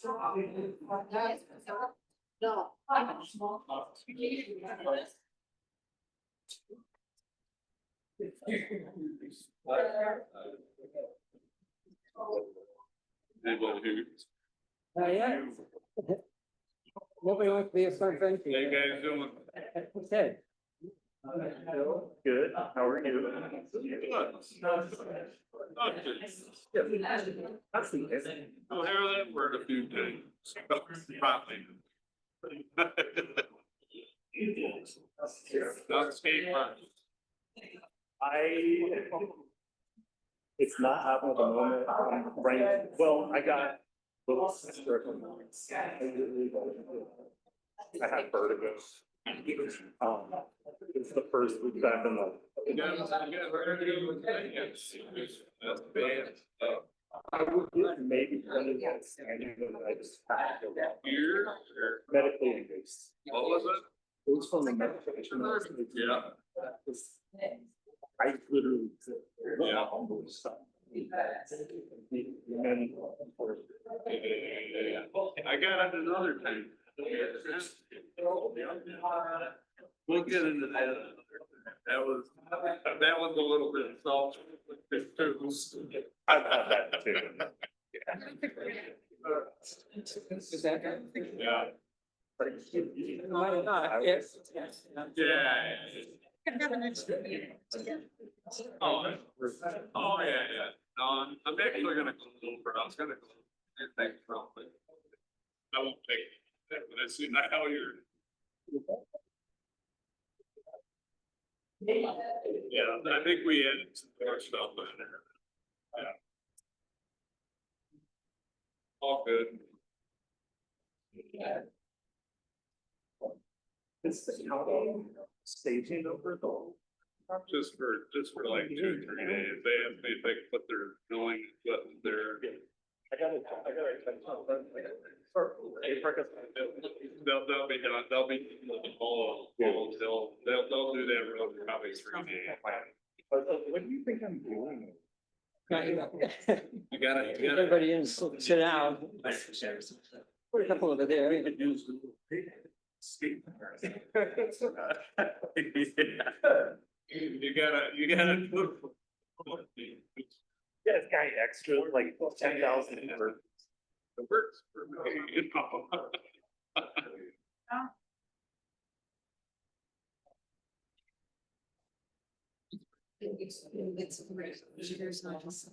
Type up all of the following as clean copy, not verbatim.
No. Anybody Yeah. Nobody wants to be a front bench. who, you guys doing? Okay. Good, how are you? I'll hear that word a few times. Probably. Not skate run. It's not happening at the moment. Right, well, I got. I have vertigo. It's the first week back in the. That's bad. I would get maybe one of those standing, but I just have to go Here, medically induced. what was it? It was from the medication. Yeah. I literally. Yeah. And then. I got it another time. We'll get into that. That was a little bit soft. I've had that too. Is that? Yeah. Might not, yes. Yeah. Oh, yeah. No, I'm actually gonna close over. I was gonna close. Thanks, probably. I won't take it, but I see how you're. Yeah, I think we had some more stuff in there. Yeah. All good. Is the county staging over the? Just for like 2 or 3 days. They asked me if they could put their billing, but their. They'll be done. They'll be all they'll do that road in probably 3 days. What do you think I'm doing? You gotta. Everybody in, sit down. Put a couple over there. You gotta. Yeah, it's got extra like 10,000 for. It works for me, you know. It's great. There's not just.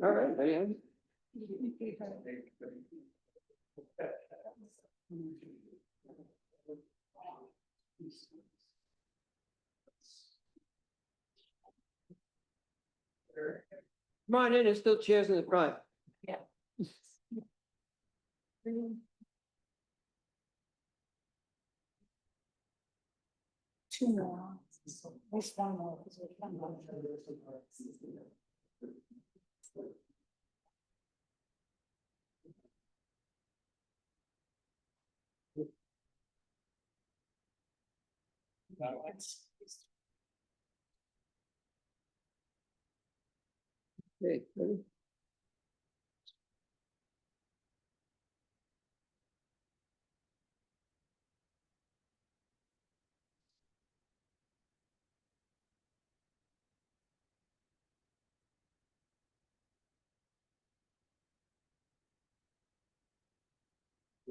All right, man. Come on in, there's still chairs in the front. Yeah. Two more. At least one more. Okay, ready?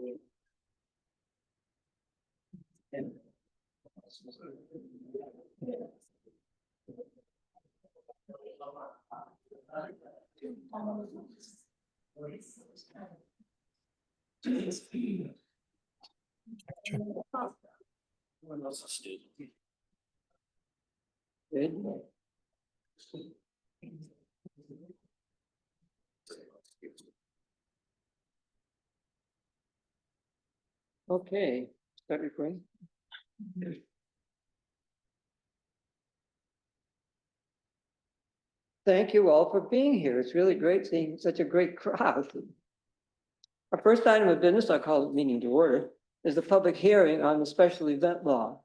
Good. Okay, start recording. Thank you all for being here. It's really great seeing such a great crowd. Our first item of business, I call it meeting to order, is the public hearing on the special event law.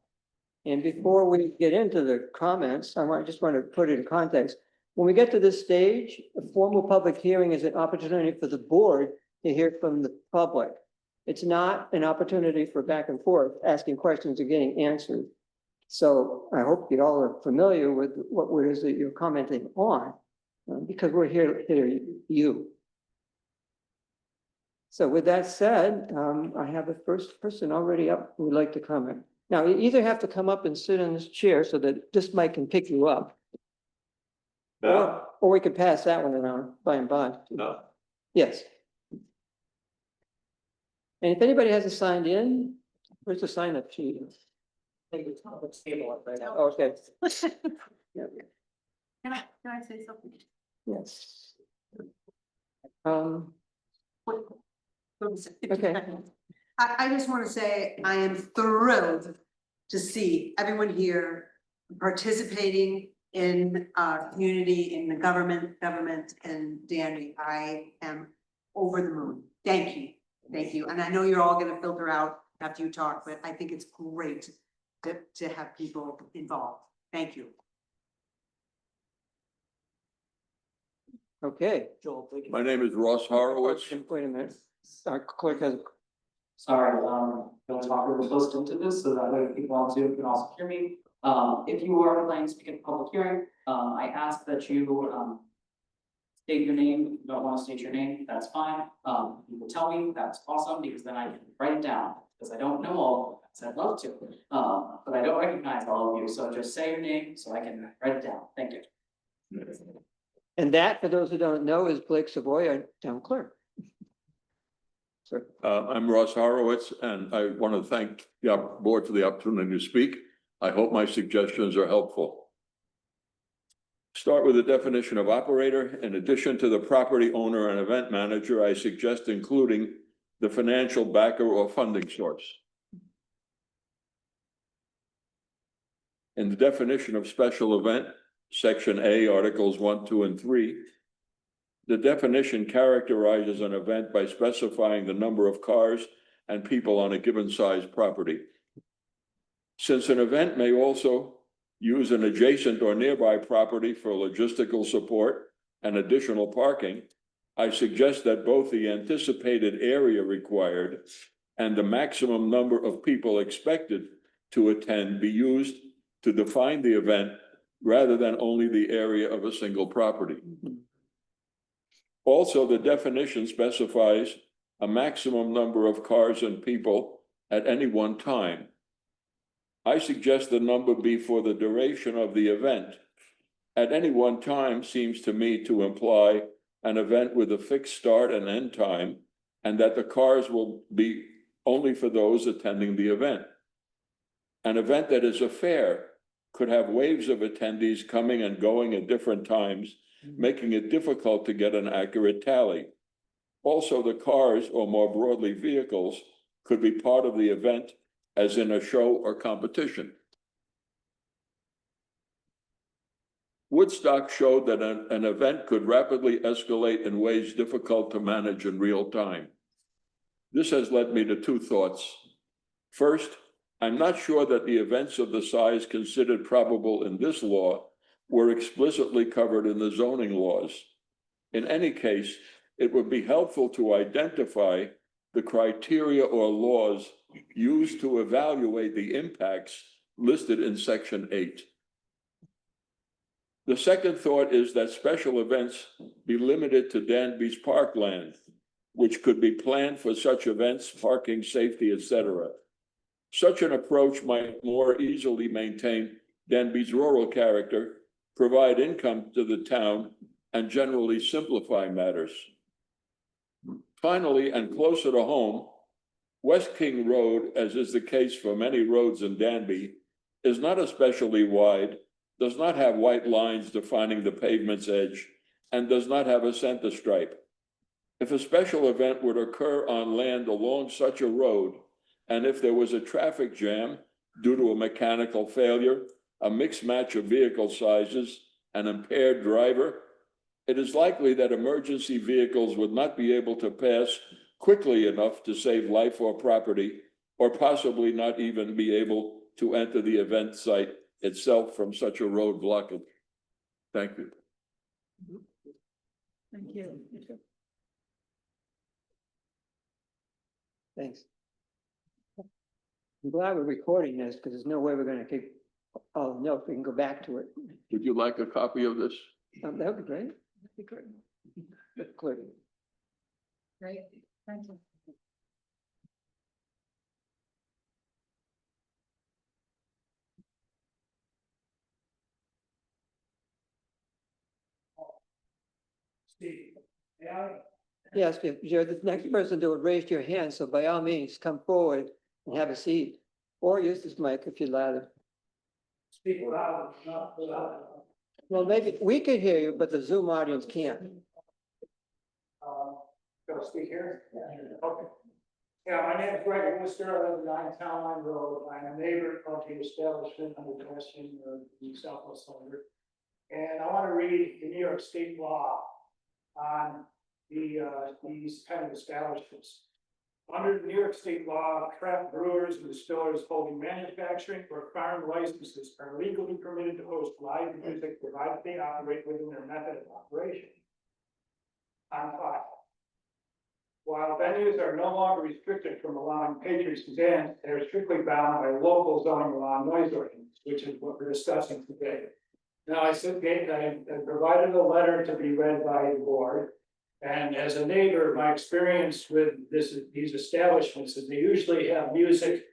And before we get into the comments, just want to put it in context. When we get to this stage, a formal public hearing is an opportunity for the board to hear from the public. It's not an opportunity for back and forth, asking questions or getting answered. So I hope you all are familiar with what it is that you're commenting on, because we're here to hear you. So with that said, I have the first person already up who would like to comment. Now, you either have to come up and sit in this chair so that this mic can pick you up. No, Or we could pass that one around by and by. no. Yes. And if anybody hasn't signed in, where's the sign up sheet? I think it's on the table right now. Okay. Yeah. Can I say something? Yes. Okay. I just want to say I am thrilled to see everyone here participating in our community, in the government and Danby. I am over the moon. Thank you. Thank you. And I know you're all gonna filter out after you talk, but I think it's great to have people involved. Thank you. Okay. My name is Ross Horowitz. Wait a minute. Our clerk has, Sorry, don't talk really close into this so that other people on Zoom can also hear me. If you are planning to speak at a public hearing, I ask that you, state your name. If you don't want to state your name, that's fine. You will tell me, that's awesome, because then I can write it down, because I don't know all of them, as I'd love to. But I don't recognize all of you, so just say your name so I can write it down. Thank you. and that, for those who don't know, is Blake Savoy, our town clerk. Sir. I'm Ross Horowitz, and I want to thank the board for the opportunity to speak. I hope my suggestions are helpful. Start with the definition of operator. In addition to the property owner and event manager, I suggest including the financial backer or funding source. In the definition of special event, Section A, Articles 1, 2, and 3, the definition characterizes an event by specifying the number of cars and people on a given size property. Since an event may also use an adjacent or nearby property for logistical support and additional parking, I suggest that both the anticipated area required and the maximum number of people expected to attend be used to define the event rather than only the area of a single property. Also, the definition specifies a maximum number of cars and people at any one time. I suggest the number be for the duration of the event. At any one time seems to me to imply an event with a fixed start and end time, and that the cars will be only for those attending the event. An event that is a fair could have waves of attendees coming and going at different times, making it difficult to get an accurate tally. Also, the cars, or more broadly vehicles, could be part of the event as in a show or competition. Woodstock showed that an event could rapidly escalate in ways difficult to manage in real time. This has led me to two thoughts. First, I'm not sure that the events of the size considered probable in this law were explicitly covered in the zoning laws. In any case, it would be helpful to identify the criteria or laws used to evaluate the impacts listed in Section 8. The second thought is that special events be limited to Danby's parkland, which could be planned for such events, parking, safety, etc. Such an approach might more easily maintain Danby's rural character, provide income to the town, and generally simplify matters. Finally, and closer to home, West King Road, as is the case for many roads in Danby, is not especially wide, does not have white lines defining the pavement's edge, and does not have a center stripe. If a special event would occur on land along such a road, and if there was a traffic jam due to a mechanical failure, a mixed match of vehicle sizes, an impaired driver, it is likely that emergency vehicles would not be able to pass quickly enough to save life or property, or possibly not even be able to enter the event site itself from such a road blockage. Thank you. Thank you. Thanks. I'm glad we're recording this because there's no way we're gonna keep, oh, no, we can go back to it. Would you like a copy of this? That would be great. That'd be great. Clear. Great, thank you. Yes, if you're the next person to raise your hand, so by all means, come forward and have a seat. Or use this mic if you'd rather. Speak loud, not loud. Well, maybe we can hear you, but the Zoom audience can't. Go speak here? Okay. Yeah, my name is Greg Worcester. I live on 9 Town Line Road. I'm a neighbor of the establishment on the question of the Southwest Thunder. And I want to read the New York State law on these kind of establishments. Under the New York State law, craft brewers and distillers holding manufacturing or farm licenses are legally permitted to host live music provided they operate within their method of operation. On file. While venues are no longer restricted from allowing patrons to dance, they are strictly bound by local zoning law noise ordinance, which is what we're discussing today. Now, I provided a letter to be read by the board. And as a neighbor, my experience with these establishments is they usually have music.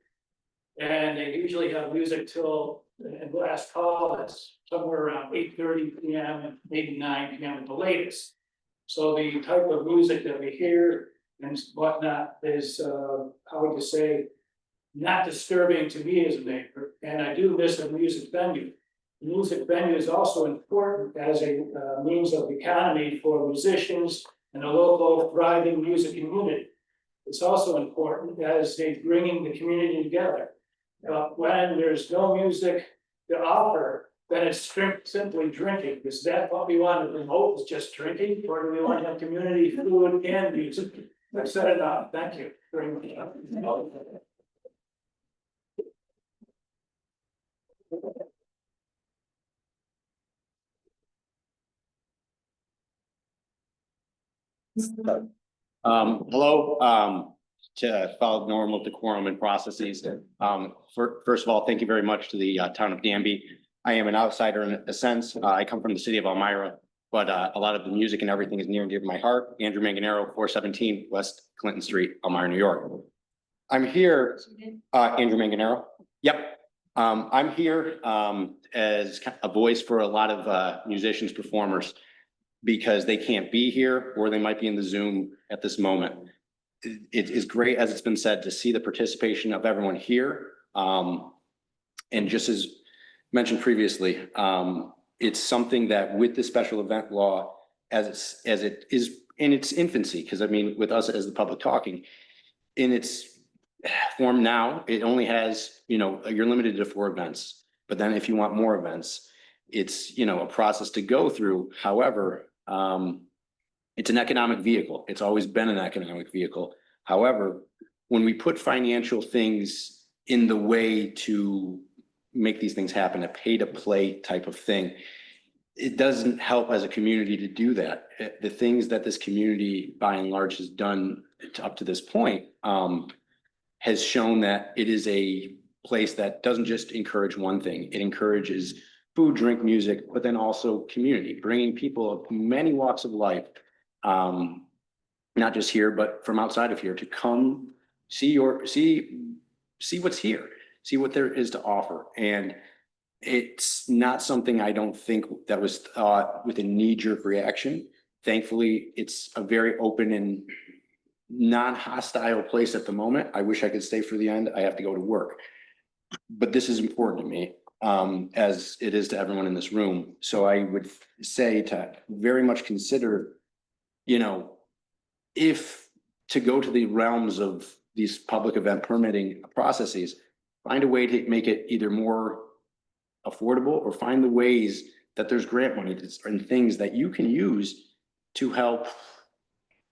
And they usually have music till, and last call, that's somewhere around 8:30 p.m. and maybe 9 p.m. at the latest. So the type of music that we hear and whatnot is, how would you say, not disturbing to me as a neighbor. And I do miss a music venue. The music venue is also important as a means of economy for musicians and a local thriving music community. It's also important as a bringing the community together. When there's no music to offer, then it's simply drinking. Is that what we want to promote, is just drinking, or do we want to have community food and music? I've said enough. Thank you very much. Hello, to follow normal decorum and processes. First of all, thank you very much to the town of Danby. I am an outsider in a sense. I come from the city of Elmira, but a lot of the music and everything is near and dear to my heart. Andrew Manganaro, 417 West Clinton Street, Elmira, New York. I'm here, Andrew Manganaro. Yep. I'm here as a voice for a lot of musicians, performers, because they can't be here or they might be in the Zoom at this moment. It is great, as it's been said, to see the participation of everyone here. And just as mentioned previously, it's something that with the special event law, as it is in its infancy, because I mean, with us as the public talking, in its form now, it only has, you're limited to 4 events. But then if you want more events, it's, a process to go through. However, it's an economic vehicle. It's always been an economic vehicle. However, when we put financial things in the way to make these things happen, a pay to play type of thing, it doesn't help as a community to do that. The things that this community by and large has done up to this point has shown that it is a place that doesn't just encourage one thing. It encourages food, drink, music, but then also community, bringing people of many walks of life not just here, but from outside of here, to come see see what's here, see what there is to offer. And it's not something I don't think that was thought with a knee-jerk reaction. Thankfully, it's a very open and non-hostile place at the moment. I wish I could stay for the end. I have to go to work. But this is important to me, as it is to everyone in this room. So I would say to very much consider, you know, if to go to the realms of these public event permitting processes, find a way to make it either more affordable, or find the ways that there's grant money and things that you can use to help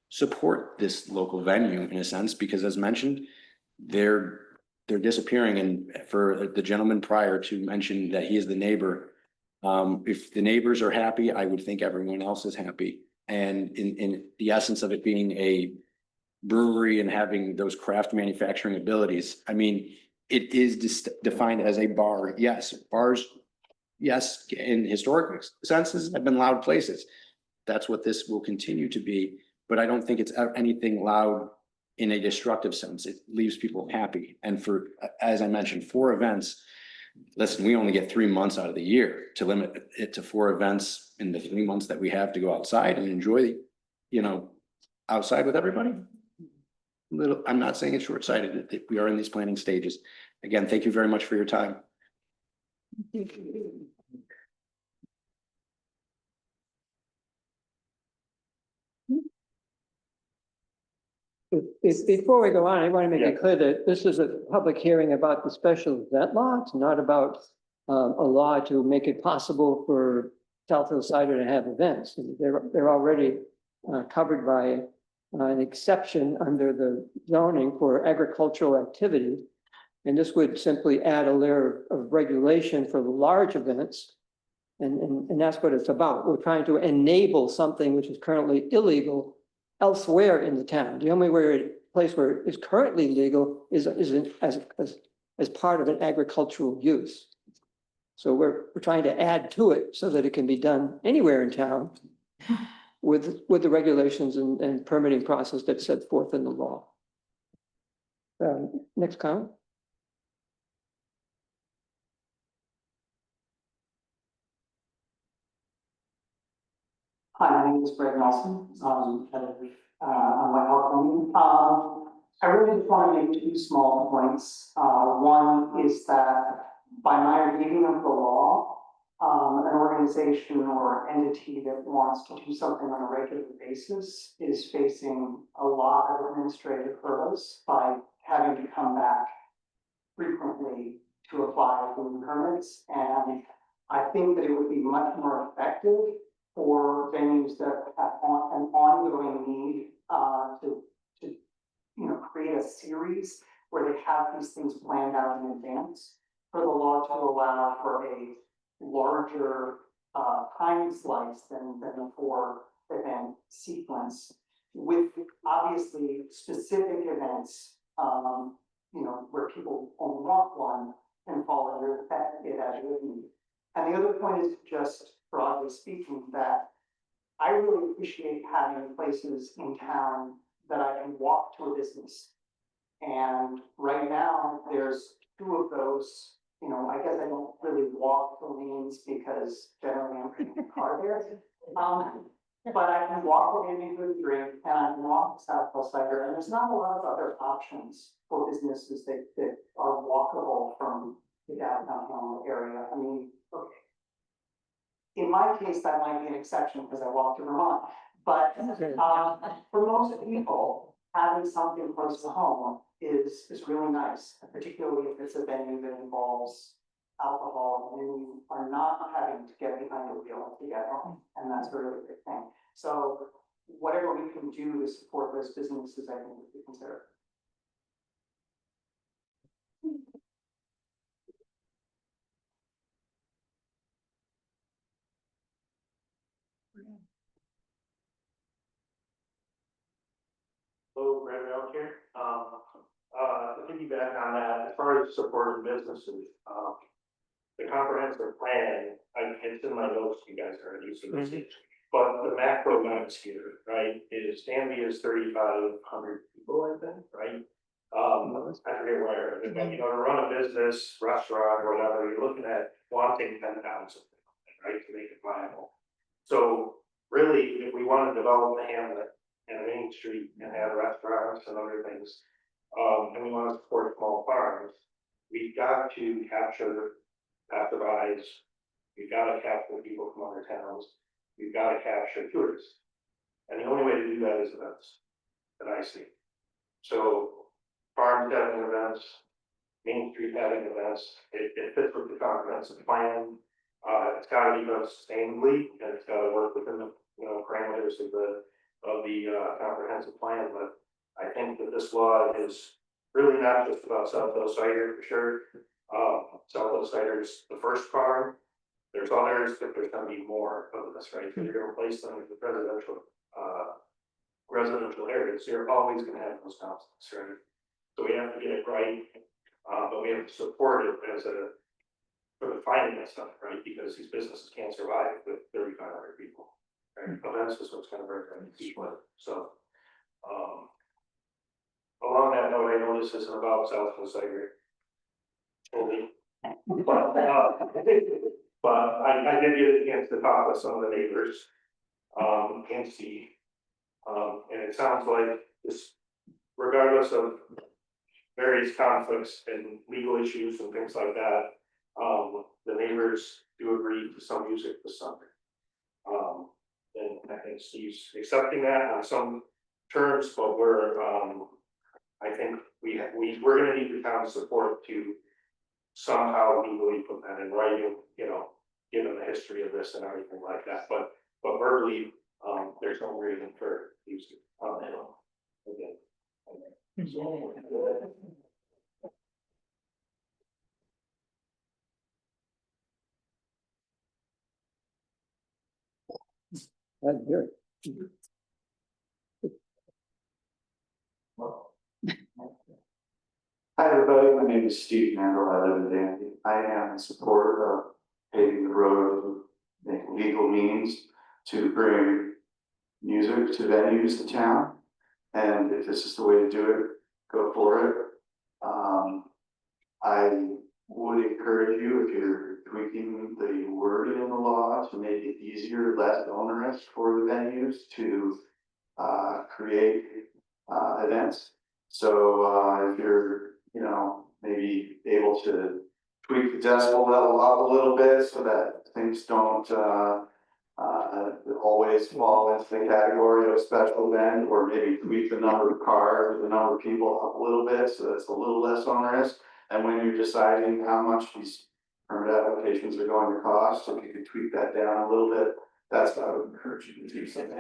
support this local venue in a sense, because as mentioned, they're disappearing. And for the gentleman prior to mention that he is the neighbor, if the neighbors are happy, I would think everyone else is happy. And in the essence of it being a brewery and having those craft manufacturing abilities, I mean, it is defined as a bar. Yes, bars, yes, in historic senses have been loud places. That's what this will continue to be, but I don't think it's anything loud in a destructive sense. It leaves people happy. And for, as I mentioned, 4 events, listen, we only get 3 months out of the year. To limit it to 4 events in the 3 months that we have to go outside and enjoy, you know, outside with everybody. I'm not saying it's short-sighted. We are in these planning stages. Again, thank you very much for your time. Before we go on, I want to make it clear that this is a public hearing about the special event law. It's not about a law to make it possible for Southfield Cider to have events. They're already covered by an exception under the zoning for agricultural activity. And this would simply add a layer of regulation for the large events. And that's what it's about. We're trying to enable something which is currently illegal elsewhere in the town. The only place where it is currently legal is as part of an agricultural use. So we're trying to add to it so that it can be done anywhere in town with the regulations and permitting process that's set forth in the law. Next comment. Hi, my name is Greg Nelson, head of, on my health. I really just want to make 2 small points. One is that by my reading of the law, an organization or entity that wants to do something on a regular basis is facing a lot of administrative hurdles by having to come back frequently to apply for new permits. And I think that it would be much more effective for venues that have an ongoing need to create a series where they have these things planned out in advance, for the law to allow for a larger time slice than the 4-event sequence, with obviously specific events, where people only want one and fall under it as written. And the other point is just broadly speaking that I really appreciate having places in town that I can walk to a business. And right now, there's 2 of those. I guess I don't really walk the lanes because generally I'm bringing a car there. But I can walk the neighborhood drink and I can walk the Southwest Cider, and there's not a lot of other options for businesses that are walkable from the downtown area. I mean, okay. In my case, that might be an exception because I walk to Vermont, but for most people, having something close to home is really nice, particularly if it's a venue that involves alcohol and you are not having to get behind the wheel to get home, and that's a really big thing. So whatever we can do to support those businesses, I think would be considered. Hello, Brad Mel here. To piggyback on that, as far as supporting businesses, the comprehensive plan, it's in my notes, you guys are using this. But the macro notes here, right, is is Danby is 3,500 people, I think, right? I forget where, but you know, to run a business, restaurant or whatever, you're looking at wanting 10,000, right, to make it viable. So really, if we want to develop the hamlet and Main Street and have restaurants and other things, and we want to support small farms, we've got to capture passerbys, we've got to capture people from other towns, we've got to capture tourists. And the only way to do that is events, that I see. So farms having events, Main Street having events, it fits with the comprehensive plan. It's gotta be done sustainably, and it's gotta work within the, you know, parameters of the comprehensive plan, but I think that this law is really not just about South Hill Cider for sure. South Hill Cider is the first farm. There's others, but there's gonna be more of this, right? Because you're gonna replace them with residential areas, you're always gonna have those conflicts, right? So we have to get it right, but we have to support it as a, for the finance stuff, right? Because these businesses can't survive with 3,500 people. Right? Events is what's gonna bring people in, so. Along that note, I know this isn't about South Hill Cider. Only. But I did get a chance to talk with some of the neighbors, and see. And it sounds like this, regardless of various conflicts and legal issues and things like that, the neighbors do agree to some music this summer. And I think Steve's accepting that on some terms, but I think we're gonna need the town's support to somehow legally put that in writing, you know, given the history of this and everything like that, but verbally, there's no reason for music on the hill. Again. That's good. Hi, everybody. My name is Steve Mandel. I live in Danby. I am in support of paving the road to make legal means to bring music to venues in town. And if this is the way to do it, go for it. I would encourage you, if you're tweaking the wording in the law to make it easier, less onerous for the venues to create events. So if you're, you know, maybe able to tweak the decibel level up a little bit so that things don't always fall into the category of special event, or maybe tweak the number of cars, or the number of people up a little bit so that's a little less onerous. And when you're deciding how much these permit applications are going to cost, if you could tweak that down a little bit, that's what I would encourage you to do something.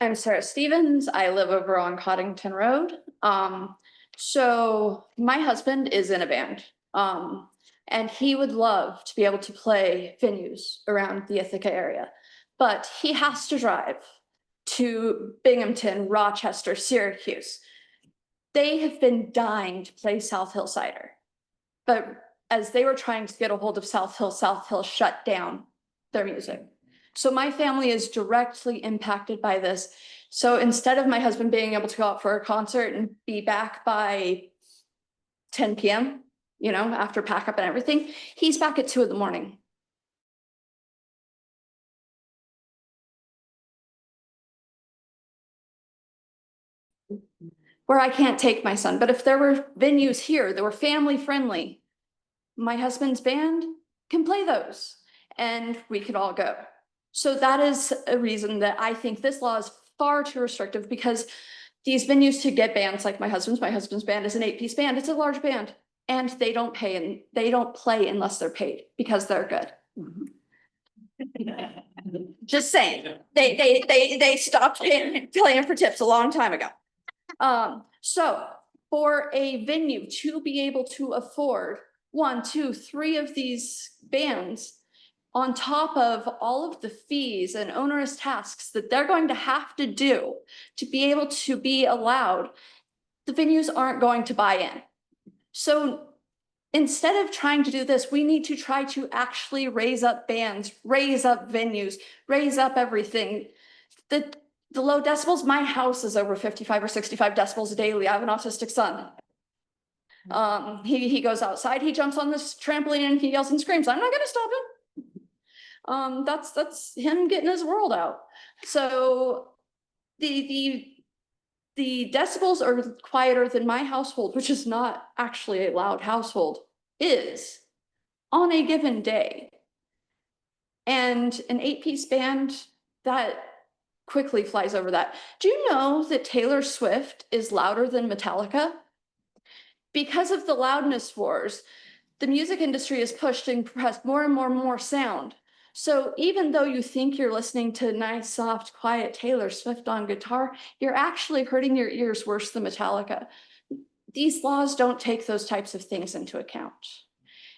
I'm Sarah Stevens. I live over on Coddington Road. So my husband is in a band. And he would love to be able to play venues around the Ithaca area, but he has to drive to Binghamton, Rochester, Syracuse. They have been dying to play South Hill Cider, but as they were trying to get a hold of South Hill shut down their music. So my family is directly impacted by this. So instead of my husband being able to go out for a concert and be back by 10 p.m., you know, after pack up and everything, he's back at 2 a.m. Where I can't take my son, but if there were venues here that were family friendly, my husband's band can play those and we could all go. So that is a reason that I think this law is far too restrictive, because these venues to get bands like my husband's band is an 8-piece band. It's a large band, and they don't pay and they don't play unless they're paid because they're good. Just saying, they stopped playing for tips a long time ago. So for a venue to be able to afford 1, 2, 3 of these bands, on top of all of the fees and onerous tasks that they're going to have to do to be able to be allowed, the venues aren't going to buy in. So instead of trying to do this, we need to try to actually raise up bands, raise up venues, raise up everything. The low decibels, my house is over 55 or 65 decibels daily. I have an autistic son. He goes outside, he jumps on this trampoline and he yells and screams. I'm not gonna stop him. That's him getting his world out. So the decibels are quieter than my household, which is not actually a loud household, is on a given day. And an 8-piece band, that quickly flies over that. Do you know that Taylor Swift is louder than Metallica? Because of the loudness wars, the music industry is pushed and pressed more and more and more sound. So even though you think you're listening to nice, soft, quiet Taylor Swift on guitar, you're actually hurting your ears worse than Metallica. These laws don't take those types of things into account.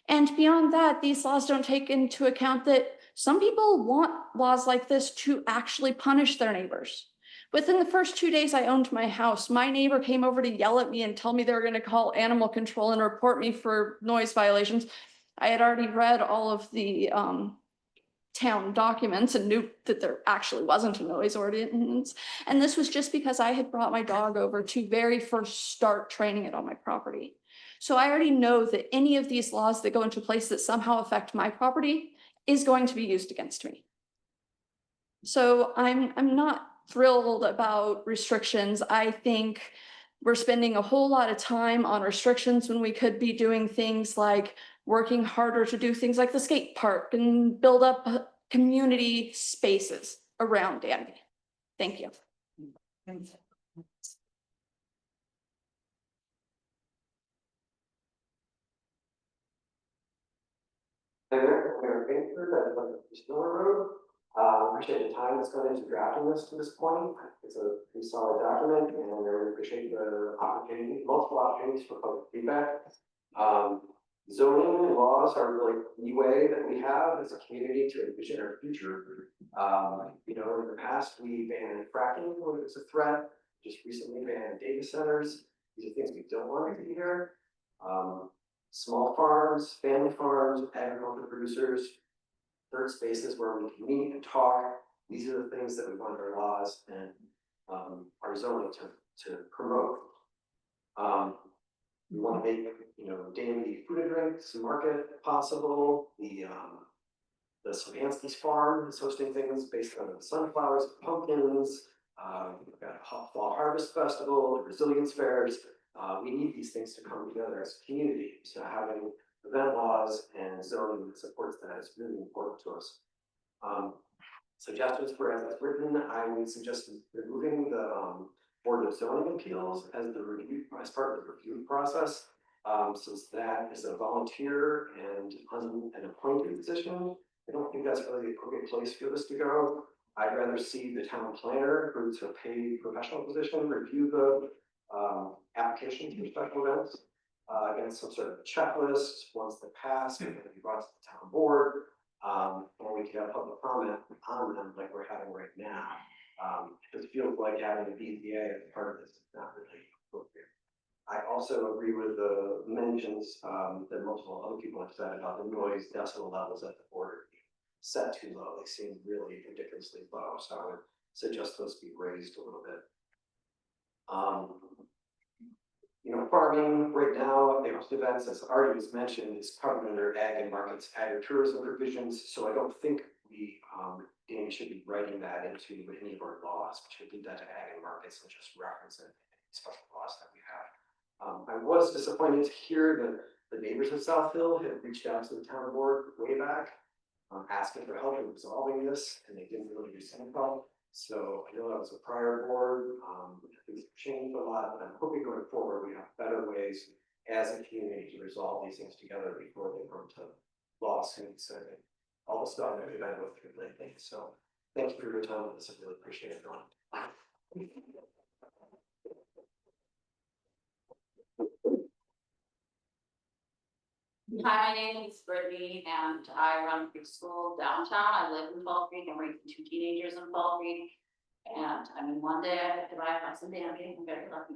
And beyond that, these laws don't take into account that some people want laws like this to actually punish their neighbors. Within the first 2 days I owned my house, my neighbor came over to yell at me and tell me they were going to call animal control and report me for noise violations. I had already read all of the town documents and knew that there actually wasn't a noise ordinance. And this was just because I had brought my dog over to very first start training it on my property. So I already know that any of these laws that go into place that somehow affect my property is going to be used against me. So I'm not thrilled about restrictions. I think we're spending a whole lot of time on restrictions when we could be doing things like working harder to do things like the skate park and build up community spaces around Danby. Thank you. Appreciate the time that's gone into drafting this to this point. It's a pretty solid document and I really appreciate the opportunity, multiple opportunities for public feedback. Zoning laws are really the way that we have as a community to envision our future. You know, in the past, we banned fracking when it was a threat, just recently banned data centers. These are things we don't want to see here. Small farms, family farms, agricultural producers, third spaces where we can meet and talk. These are the things that we want our laws and our zoning to promote. We want to make, you know, Danby food and drinks market possible. The Savansky's farm is hosting things based on sunflowers, and pumpkins. We've got a fall harvest festival, the resilience fairs. We need these things to come together as a community. So having event laws and zoning that supports that is really important to us. Suggestions for as it's written, I would suggest removing the Board of Zoning Appeals as the review as part of the review process, since that is a volunteer and an appointed position. I don't think that's really the appropriate place for this to go. I'd rather see the town planner, who's a paid professional position, review the applications for special events against some sort of checklist. Once they pass, they're going to be brought to the town board, or we can have public comment on them like we're having right now. It feels like having a BZA as part of this is not really appropriate. I also agree with the mentions that multiple other people have said about the noise decibel levels at the border being set too low. They seem really ridiculously low, so I would suggest those be raised a little bit. You know, farming right now, the events, as already was mentioned, is covered under ag and markets, agritourism provisions. So I don't think we, Danny should be writing that into any of our laws. We should leave that to ag and markets and just reference it in special laws that we have. I was disappointed to hear that the neighbors of South Hill had reached out to the town board way back, asking for help in resolving this, and they didn't really receive help. So I know that was a prior board, things have changed a lot, but I'm hoping going forward, we have better ways as a community to resolve these things together before they come to lawsuits and all the stuff that we've been with through lately. So thank you for your time on this. I really appreciate it, everyone. Hi, my name is Brittany and I run a preschool downtown. I live in Fall Creek. I'm raising 2 teenagers in Fall Creek. And I mean, one day I have to buy a house in Danby. I'm very lucky.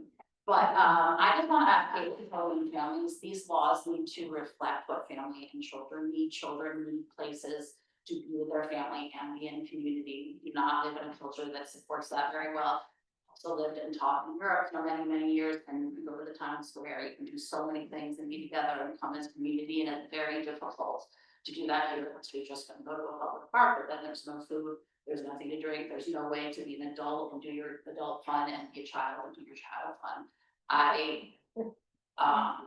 But, I just want to advocate for growing families. These laws need to reflect what family and children need. Children need places to be with their family and be in community. We do not live in a culture that supports that very well. Also lived and taught in Europe for many, many years, and you go to the town square, you can do so many things and be together and come as a community, and it's very difficult to do that here, because we're just gonna go to a public park, but then there's no food, there's nothing to drink, there's no way to be an adult and do your adult fun and be a child and do your child fun. I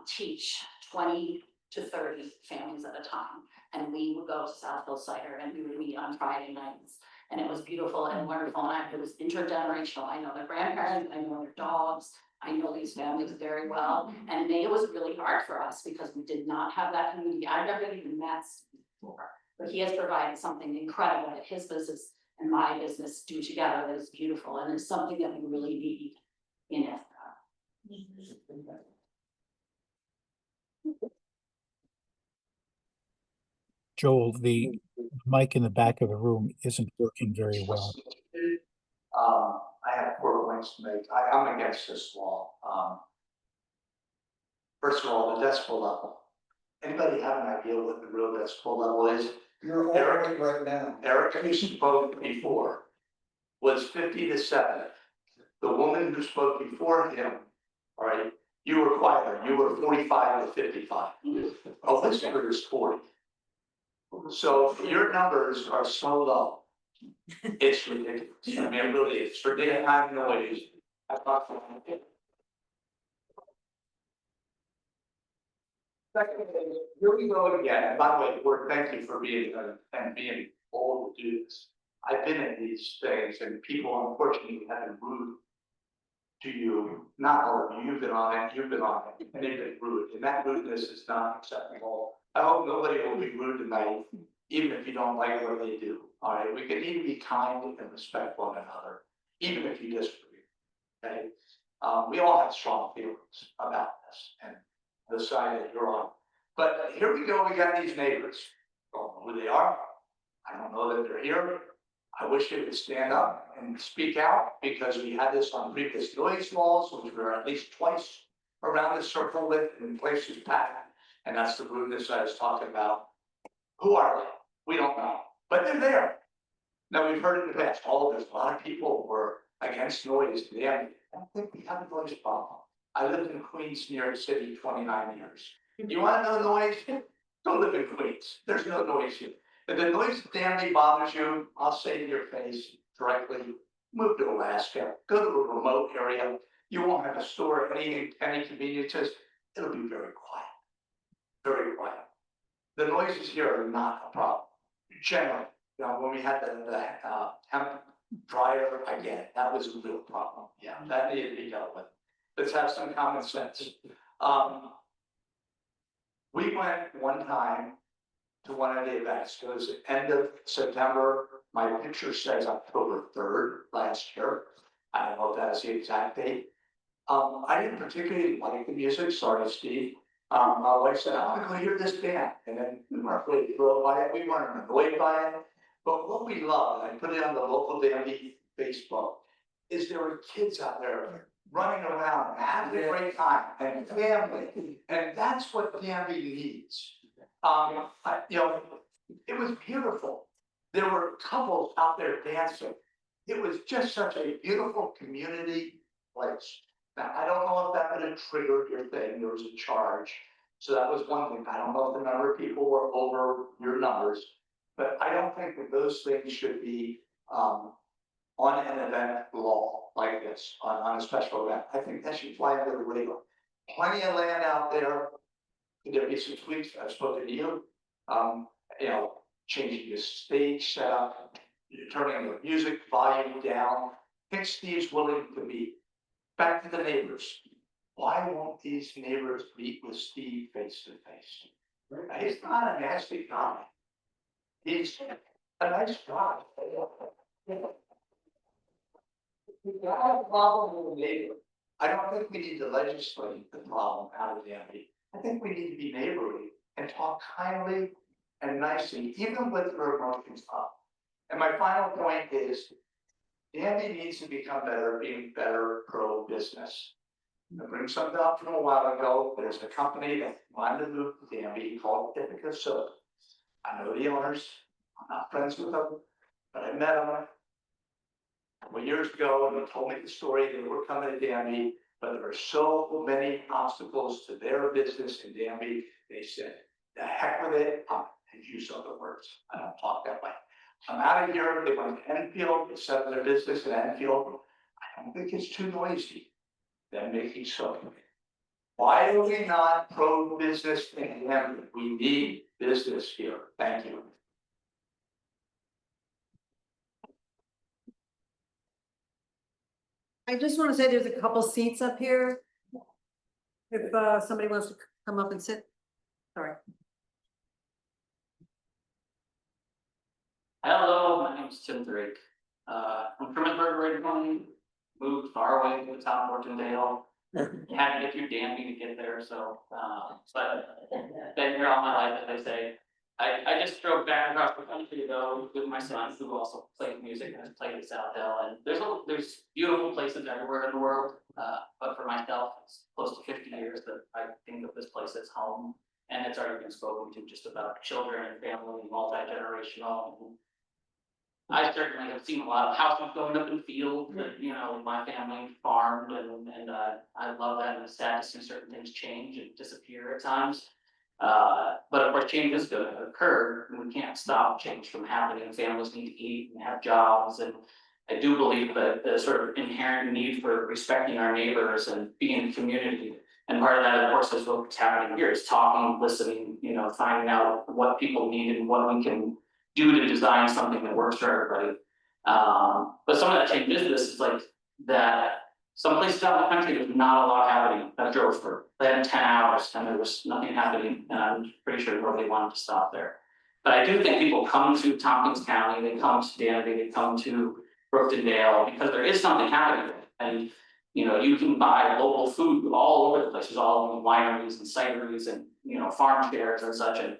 teach 20 to 30 families at a time, and we would go to South Hill Cider and we would meet on Friday nights. And it was beautiful and wonderful, and it was intergenerational. I know their grandparents, I know their dogs, I know these families very well. And it was really hard for us because we did not have that community. I've never even met Steve before, but he has provided something incredible that his business and my business do together that is beautiful, and it's something that we really need in Ithaca. Joel, the mic in the back of the room isn't working very well. I have 4 points to make. I'm against this law. First of all, the decibel level. Anybody have an idea what the real decibel level is? You're over it right now. Eric, who spoke before, was 50 to 7. The woman who spoke before him, all right, you were quieter, you were 45 to 55. A listener is 40. So your numbers are so low. It's ridiculous. I mean, it really is. For daytime noise, I thought. Second thing, here we go again. And by the way, Gord, thank you for being bold to do this. I've been in these things, and people unfortunately have been rude to you. Not all of you, you've been on it, and they've been rude, and that rudeness is not acceptable. I hope nobody will be rude tonight, even if you don't like what they do. All right, we can need to be kind and respect one another, even if you disagree. Okay, we all have strong feelings about this and the side that you're on. But here we go. We got these neighbors. Don't know who they are. I don't know that they're here. I wish they would stand up and speak out, because we had this on previous noise laws, which were at least twice around the circle with in places packed. And that's the rudeness I was talking about. Who are they? We don't know, but they're there. Now, we've heard in the past, there's a lot of people who were against noise. I don't think we have a noise problem. I lived in Queens, New York City, 29 years. You want to know noise? Don't live in Queens. There's no noise here. If the noise of Danby bothers you, I'll say to your face directly, move to Alaska, go to a remote area. You won't have to store any conveniences. It'll be very quiet, very quiet. The noises here are not a problem. Generally, when we had the hemp dryer, I get it. That was a real problem. Yeah, that needed to be dealt with. Let's have some common sense. We went one time to one of the events. It was end of September. My picture says October 3rd last year. I don't know if that's the exact date. I didn't particularly like the music. Sorry, Steve. My wife said, I want to go hear this band. And then we weren't really thrilled by it. We weren't annoyed by it. But what we love, and I put it on the local Danby Facebook, is there were kids out there running around, having a great time, and family. And that's what Danby needs. It was beautiful. There were couples out there dancing. It was just such a beautiful community place. Now, I don't know if that would have triggered your thing. There was a charge. So that was one thing. I don't know if the number of people were over your numbers, but I don't think that those things should be on an event law like this, on a special event. I think that should fly under the radar. Plenty of land out there. Could there be some tweaks? I've spoken to you. Changing the stage setup, turning the music volume down. I think Steve's willing to meet. Back to the neighbors. Why won't these neighbors meet with Steve face to face? He's not a nasty guy. He's a nice guy. I have a problem with the neighbor. I don't think we need to legislate the problem out of Danby. I think we need to be neighborly and talk kindly and nicely, even with your emotions up. And my final point is, Danby needs to become better, being better pro-business. I bring something up from a while ago, there's a company that wanted to move to Danby called Ithaca Soap. I know the owners, I'm not friends with them, but I met them a couple years ago, and they told me the story, they were coming to Danby, but there were so many obstacles to their business in Danby, they said, the heck with it, and use other words, I don't talk that way. I'm out of here, they went to Enfield, they set up their business in Enfield, I don't think it's too noisy. Than making soap. Why are we not pro-business in Danby? We need business here. Thank you. I just want to say there's a couple seats up here. If somebody wants to come up and sit, sorry. Hello, my name is Tim Drake. I'm from Edinburgh originally, moved far away to the town of Ortondale. Had to get through Danby to get there, so, but been here all my life, as they say. I just drove back across the country though with my son, who also plays music and has played at South Hill, and there's beautiful places everywhere in the world. But for myself, it's close to 50 years that I think of this place as home, and it's already been spoken to just about children and family, multi-generational. I certainly have seen a lot of houses going up in fields that, you know, my family farmed, and I love that, and it's sad to see certain things change and disappear at times. But of course, change is going to occur, and we can't stop change from happening. Families need to eat and have jobs, and I do believe that the sort of inherent need for respecting our neighbors and being a community. And part of that, of course, is what's happening here, is talking, listening, you know, finding out what people need and what we can do to design something that works for everybody. But some of that change business is like that. Some places out in the country, there's not a lot happening. I drove for 10 hours and there was nothing happening, and I'm pretty sure nobody wanted to stop there. But I do think people come to Tompkins County, they come to Danby, they come to Brookendale because there is something happening. And you know, you can buy local food all over the place. There's all the wineries and cideries and, you know, farm shares and such, and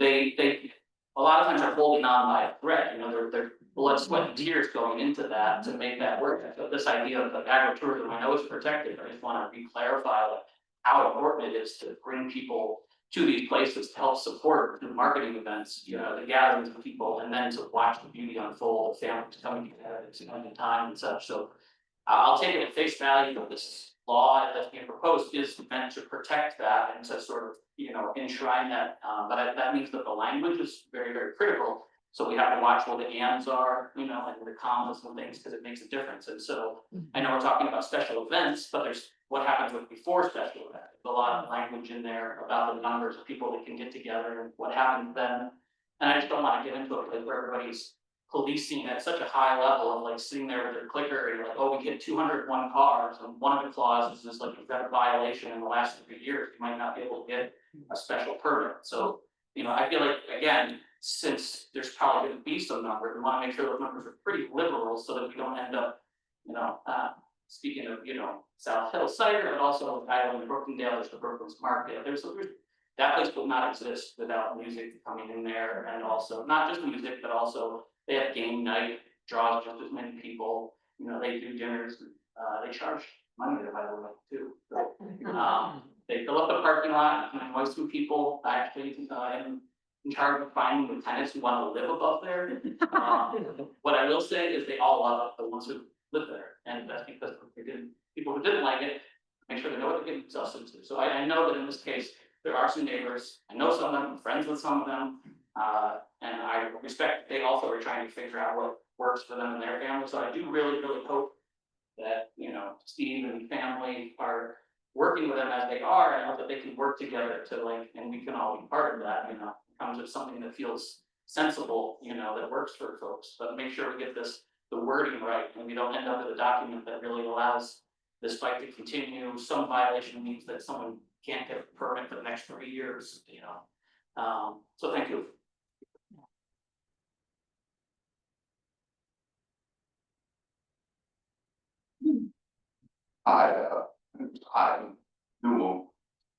they a lot of times are holding on by a thread, you know, their blood, sweat, and tears going into that to make that work. But this idea of like agritourism, I know it's protected, but I just want to re-clarify like how important it is to bring people to these places to help support the marketing events, you know, the gatherings of people, and then to watch the beauty unfold, families coming together, spending time and such. So I'll take it at face value that this law that's being proposed is meant to protect that and to sort of, you know, enshrine that. But that means that the language is very, very critical. So we have to watch where the ands are, you know, and the commas and things, because it makes a difference. And so I know we're talking about special events, but there's what happens with before special events. There's a lot of language in there about the numbers of people that can get together and what happens then. And I just don't want to get into a place where everybody's policing at such a high level of like sitting there with their clicker and like, oh, we get 201 cars, and one of the clauses is like, you've got a violation in the last 3 years, you might not be able to get a special permit. So, you know, I feel like, again, since there's probably going to be some numbers, we want to make sure those numbers are pretty liberal so that we don't end up, you know, speaking of, you know, South Hill cider, but also Island Brookendale, there's the Brooklyn's Market. There's that place will not exist without music coming in there, and also not just music, but also they have game night, draws just as many people. You know, they do dinners. They charge money there, by the way, too. So, they fill up the parking lot and annoy some people. I actually am in charge of finding the tenants who want to live above there. What I will say is they all love it, the ones who live there, and that's because people who didn't like it make sure they know what they're getting themselves into. So I know that in this case there are some neighbors. I know some of them. I'm friends with some of them. And I respect they also are trying to figure out what works for them and their family. So I do really, really hope that, you know, Steve and family are working with them as they are, and that they can work together to like, and we can all be part of that, you know, comes with something that feels sensible, you know, that works for folks. But make sure we get the wording right, and we don't end up with a document that really allows this fight to continue. Some violation means that someone can't get a permit for the next 3 years, you know. So thank you. I'm new.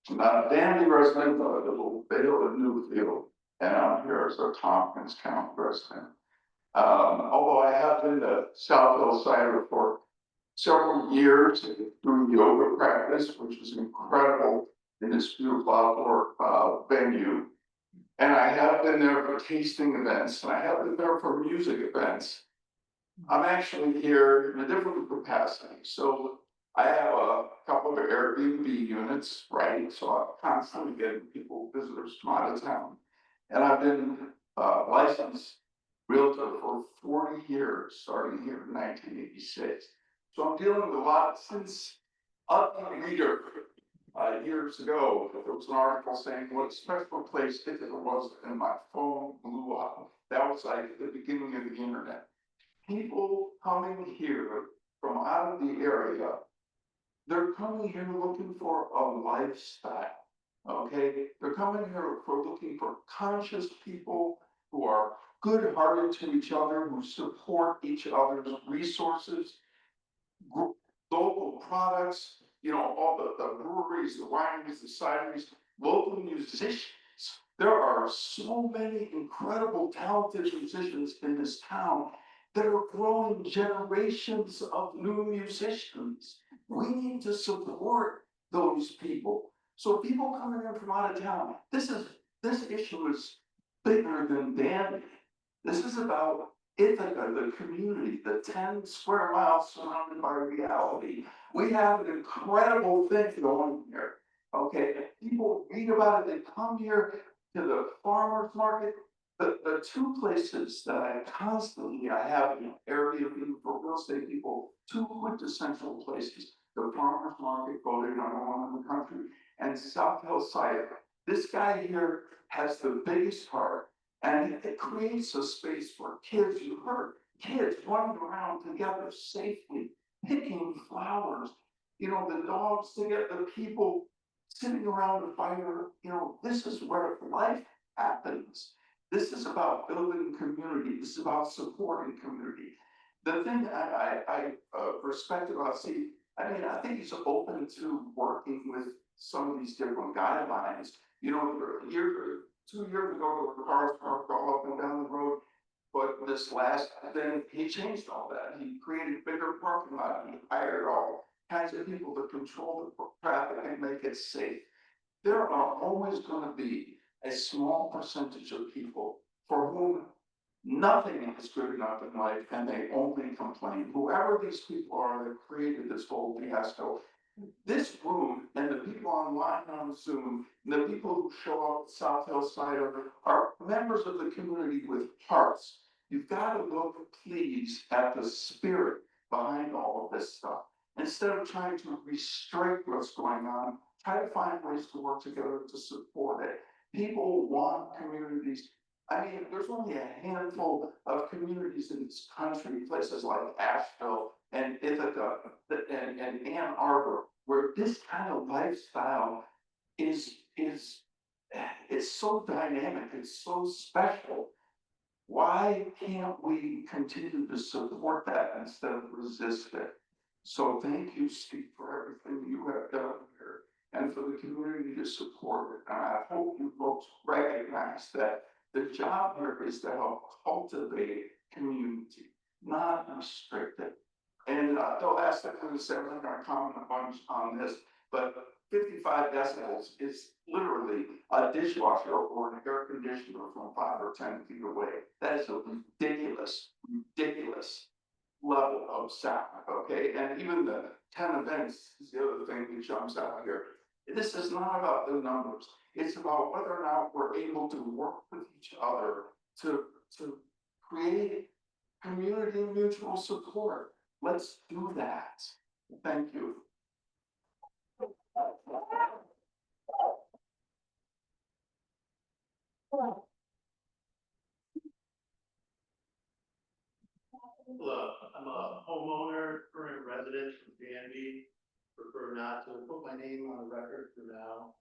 I'm not a Danby resident, but a little bit of a Newfield, and I'm here as a Tompkins County resident. Although I have been to South Hill Cider for several years doing yoga practice, which was incredible in this beautiful outdoor venue. And I have been there for tasting events, and I have been there for music events. I'm actually here in a different capacity, so I have a couple of Airbnb units, right? So I'm constantly getting people, visitors from out of town. And I've been licensed realtor for 40 years, starting here in 1986. So I'm dealing with a lot since Reader years ago. There was an article saying what a special place it was, and my phone blew up. That was like the beginning of the internet. People coming here from out of the area, they're coming here looking for a lifestyle. Okay, they're coming here for looking for conscious people who are good-hearted to each other, who support each other's resources, local products, you know, all the breweries, the wineries, the cideries, local musicians. There are so many incredible, talented musicians in this town that are growing generations of new musicians. We need to support those people. So people coming in from out of town, this issue is bigger than Danby. This is about Ithaca, the community, the 10 square miles surrounded by reality. We have an incredible thing going here. Okay, people read about it, they come here to the farmer's market. The two places that I have Airbnb for real estate people, two quintessential places, the farmer's market, voted #1 in the country, and South Hill Cider. This guy here has the biggest heart, and it creates a space for kids. You heard kids running around together safely, picking flowers. You know, the dogs together, the people sitting around the fire. You know, this is where life happens. This is about building community. This is about supporting community. The thing I respect about Steve, I mean, I think he's open to working with some of these different guidelines. You know, 2 years ago, there were cars parked all up and down the road. But this last, then he changed all that. He created bigger parking lot. He hired all kinds of people to control the traffic and make it safe. There are always going to be a small percentage of people for whom nothing is good enough in life and they only complain. Whoever these people are that created this whole fiasco, this room and the people online on Zoom, and the people who show up at South Hill Cider are members of the community with hearts. You've got to look, please, at the spirit behind all of this stuff. Instead of trying to restrict what's going on, try to find ways to work together to support it. People want communities. I mean, there's only a handful of communities in this country, places like Asheville and Ithaca and Ann Arbor, where this kind of lifestyle is so dynamic, it's so special. Why can't we continue to support that instead of resist it? So thank you, Steve, for everything you have done here and for the community to support it. And I hope you folks recognize that the job here is to help cultivate community, not restrict it. And the last thing I'm going to say, I'm not going to comment a bunch on this, but 55 decibels is literally a dishwasher or an air conditioner from 5 or 10 feet away. That is a ridiculous level of sound, okay? And even the 10 events is the other thing that jumps out here. This is not about the numbers. It's about whether or not we're able to work with each other to create community mutual support. Let's do that. Thank you. Hello, I'm a homeowner, current resident from Danby. Prefer not to put my name on the record for now.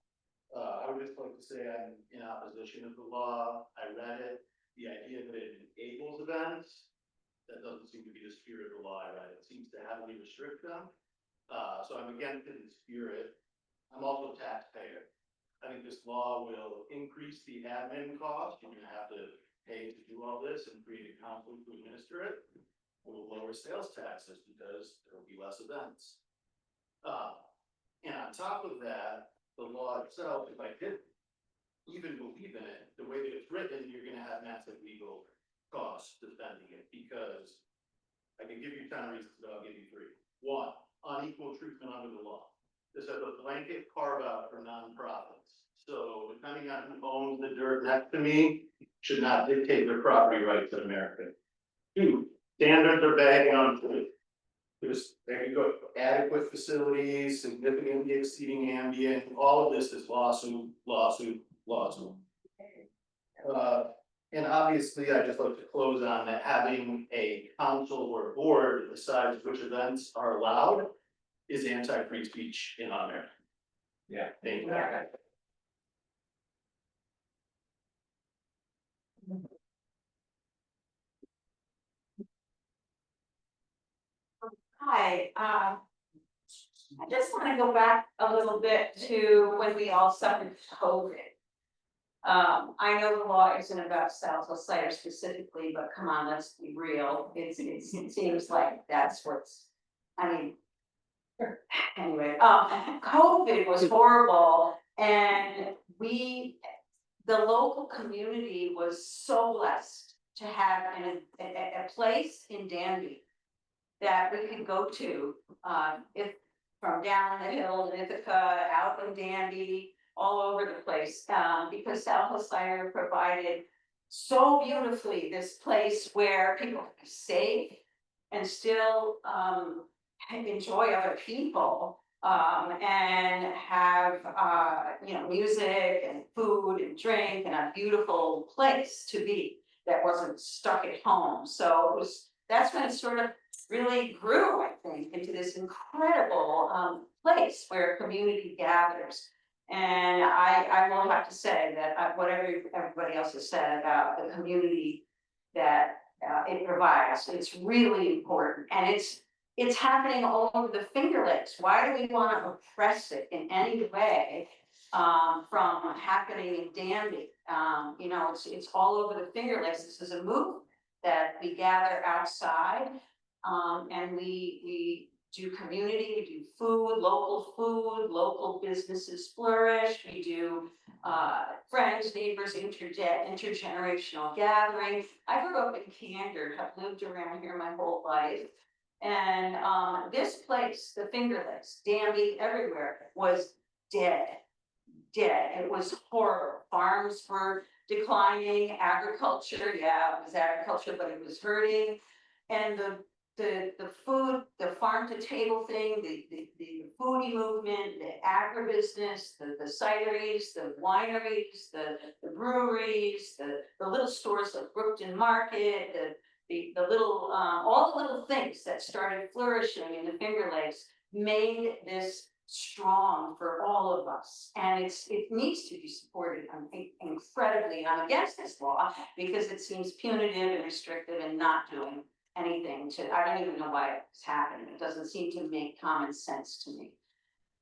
I would just like to say I'm in opposition of the law. I read it. The idea that it enables events, that doesn't seem to be the spirit of the law, right? It seems to heavily restrict them. So I'm against it in spirit. I'm also a taxpayer. I think this law will increase the admin cost. You're gonna have to pay to do all this and create a council to administer it. will lower sales taxes because there will be less events. And on top of that, the law itself, if I did even believe in it, the way that it's written, you're gonna have massive legal costs defending it, because I can give you 10 reasons, but I'll give you 3. 1, unequal treatment under the law. This is a blanket carve out for nonprofits. So depending on who owns the dirt next to me, should not dictate their property rights in America. 2, standards are bagging on food. There you go, adequate facilities, significantly exceeding ambient, all of this is lawsuit. And obviously, I just like to close on that having a council or board that decides which events are allowed is anti-free speech in America. Yeah. Thank you. Hi, I just want to go back a little bit to when we all suffered COVID. I know the law isn't about Southwest Cider specifically, but come on, let's be real. It seems like that's what's, I mean. Anyway, COVID was horrible, and the local community was so blessed to have a place in Danby that we could go to, if from down the hill in Ithaca, out in Danby, all over the place, because Southwest Cider provided so beautifully this place where people could be safe and still enjoy other people, and have music and food and drink and a beautiful place to be that wasn't stuck at home. So that's when it sort of really grew, I think, into this incredible place where community gathers. And I will have to say that whatever everybody else has said about the community that it provides, it's really important, and it's happening all over the Finger Lakes. Why do we want to oppress it in any way from happening in Danby? It's all over the Finger Lakes. This is a movement that we gather outside, and we do community, we do food, local businesses flourish. We do friends, neighbors, intergenerational gathering. I grew up in Candor, have lived around here my whole life. And this place, the Finger Lakes, Danby, everywhere, was dead. It was horrible. Farms were declining, agriculture, yeah, it was agriculture, but it was hurting. And the food, the farm to table thing, the foodie movement, the agribusiness, the cideries, the wineries, the breweries, the little stores like Brookton Market, the little, all the little things that started flourishing in the Finger Lakes made this strong for all of us. And it needs to be supported incredibly. I'm against this law because it seems punitive and restrictive and not doing anything I don't even know why it's happening. It doesn't seem to make common sense to me.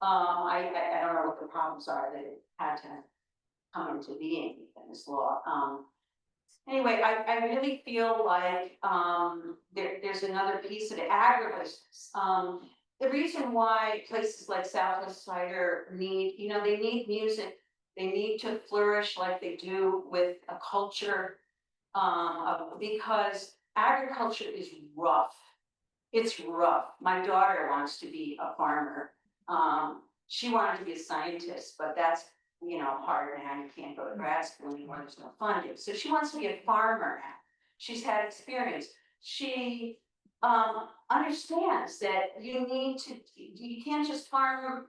I don't know what the problems are that it had to come into being in this law. Anyway, I really feel like there's another piece of the agribusiness. The reason why places like Southwest Cider need, they need music, they need to flourish like they do with a culture, because agriculture is rough. It's rough. My daughter wants to be a farmer. She wanted to be a scientist, but that's hard now. You can't go to grad school anymore. There's no funding. So she wants to be a farmer now. She's had experience. She understands that you can't just farm,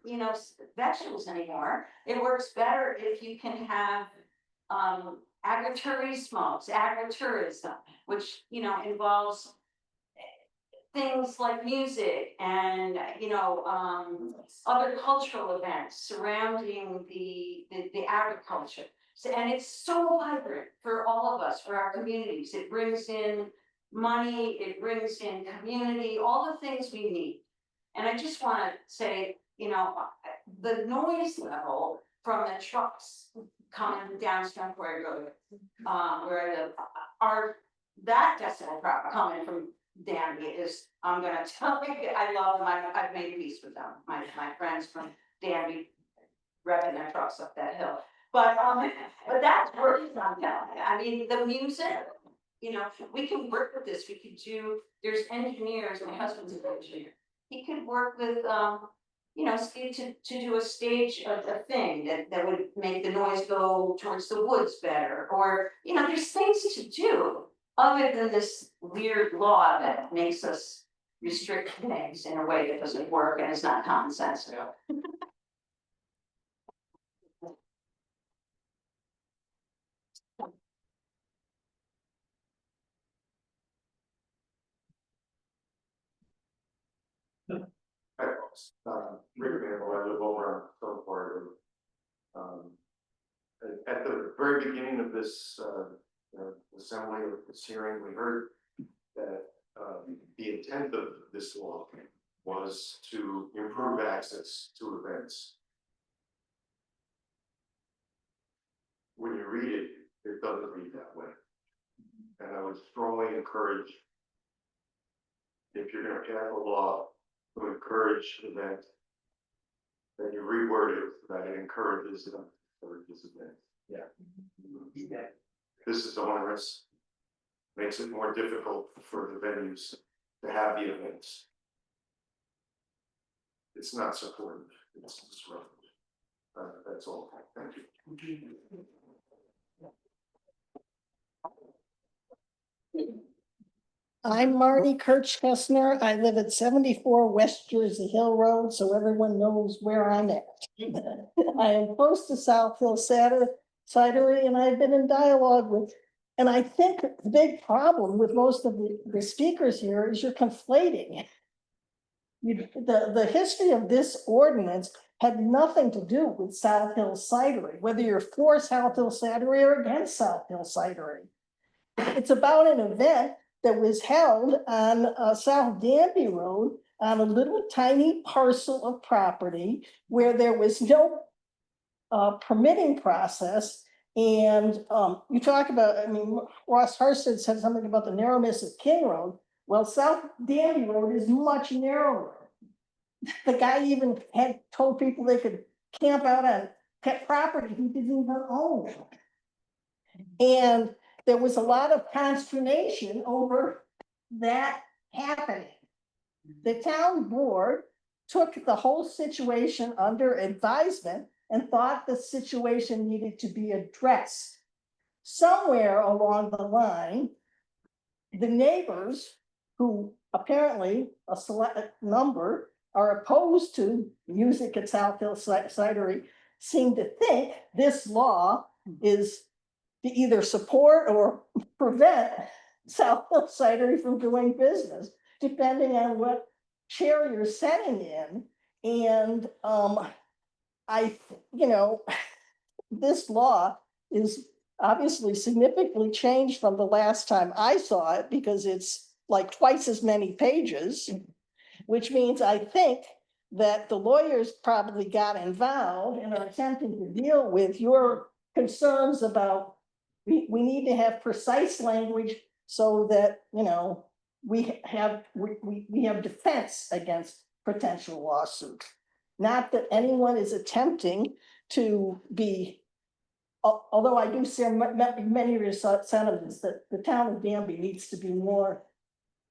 vegetables anymore. It works better if you can have agritourism, which involves things like music and other cultural events surrounding the agriculture. So, and it's so vibrant for all of us, for our communities. It brings in money, it brings in community, all the things we need. And I just want to say, the noise level from the trucks coming down Strandport Road, where that decibel problem coming from Danby is, I'm gonna tell you, I love them, I've made peace with them, my friends from Danby. Wrecking their trucks up that hill, but that's worth it, I'm telling you, I mean, the music. You know, we can work with this, we could do, there's engineers, my husband's an engineer, he could work with, you know, to do a stage, a thing that would make the noise go towards the woods better, or, you know, there's things to do. Other than this weird law that makes us restrict things in a way that doesn't work and is not common sense. Hi, folks. Rick Campbell, I live over on Stone Quarry Road. At the very beginning of this, assembly of this hearing, we heard that, the intent of this law was to improve access to events. When you read it, it doesn't read that way. And I would strongly encourage, if you're gonna pass a law to encourage event, then you reword it that it encourages them or event. Yeah. This is onerous, makes it more difficult for the venues to have the events. It's not supportive, it's disruptive. That's all, thank you. I'm Marty Kirchkessner. I live at 74 West Jersey Hill Road, so everyone knows where I'm at. I am close to South Hill Cidery, and I've been in dialogue with, and I think the big problem with most of the speakers here is you're conflating. The history of this ordinance had nothing to do with South Hill Cidery, whether you're for South Hill Cidery or against South Hill Cidery. It's about an event that was held on South Danby Road on a little tiny parcel of property where there was no permitting process. And you talk about, I mean, Ross Harsted said something about the narrowness of King Road. Well, South Danby Road is much narrower. The guy even had told people they could camp out on pet property he didn't even own. And there was a lot of consternation over that happening. The town board took the whole situation under advisement and thought the situation needed to be addressed. Somewhere along the line, the neighbors, who apparently a select number are opposed to music at South Hill Cidery, seem to think this law is to either support or prevent South Hill Cidery from doing business, depending on what chair you're sitting in. And this law is obviously significantly changed from the last time I saw it, because it's like twice as many pages, which means I think that the lawyers probably got involved and are attempting to deal with your concerns about we need to have precise language so that, we have defense against potential lawsuits. Not that anyone is attempting to be, although I do see many of your sentiments that the town of Danby needs to be more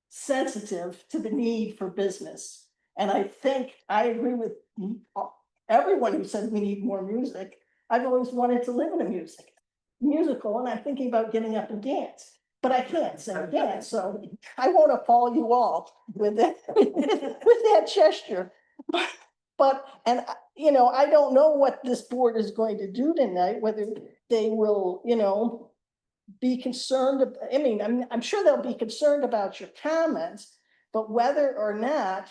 sensitive to the need for business. And I think I agree with everyone who says we need more music. I've always wanted to live in a musical, and I'm thinking about getting up and dance, but I can't sing and dance, so I won't appall you all with that, with that gesture. But, I don't know what this board is going to do tonight, whether they will, be concerned. I'm sure they'll be concerned about your comments, but whether or not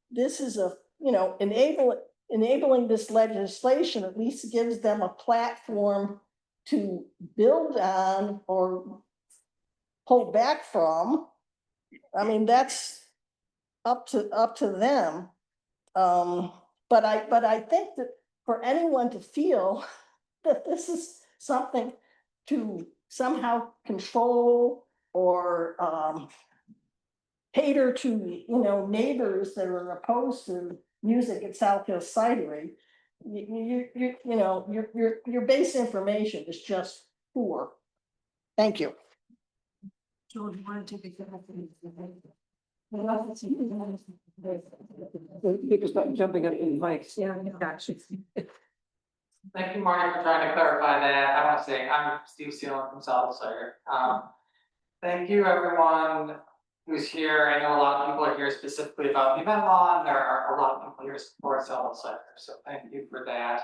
this is enabling this legislation at least gives them a platform to build on or pull back from. That's up to them. But I think that for anyone to feel that this is something to somehow control or cater to, neighbors that are opposed to music at South Hill Cidery, your base information is just poor. Thank you. George, you want to take a People start jumping up in mics. Yeah, gotcha. Thank you, Marty, for trying to clarify that. I want to say, I'm Steve Sealand from South Cider. Thank you, everyone who's here. I know a lot of people are here specifically about the event law, and there are a lot of people here to support South Cider, so thank you for that.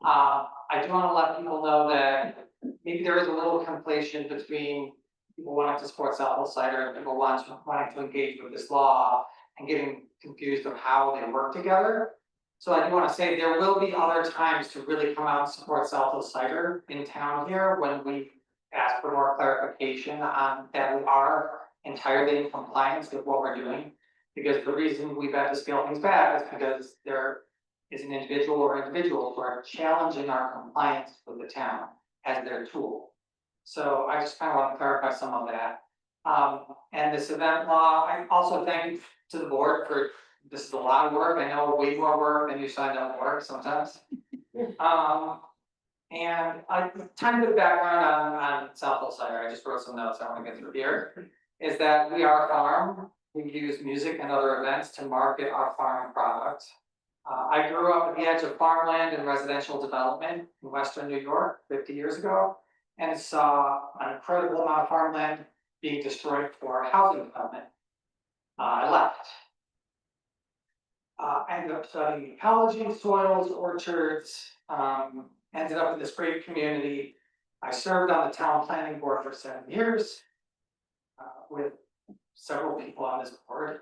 I do want to let people know that maybe there is a little conflation between people wanting to support South Cider and people wanting to engage with this law and getting confused of how they work together. So I do want to say there will be other times to really come out and support South Cider in town here when we ask for more clarification on that we are entirely in compliance with what we're doing. Because the reason we've had to scale things back is because there is an individual or individuals who are challenging our compliance with the town as their tool. So I just kind of want to clarify some of that. And this event law, I also thank to the board for, this is a lot of work. I know way more work than you signed up for sometimes. And I, tiny bit of background on South Cider, I just wrote some notes I want to get through here, is that we are a farm. We use music and other events to market our farm product. I grew up at the edge of farmland and residential development in Western New York 50 years ago, and saw an incredible amount of farmland being destroyed for housing development. I left. I ended up studying ecology, soils, orchards, ended up in this great community. I served on the town planning board for 7 years with several people on this board.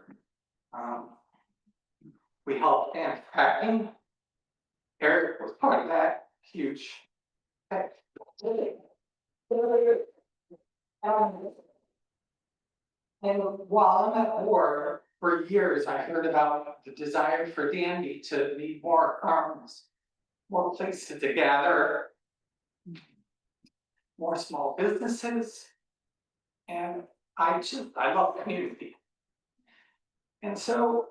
We helped and packing. Eric was part of that, huge. And while I'm at board, for years, I heard about the desire for Danby to need more farms, more places to gather, more small businesses. And I love community. And so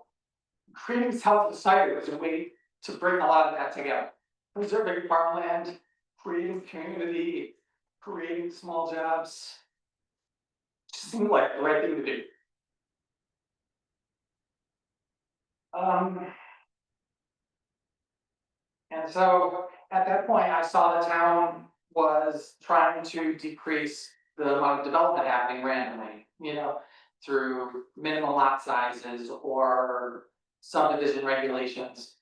creating South Cider was a way to bring a lot of that together. Preserving farmland, creating community, creating small jobs. Just seemed like the right thing to do. And so at that point, I saw the town was trying to decrease the amount of development happening randomly, through minimum lot sizes or subdivision regulations.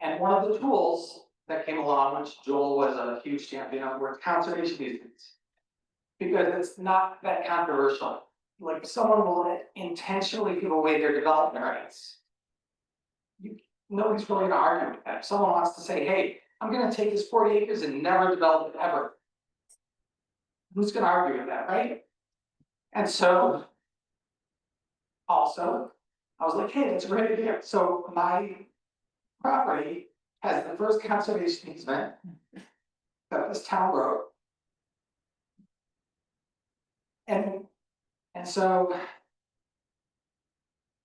And one of the tools that came along, which Joel was a huge champion of, were conservation easements. Because it's not that controversial. Like, someone will intentionally give away their development rights. Nobody's really gonna argue with that. If someone wants to say, hey, I'm gonna take this 40 acres and never develop it ever. Who's gonna argue with that, right? And so, also, I was like, hey, that's a great idea. So my property has the first conservation easement that this town wrote. And so,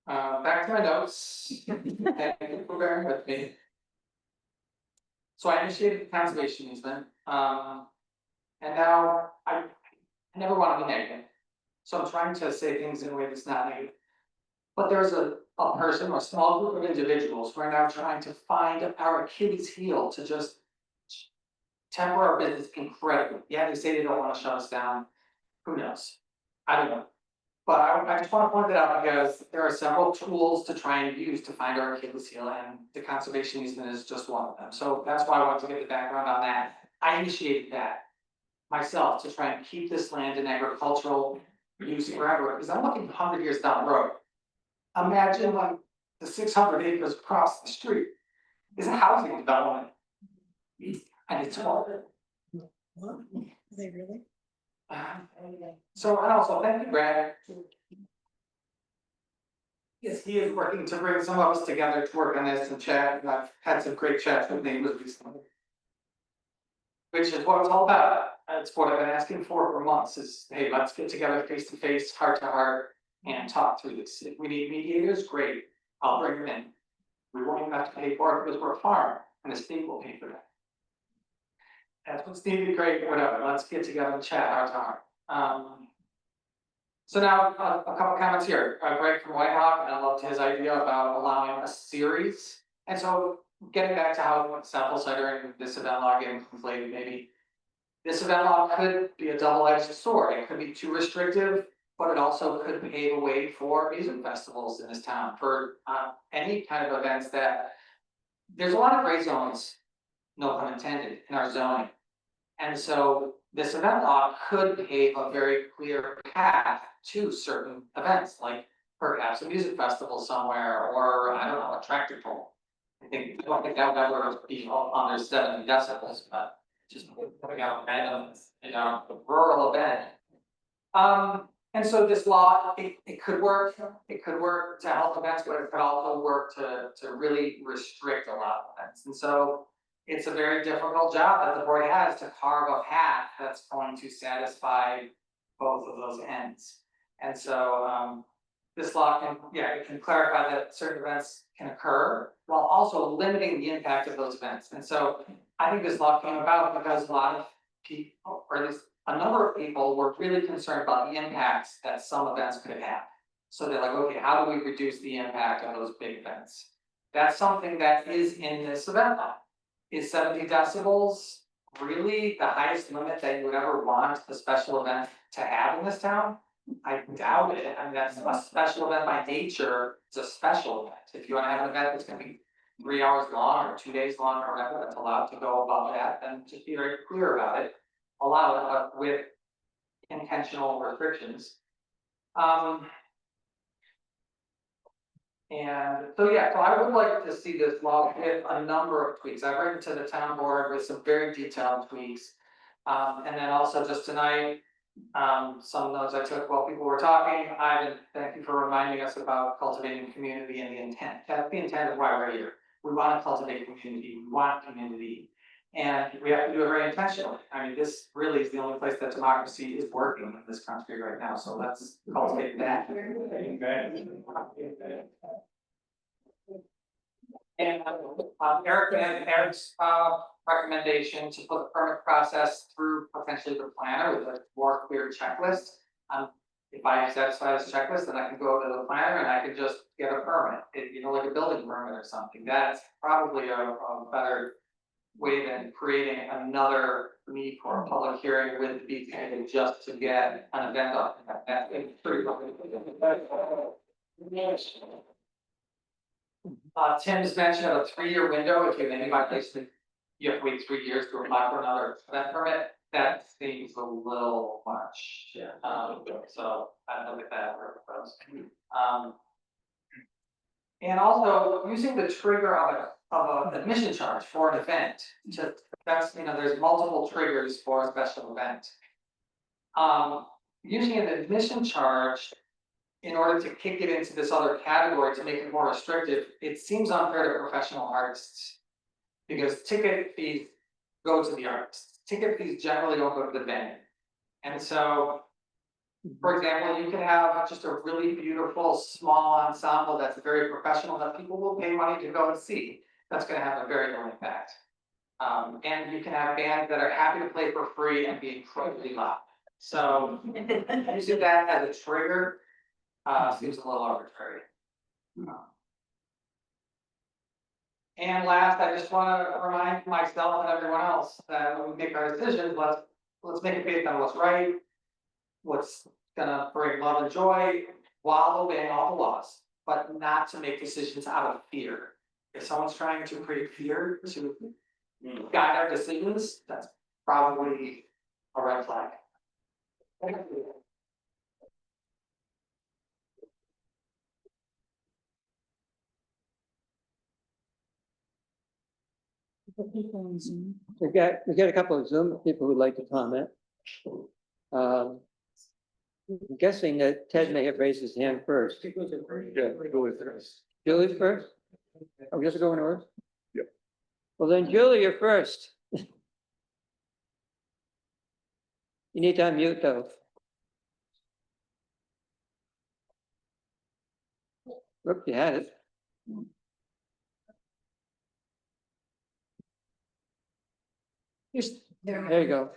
back to my notes. Thank you for bearing with me. So I initiated the conservation easement, and now I never want to be negative. So I'm trying to say things in a way that's not negative. But there's a person or a small group of individuals who are now trying to find our Achilles heel to just temper our business incredibly. Yeah, they say they don't want to shut us down. Who knows? I don't know. But I just want to point that out because there are several tools to try and use to find our Achilles heel, and the conservation easement is just one of them. So that's why I wanted to get the background on that. I initiated that myself to try and keep this land in agricultural use forever, because I'm looking 100 years down the road. Imagine when the 600 acres across the street is a housing development. And it's hard. What? Are they really? So, and also, thank you, Brad. Yes, he is working to bring some of us together to work on this and chat, and I've had some great chats with neighbors recently. Which is what it's all about. It's what I've been asking for months is, hey, let's get together face to face, heart to heart, and talk through this. If we need mediators, great, I'll bring them in. We won't even have to pay for it because we're a farm and the state will pay for that. That's what's needed, great, whatever, let's get together and chat heart to heart. So now, a couple comments here, Greg from Whitehawk, I loved his idea about allowing a series. And so, getting back to how sample cider and this event law getting conflated, maybe. This event law could be a double-edged sword, it could be too restrictive, but it also could pave a way for music festivals in this town, for any kind of events that. There's a lot of gray zones, no pun intended, in our zoning. And so this event law could pave a very clear path to certain events, like perhaps a music festival somewhere, or I don't know, a tractor pull. I don't think that would ever be under 70 decibels, but just putting out random, a rural event. And so this law, it could work to help events, but it could also work to really restrict a lot of events. And so it's a very difficult job that the board has to carve a path that's going to satisfy both of those ends. And so, this law it can clarify that certain events can occur while also limiting the impact of those events. And so I think this law came about because a lot of people, or at least a number of people, were really concerned about the impacts that some events could have. So they're like, okay, how do we reduce the impact of those big events? That's something that is in this event law. Is 70 decibels really the highest limit that you would ever want a special event to have in this town? I doubt it. I mean, that's a special event by nature. It's a special event. If you want to have an event that's going to be 3 hours long or 2 days long or whatever, that's allowed to go above that, then just be very clear about it. Allow it, but with intentional restrictions. And so, so I would like to see this law with a number of tweaks. I've written to the town board with some very detailed tweaks. And then also just tonight, some notes I took while people were talking. Ivan, thank you for reminding us about cultivating community and the intent. That's the intent of why we're here. We want to cultivate community, we want community. And we have to do it very intentionally. I mean, this really is the only place that democracy is working in this country right now, so let's cultivate that. And Eric's recommendation to put the permit process through potentially the planner with a more clear checklist. If I satisfy this checklist, then I can go to the planner and I can just get a permit, like a building permit or something. That's probably a better way than creating another need for a public hearing with the BPA just to get an event up. That's pretty Tim's mention of a 3-year window, if you have any violation, you have to wait 3 years to apply for another event permit. That seems a little much. Yeah. So I don't know if that works. And also using the trigger of an admission charge for an event that's, there's multiple triggers for a special event. Using an admission charge in order to kick it into this other category to make it more restrictive, it seems unfair to professional artists. Because ticket fees go to the artists. Ticket fees generally don't go to the venue. And so, for example, you can have just a really beautiful small ensemble that's very professional that people will pay money to go and see. That's going to have a very low impact. And you can have bands that are happy to play for free and be incredibly loud. So using that as a trigger seems a little arbitrary. And last, I just want to remind myself and everyone else that when we make our decisions, let's make it based on what's right, what's gonna bring love and joy while obeying all the laws, but not to make decisions out of fear. If someone's trying to create fear to guide our decisions, that's probably a red flag. We got a couple of Zoom people who'd like to comment. I'm guessing that Ted may have raised his hand first. Yeah, Julie first. Julie first? Are we just going in order? Yep. Well, then Julie, you're first. You need to unmute though. Look, you had it. There you go.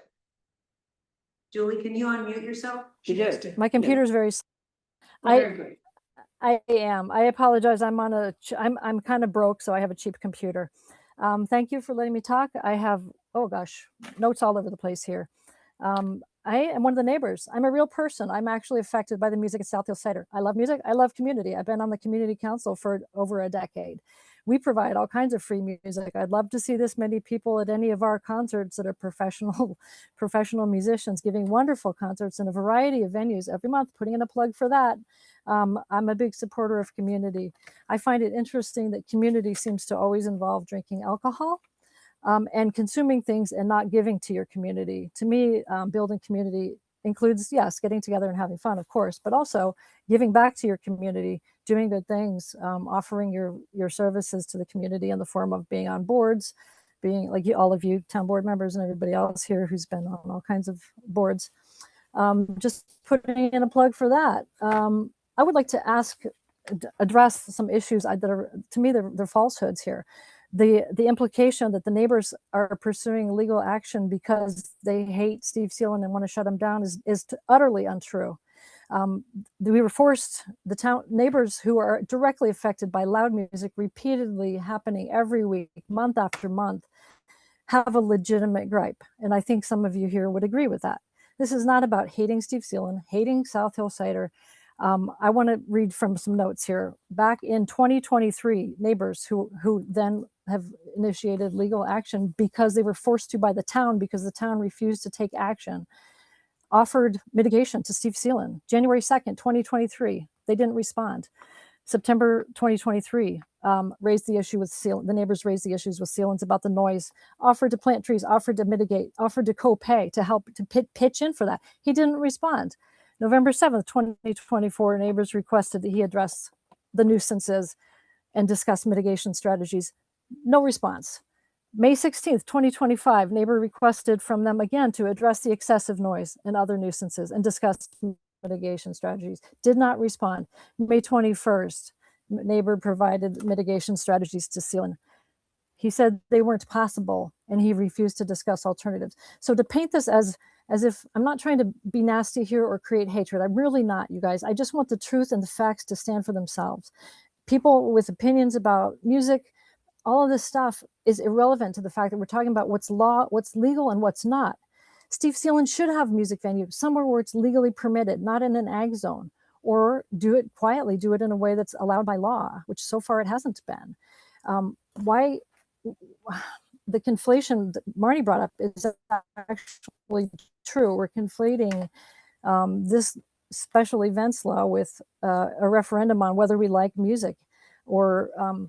Julie, can you unmute yourself? She did. My computer's very, Very good. I am. I apologize. I'm on I'm kind of broke, so I have a cheap computer. Thank you for letting me talk. I have, oh gosh, notes all over the place here. I am one of the neighbors. I'm a real person. I'm actually affected by the music at South Hill Cider. I love music. I love community. I've been on the community council for over a decade. We provide all kinds of free music. I'd love to see this many people at any of our concerts that are professional musicians giving wonderful concerts in a variety of venues every month, putting in a plug for that. I'm a big supporter of community. I find it interesting that community seems to always involve drinking alcohol and consuming things and not giving to your community. To me, building community includes, yes, getting together and having fun, of course, but also giving back to your community, doing good things, offering your services to the community in the form of being on boards, being like all of you town board members and everybody else here who's been on all kinds of boards. Just putting in a plug for that. I would like to address some issues that are, to me, they're falsehoods here. The implication that the neighbors are pursuing legal action because they hate Steve Seelan and want to shut him down is utterly untrue. We were forced, the town neighbors who are directly affected by loud music repeatedly happening every week, month after month, have a legitimate gripe. And I think some of you here would agree with that. This is not about hating Steve Seelan, hating South Hill Cider. I want to read from some notes here. Back in 2023, neighbors who then have initiated legal action because they were forced to by the town because the town refused to take action, offered mitigation to Steve Seelan. January 2nd, 2023, they didn't respond. September 2023, raised the issue with Seelan. The neighbors raised the issues with Sealans about the noise, offered to plant trees, offered to mitigate, offered to co-pay to help to pitch in for that. He didn't respond. November 7th, 2024, neighbors requested that he address the nuisances and discuss mitigation strategies. No response. May 16th, 2025, neighbor requested from them again to address the excessive noise and other nuisances and discuss mitigation strategies. Did not respond. May 21st, neighbor provided mitigation strategies to Seelan. He said they weren't possible and he refused to discuss alternatives. So to paint this as if I'm not trying to be nasty here or create hatred, I'm really not, you guys. I just want the truth and the facts to stand for themselves. People with opinions about music, all of this stuff is irrelevant to the fact that we're talking about what's legal and what's not. Steve Seelan should have music venue somewhere where it's legally permitted, not in an ag zone, or do it quietly, do it in a way that's allowed by law, which so far it hasn't been. Why the conflation that Marnie brought up is actually true. We're conflating this special events law with a referendum on whether we like music or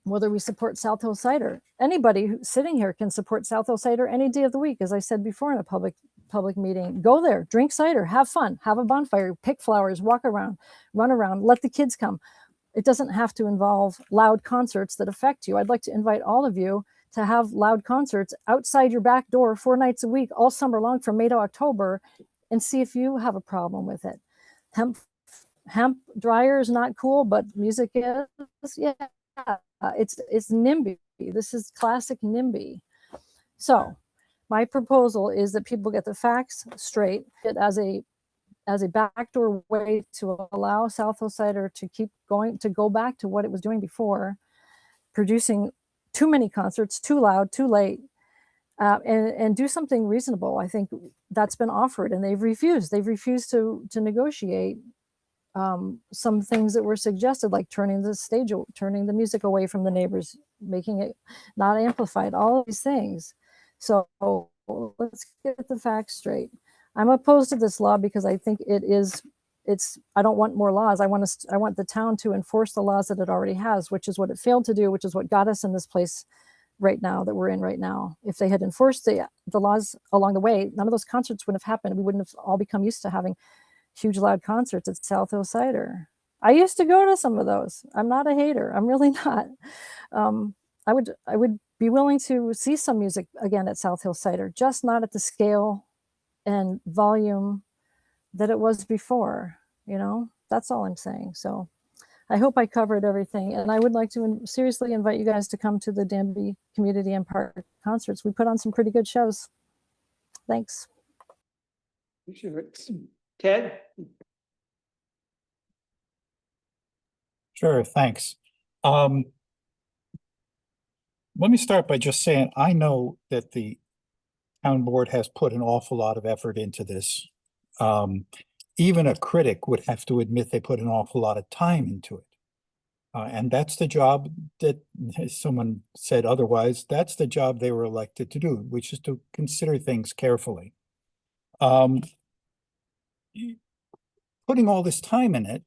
whether we support South Hill Cider. Anybody who's sitting here can support South Hill Cider any day of the week, as I said before in a public meeting. Go there, drink cider, have fun, have a bonfire, pick flowers, walk around, run around, let the kids come. It doesn't have to involve loud concerts that affect you. I'd like to invite all of you to have loud concerts outside your back door 4 nights a week, all summer long from May to October, and see if you have a problem with it. Hemp dryer is not cool, but music is, yeah. It's NIMBY. This is classic NIMBY. So my proposal is that people get the facts straight, it as a backdoor way to allow South Hill Cider to keep going, to go back to what it was doing before, producing too many concerts, too loud, too late, and do something reasonable. I think that's been offered and they've refused. They've refused to negotiate some things that were suggested, like turning the music away from the neighbors, making it not amplified, all of these things. So let's get the facts straight. I'm opposed to this law because I think I don't want more laws. I want the town to enforce the laws that it already has, which is what it failed to do, which is what got us in this place right now that we're in right now. If they had enforced the laws along the way, none of those concerts would have happened. We wouldn't have all become used to having huge loud concerts at South Hill Cider. I used to go to some of those. I'm not a hater. I'm really not. I would be willing to see some music again at South Hill Cider, just not at the scale and volume that it was before. You know, that's all I'm saying. So I hope I covered everything, and I would like to seriously invite you guys to come to the Danby Community and Park concerts. We put on some pretty good shows. Thanks. Sure. Ted? Sure, thanks. Let me start by just saying, I know that the town board has put an awful lot of effort into this. Even a critic would have to admit they put an awful lot of time into it. And that's the job that, as someone said otherwise, that's the job they were elected to do, which is to consider things carefully. Putting all this time in it,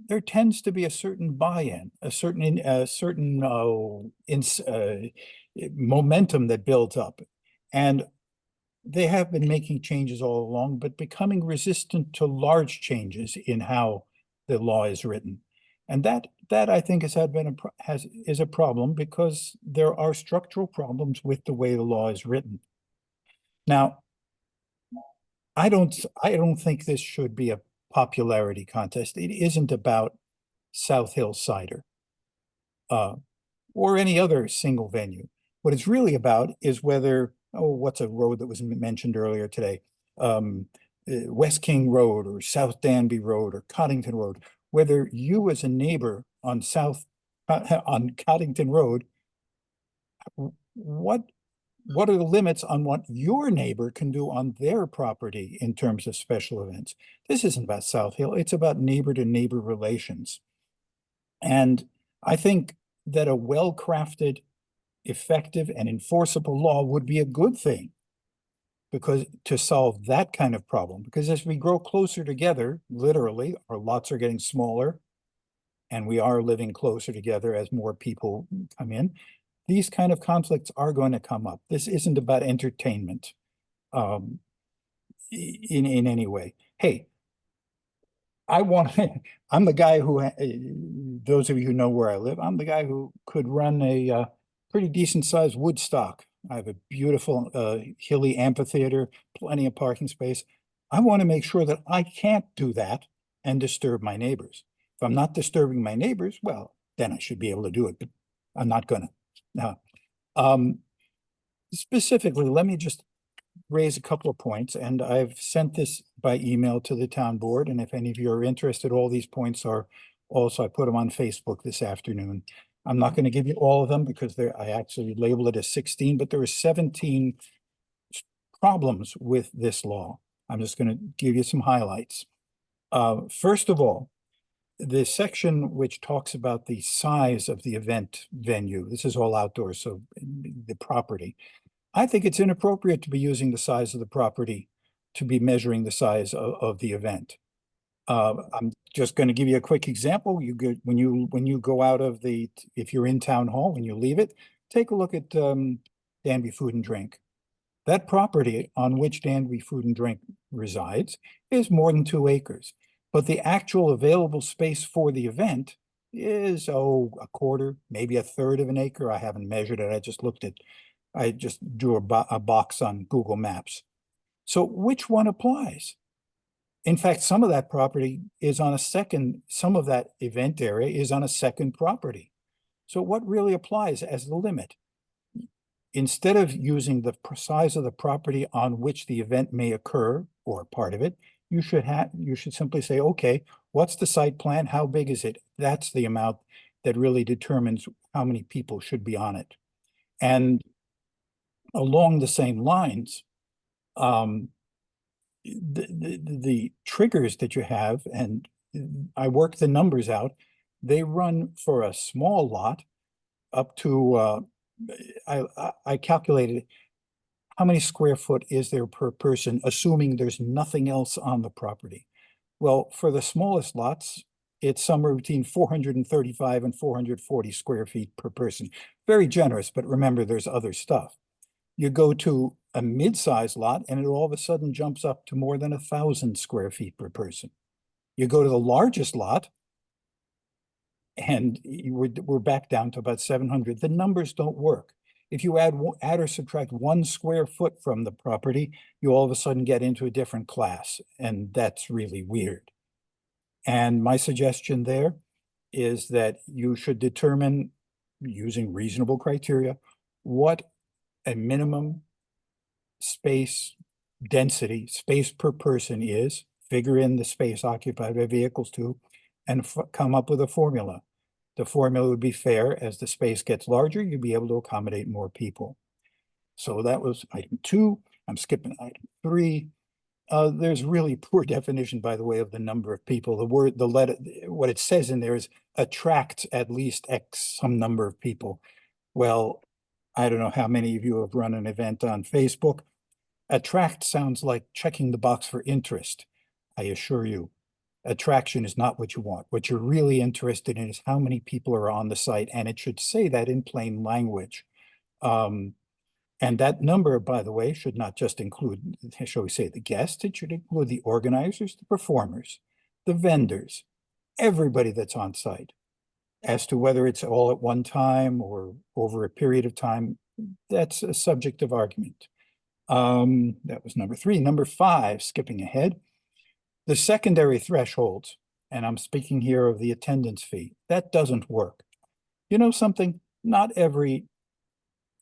there tends to be a certain buy-in, a certain momentum that builds up. And they have been making changes all along, but becoming resistant to large changes in how the law is written. And that I think is a problem, because there are structural problems with the way the law is written. Now, I don't think this should be a popularity contest. It isn't about South Hill Cider or any other single venue. What it's really about is whether, what's a road that was mentioned earlier today? West King Road or South Danby Road or Coddington Road, whether you as a neighbor on on Coddington Road, what are the limits on what your neighbor can do on their property in terms of special events? This isn't about South Hill, it's about neighbor to neighbor relations. And I think that a well-crafted, effective, and enforceable law would be a good thing, because to solve that kind of problem, because as we grow closer together, literally, our lots are getting smaller, and we are living closer together as more people come in, these kind of conflicts are going to come up. This isn't about entertainment in any way. Hey, I'm the guy who, those of you who know where I live, I'm the guy who could run a pretty decent sized Woodstock. I have a beautiful hilly amphitheater, plenty of parking space. I want to make sure that I can't do that and disturb my neighbors. If I'm not disturbing my neighbors, well, then I should be able to do it, but I'm not gonna. Now, specifically, let me just raise a couple of points, and I've sent this by email to the town board, and if any of you are interested, all these points are also, I put them on Facebook this afternoon. I'm not going to give you all of them because I actually labeled it as 16, but there are 17 problems with this law. I'm just going to give you some highlights. First of all, the section which talks about the size of the event venue, this is all outdoors, so the property. I think it's inappropriate to be using the size of the property to be measuring the size of the event. I'm just going to give you a quick example. When you go out of if you're in town hall, when you leave it, take a look at Danby Food and Drink. That property on which Danby Food and Drink resides is more than 2 acres, but the actual available space for the event is, a quarter, maybe a third of an acre. I haven't measured it. I just drew a box on Google Maps. So which one applies? In fact, some of that property is on some of that event area is on a second property. So what really applies as the limit? Instead of using the size of the property on which the event may occur, or part of it, you should simply say, okay, what's the site plan? How big is it? That's the amount that really determines how many people should be on it. And along the same lines, the triggers that you have, and I worked the numbers out, they run for a small lot up to, I calculated how many square foot is there per person, assuming there's nothing else on the property. Well, for the smallest lots, it's somewhere between 435 and 440 square feet per person. Very generous, but remember, there's other stuff. You go to a mid-sized lot and it all of a sudden jumps up to more than 1,000 square feet per person. You go to the largest lot and we're back down to about 700. The numbers don't work. If you add or subtract 1 square foot from the property, you all of a sudden get into a different class, and that's really weird. And my suggestion there is that you should determine, using reasonable criteria, what a minimum space density, space per person is, figure in the space occupied by vehicles too, and come up with a formula. The formula would be fair. As the space gets larger, you'd be able to accommodate more people. So that was item 2. I'm skipping item 3. There's really poor definition, by the way, of the number of people. The letter, what it says in there is attract at least X some number of people. Well, I don't know how many of you have run an event on Facebook. Attract sounds like checking the box for interest. I assure you, attraction is not what you want. What you're really interested in is how many people are on the site, and it should say that in plain language. And that number, by the way, should not just include, shall we say, the guests. It should include the organizers, the performers, the vendors, everybody that's on site. As to whether it's all at one time or over a period of time, that's a subject of argument. That was number 3. Number 5, skipping ahead, the secondary thresholds, and I'm speaking here of the attendance fee, that doesn't work. You know something? Not every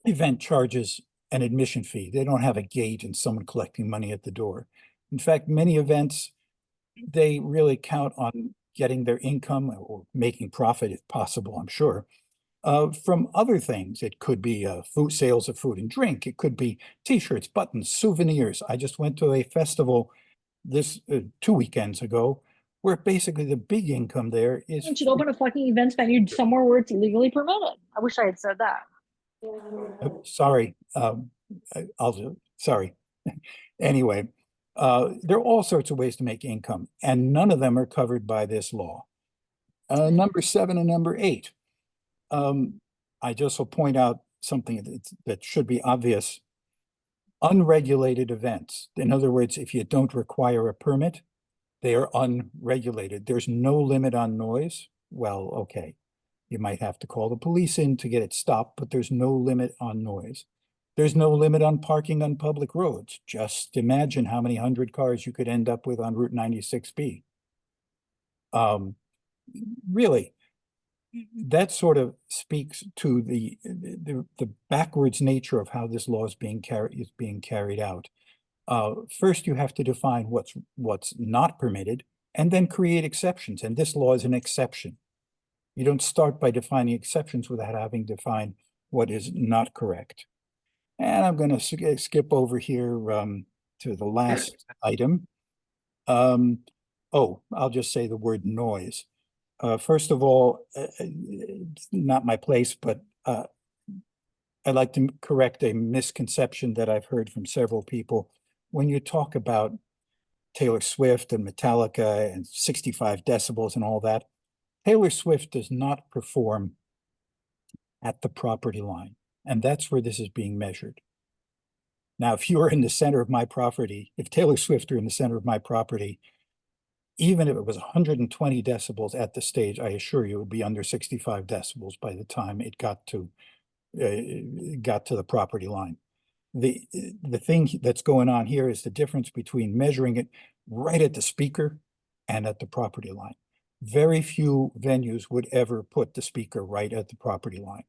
event charges an admission fee. They don't have a gate and someone collecting money at the door. In fact, many events, they really count on getting their income or making profit if possible, I'm sure, from other things. It could be food sales of food and drink. It could be t-shirts, buttons, souvenirs. I just went to a festival this 2 weekends ago where basically the big income there is. You should open a fucking events venue somewhere where it's legally permitted. I wish I had said that. Sorry, sorry. Anyway, there are all sorts of ways to make income, and none of them are covered by this law. Number 7 and number 8. I just will point out something that should be obvious. Unregulated events. In other words, if you don't require a permit, they are unregulated. There's no limit on noise. Well, okay. You might have to call the police in to get it stopped, but there's no limit on noise. There's no limit on parking on public roads. Just imagine how many 100 cars you could end up with on Route 96B. Really, that sort of speaks to the backwards nature of how this law is being carried out. First, you have to define what's not permitted, and then create exceptions. And this law is an exception. You don't start by defining exceptions without having defined what is not correct. And I'm going to skip over here to the last item. I'll just say the word noise. First of all, it's not my place, but I'd like to correct a misconception that I've heard from several people. When you talk about Taylor Swift and Metallica and 65 decibels and all that, Taylor Swift does not perform at the property line, and that's where this is being measured. Now, if you are in the center of my property, if Taylor Swift are in the center of my property, even if it was 120 decibels at the stage, I assure you it would be under 65 decibels by the time it got to the property line. The thing that's going on here is the difference between measuring it right at the speaker and at the property line. Very few venues would ever put the speaker right at the property line.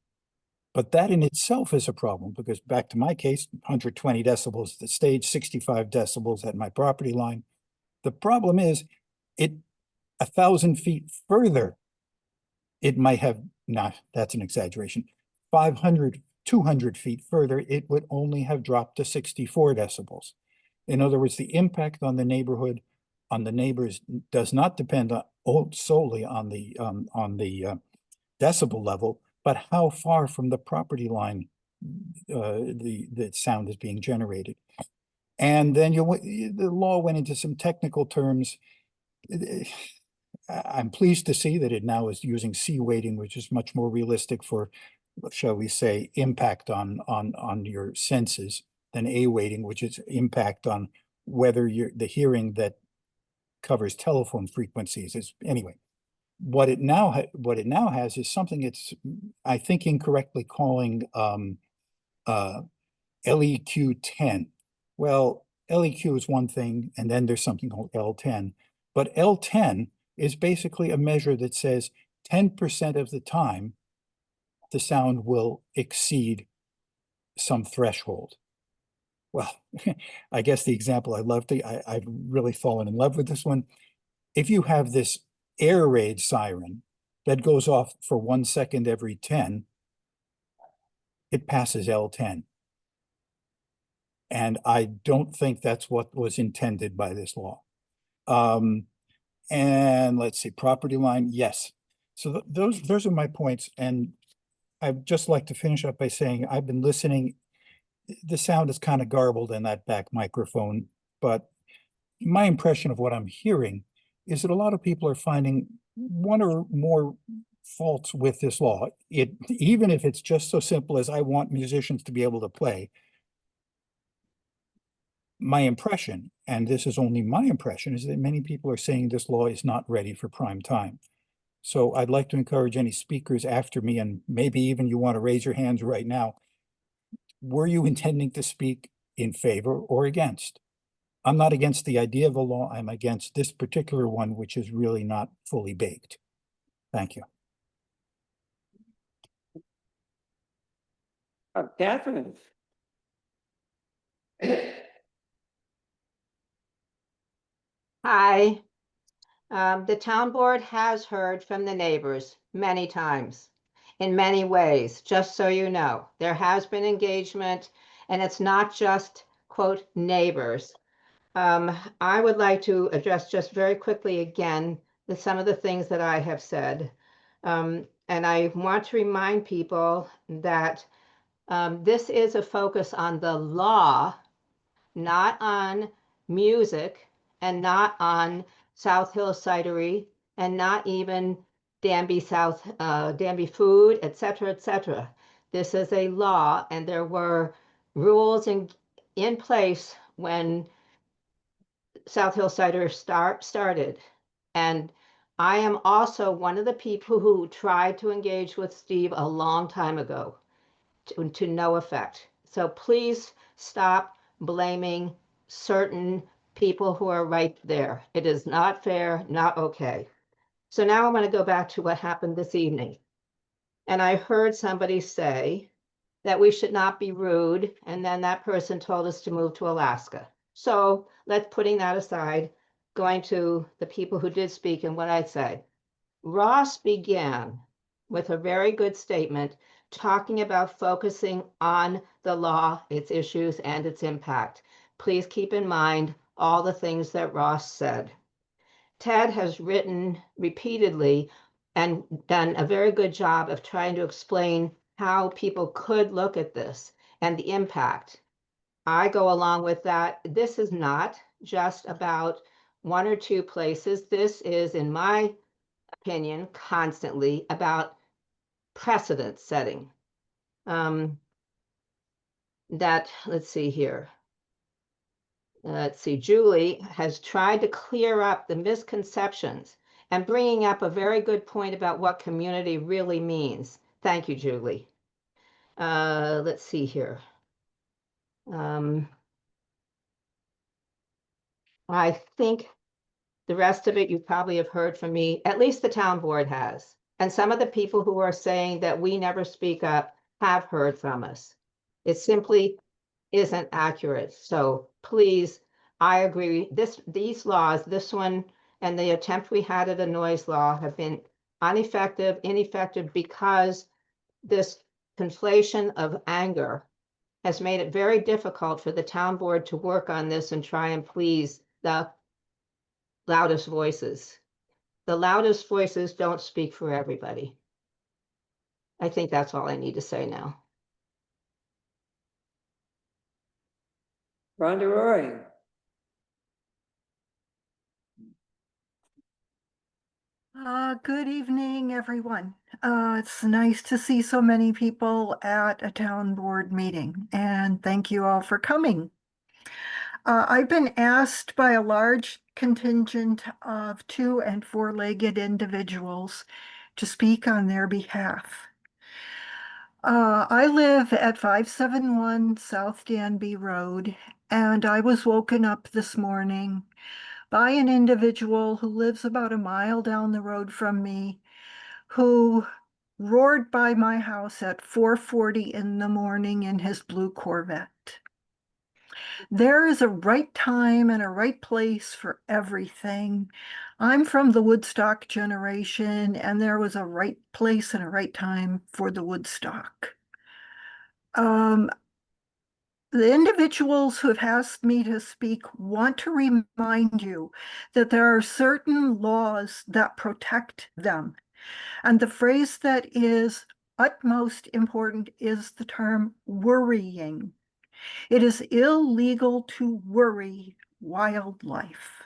But that in itself is a problem, because back to my case, 120 decibels at the stage, 65 decibels at my property line. The problem is 1,000 feet further, it might have, that's an exaggeration, 500, 200 feet further, it would only have dropped to 64 decibels. In other words, the impact on the neighborhood, on the neighbors, does not depend solely on the decibel level, but how far from the property line the sound is being generated. And then the law went into some technical terms. I'm pleased to see that it now is using C weighting, which is much more realistic for, shall we say, impact on your senses, than A weighting, which is impact on whether the hearing that covers telephone frequencies is. Anyway, what it now has is something it's, I think, incorrectly calling LEQ 10. Well, LEQ is one thing, and then there's something called L10. But L10 is basically a measure that says 10% of the time the sound will exceed some threshold. Well, I guess the example I've really fallen in love with this one. If you have this air raid siren that goes off for 1 second every 10, it passes L10. And I don't think that's what was intended by this law. And let's see, property line, yes. So those are my points. And I'd just like to finish up by saying I've been listening. The sound is kind of garbled in that back microphone, but my impression of what I'm hearing is that a lot of people are finding one or more faults with this law. Even if it's just so simple as I want musicians to be able to play. My impression, and this is only my impression, is that many people are saying this law is not ready for prime time. So I'd like to encourage any speakers after me, and maybe even you want to raise your hands right now. Were you intending to speak in favor or against? I'm not against the idea of a law. I'm against this particular one, which is really not fully baked. Thank you. Catherine. Hi. The town board has heard from the neighbors many times, in many ways, just so you know. There has been engagement, and it's not just, quote, neighbors. I would like to address just very quickly again some of the things that I have said. And I want to remind people that this is a focus on the law, not on music, and not on South Hill Cidery, and not even Danby Danby Food, et cetera, et cetera. This is a law, and there were rules in place when South Hill Cider started. And I am also one of the people who tried to engage with Steve a long time ago to no effect. So please stop blaming certain people who are right there. It is not fair, not okay. So now I'm going to go back to what happened this evening. And I heard somebody say that we should not be rude, and then that person told us to move to Alaska. So let's putting that aside, going to the people who did speak and what I said. Ross began with a very good statement talking about focusing on the law, its issues, and its impact. Please keep in mind all the things that Ross said. Ted has written repeatedly and done a very good job of trying to explain how people could look at this and the impact. I go along with that. This is not just about one or two places. This is, in my opinion, constantly about precedent setting. Let's see here. Let's see, Julie has tried to clear up the misconceptions and bringing up a very good point about what community really means. Thank you, Julie. Let's see here. I think the rest of it you probably have heard from me, at least the town board has. And some of the people who are saying that we never speak up have heard from us. It simply isn't accurate. So please, I agree. These laws, this one and the attempt we had at a noise law have been ineffective because this conflation of anger has made it very difficult for the town board to work on this and try and please the loudest voices. The loudest voices don't speak for everybody. I think that's all I need to say now. Rhonda Roy. Good evening, everyone. It's nice to see so many people at a town board meeting, and thank you all for coming. I've been asked by a large contingent of 2- and 4-legged individuals to speak on their behalf. I live at 571 South Danby Road, and I was woken up this morning by an individual who lives about a mile down the road from me, who roared by my house at 4:40 in the morning in his blue Corvette. There is a right time and a right place for everything. I'm from the Woodstock generation, and there was a right place and a right time for the Woodstock. The individuals who have asked me to speak want to remind you that there are certain laws that protect them. And the phrase that is utmost important is the term worrying. It is illegal to worry wildlife.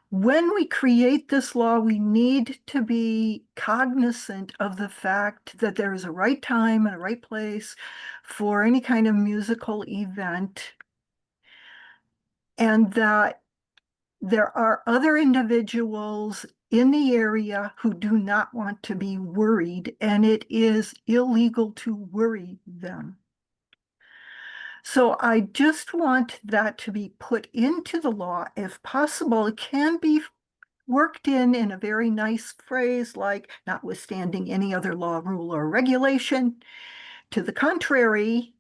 When we create this law, we need to be cognizant of the fact that there is a right time and a right place for any kind of musical event, and that there are other individuals in the area who do not want to be worried, and it is illegal to worry them. So I just want that to be put into the law if possible. It can be worked in a very nice phrase like notwithstanding any other law, rule, or regulation to the contrary.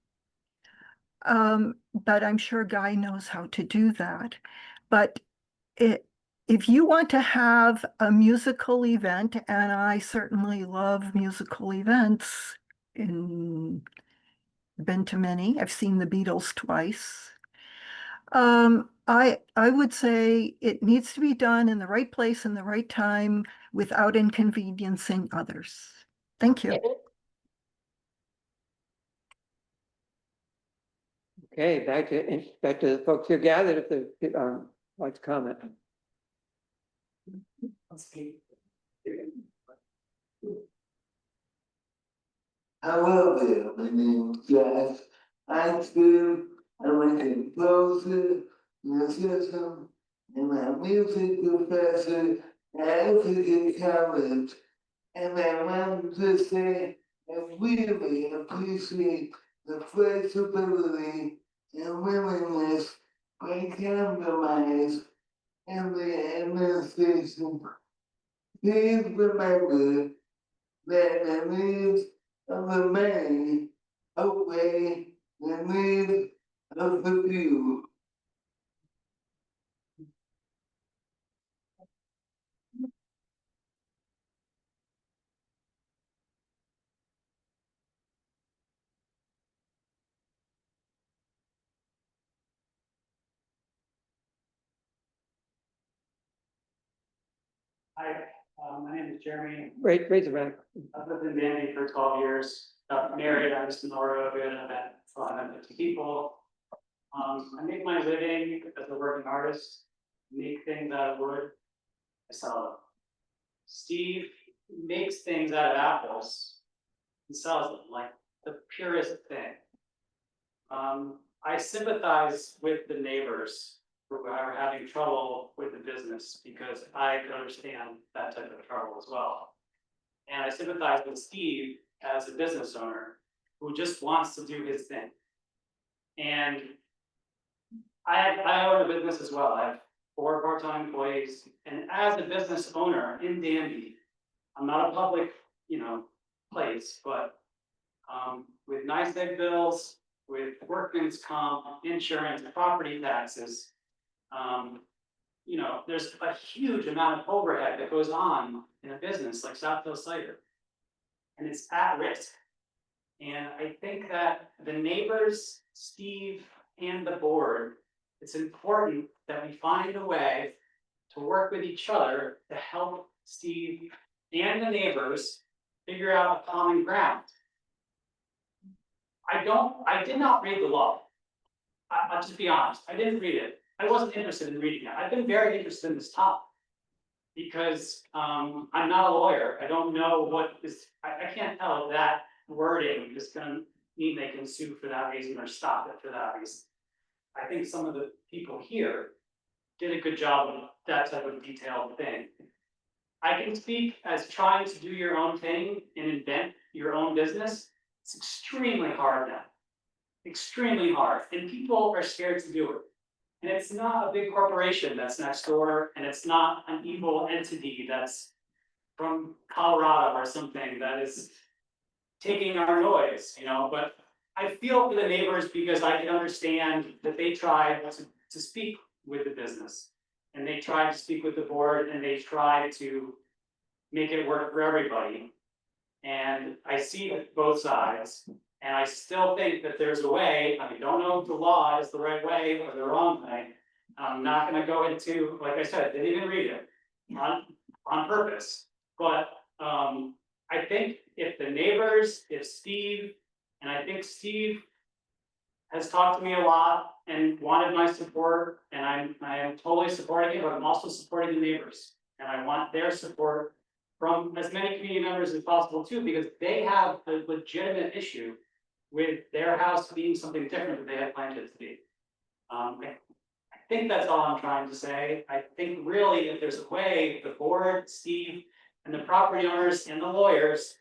But I'm sure Guy knows how to do that. But if you want to have a musical event, and I certainly love musical events, been to many, I've seen the Beatles twice. I would say it needs to be done in the right place and the right time without inconveniencing others. Thank you. Okay, back to the folks here gathered if they like to comment. Hello there, my name is Jack. I went to closer the system, and my music professor at Physics College. And I wanted to say I really appreciate the flexibility and willingness by compromise and the administration. Please remember that the needs of the many outweigh the needs of the few. Hi, my name is Jeremy. Raise the rank. I've lived in Danby for 12 years. Got married, I just in Aurora, we had an event for 150 people. I make my living as a working artist, make things out of wood. I sell them. Steve makes things out of apples and sells them like the purest thing. I sympathize with the neighbors who are having trouble with the business because I can understand that type of trouble as well. And I sympathize with Steve as a business owner who just wants to do his thing. And I own a business as well. I have 4 part-time employees, and as a business owner in Danby, I'm not a public, place, but with nice egg bills, with workman's comp, insurance, property taxes, there's a huge amount of overhead that goes on in a business like Southfield Cider, and it's at risk. And I think that the neighbors, Steve, and the board, it's important that we find a way to work with each other to help Steve and the neighbors figure out a common ground. I did not read the law. I'll just be honest, I didn't read it. I wasn't interested in reading it. I've been very interested in this topic because I'm not a lawyer. I don't know what this, I can't tell if that wording is gonna mean they can sue for that reason or stop it for that reason. I think some of the people here did a good job of that type of detailed thing. I can speak as trying to do your own thing and invent your own business. It's extremely hard now. Extremely hard, and people are scared to do it. And it's not a big corporation that's next door, and it's not an evil entity that's from Colorado or something that is taking our noise, you know, but I feel for the neighbors because I can understand that they tried to speak with the business. And they tried to speak with the board and they tried to make it work for everybody. And I see both sides, and I still think that there's a way. I don't know if the law is the right way or the wrong way. I'm not gonna go into, like I said, didn't even read it on purpose, but I think if the neighbors, if Steve, and I think Steve has talked to me a lot and wanted my support, and I am totally supporting it, but I'm also supporting the neighbors. And I want their support from as many community members as possible too, because they have a legitimate issue with their house being something different than they had planned it to be. I think that's all I'm trying to say. I think really if there's a way, the board, Steve, and the property owners and the lawyers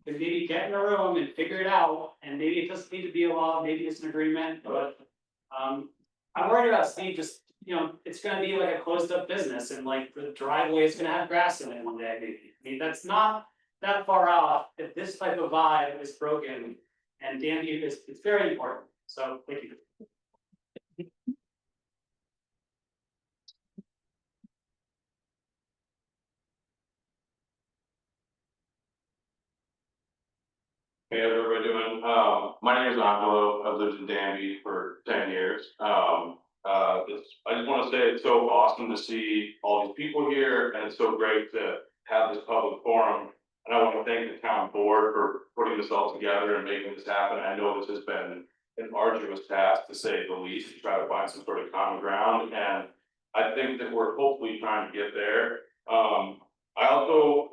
can maybe get in a room and figure it out, and maybe it doesn't need to be a law, maybe it's an agreement, but I'm worried about Steve just, you know, it's gonna be like a closed up business and like the driveway is gonna have grass in it one day, maybe. I mean, that's not that far off if this type of vibe is broken, and Danby is, it's very important, so thank you. Hey, how's everybody doing? My name is Angelo. I've lived in Danby for 10 years. I just want to say it's so awesome to see all these people here, and it's so great to have this public forum. And I want to thank the town board for putting this all together and making this happen. I know this has been an arduous task, to say the least, to try to find some sort of common ground. And I think that we're hopefully trying to get there. I also,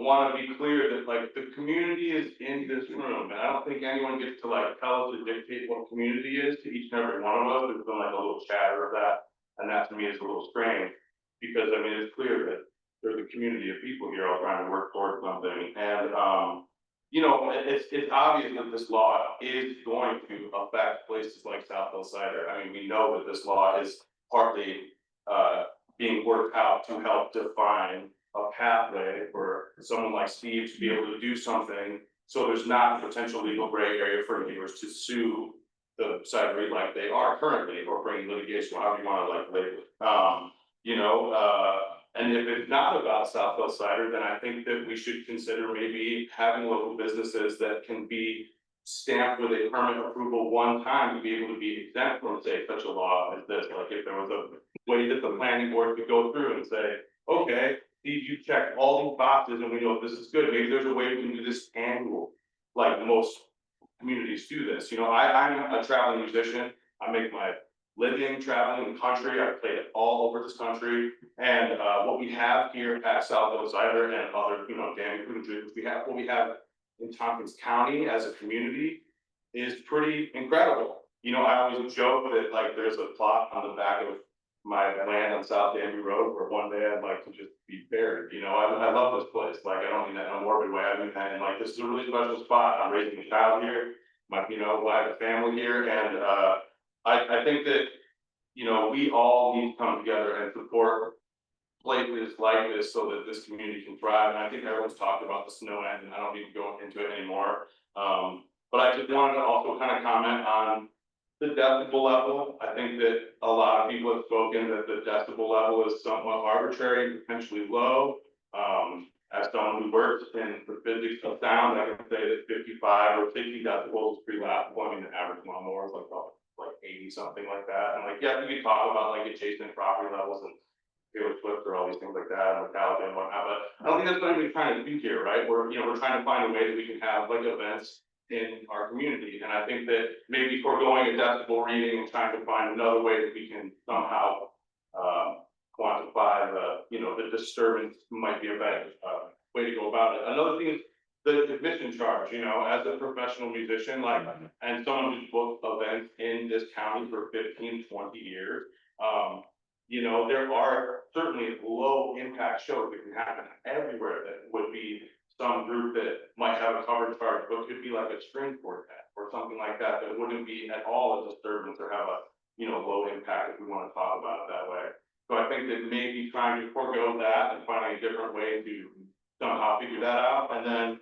want to be clear that like the community is in this room, and I don't think anyone gets to like tell us or dictate what community is to each and every one of us. There's been like a little chatter of that, and that to me is a little strange, because I mean, it's clear that there's a community of people here all trying to work towards something. And it's obvious that this law is going to affect places like South Hillsider. I mean, we know that this law is partly being worked out to help define a pathway for someone like Steve to be able to do something, so there's not a potential legal gray area for neighbors to sue the cidery like they are currently, or bring litigation, however you want to like label it. And if it's not about South Hillsider, then I think that we should consider maybe having local businesses that can be stamped with a permit approval one time to be able to be exempt from, say, such a law as this. Like if there was a way that the planning board could go through and say, okay, Steve, you check all these boxes and we know this is good. Maybe there's a way we can do this annual, like most communities do this. I'm a traveling musician. I make my living traveling the country. I've played all over this country. And what we have here at South Hillsider and other, Danby food and drink, what we have in Tompkins County as a community is pretty incredible. I always joke that like there's a plot on the back of my land on South Danby Road where one day I'd like to just be buried. I love this place. Like I don't mean that in a morbid way. I mean that, and like this is a really special spot. I'm raising a child here. I have a family here, and I think that we all need to come together and support places like this so that this community can thrive. And I think everyone's talked about the snow end, and I don't need to go into it anymore. But I just wanted to also kind of comment on the decibel level. I think that a lot of people have spoken that the decibel level is somewhat arbitrary and potentially low. As someone who works in the physics of sound, I can say that 55 or 60 decibels is pretty laughable. I mean, the average lawnmower is like 80, something like that. And like, yeah, we can talk about like adjacent property levels and Taylor Swift or all these things like that, and Metallica and whatnot, but I don't think that's what we're trying to do here, right? We're trying to find a way that we can have like events in our community. And I think that maybe foregoing a decibel reading and trying to find another way that we can somehow quantify the disturbance might be a better way to go about it. Another thing is the admission charge. As a professional musician, like, and someone who's booked events in this county for 15, 20 years, there are certainly low impact shows that can happen everywhere that would be some group that might have a cover charge, but could be like a string quartet or something like that, that wouldn't be at all a disturbance or have a low impact if we want to talk about it that way. So I think that maybe trying to forego that and finding a different way to somehow figure that out. And then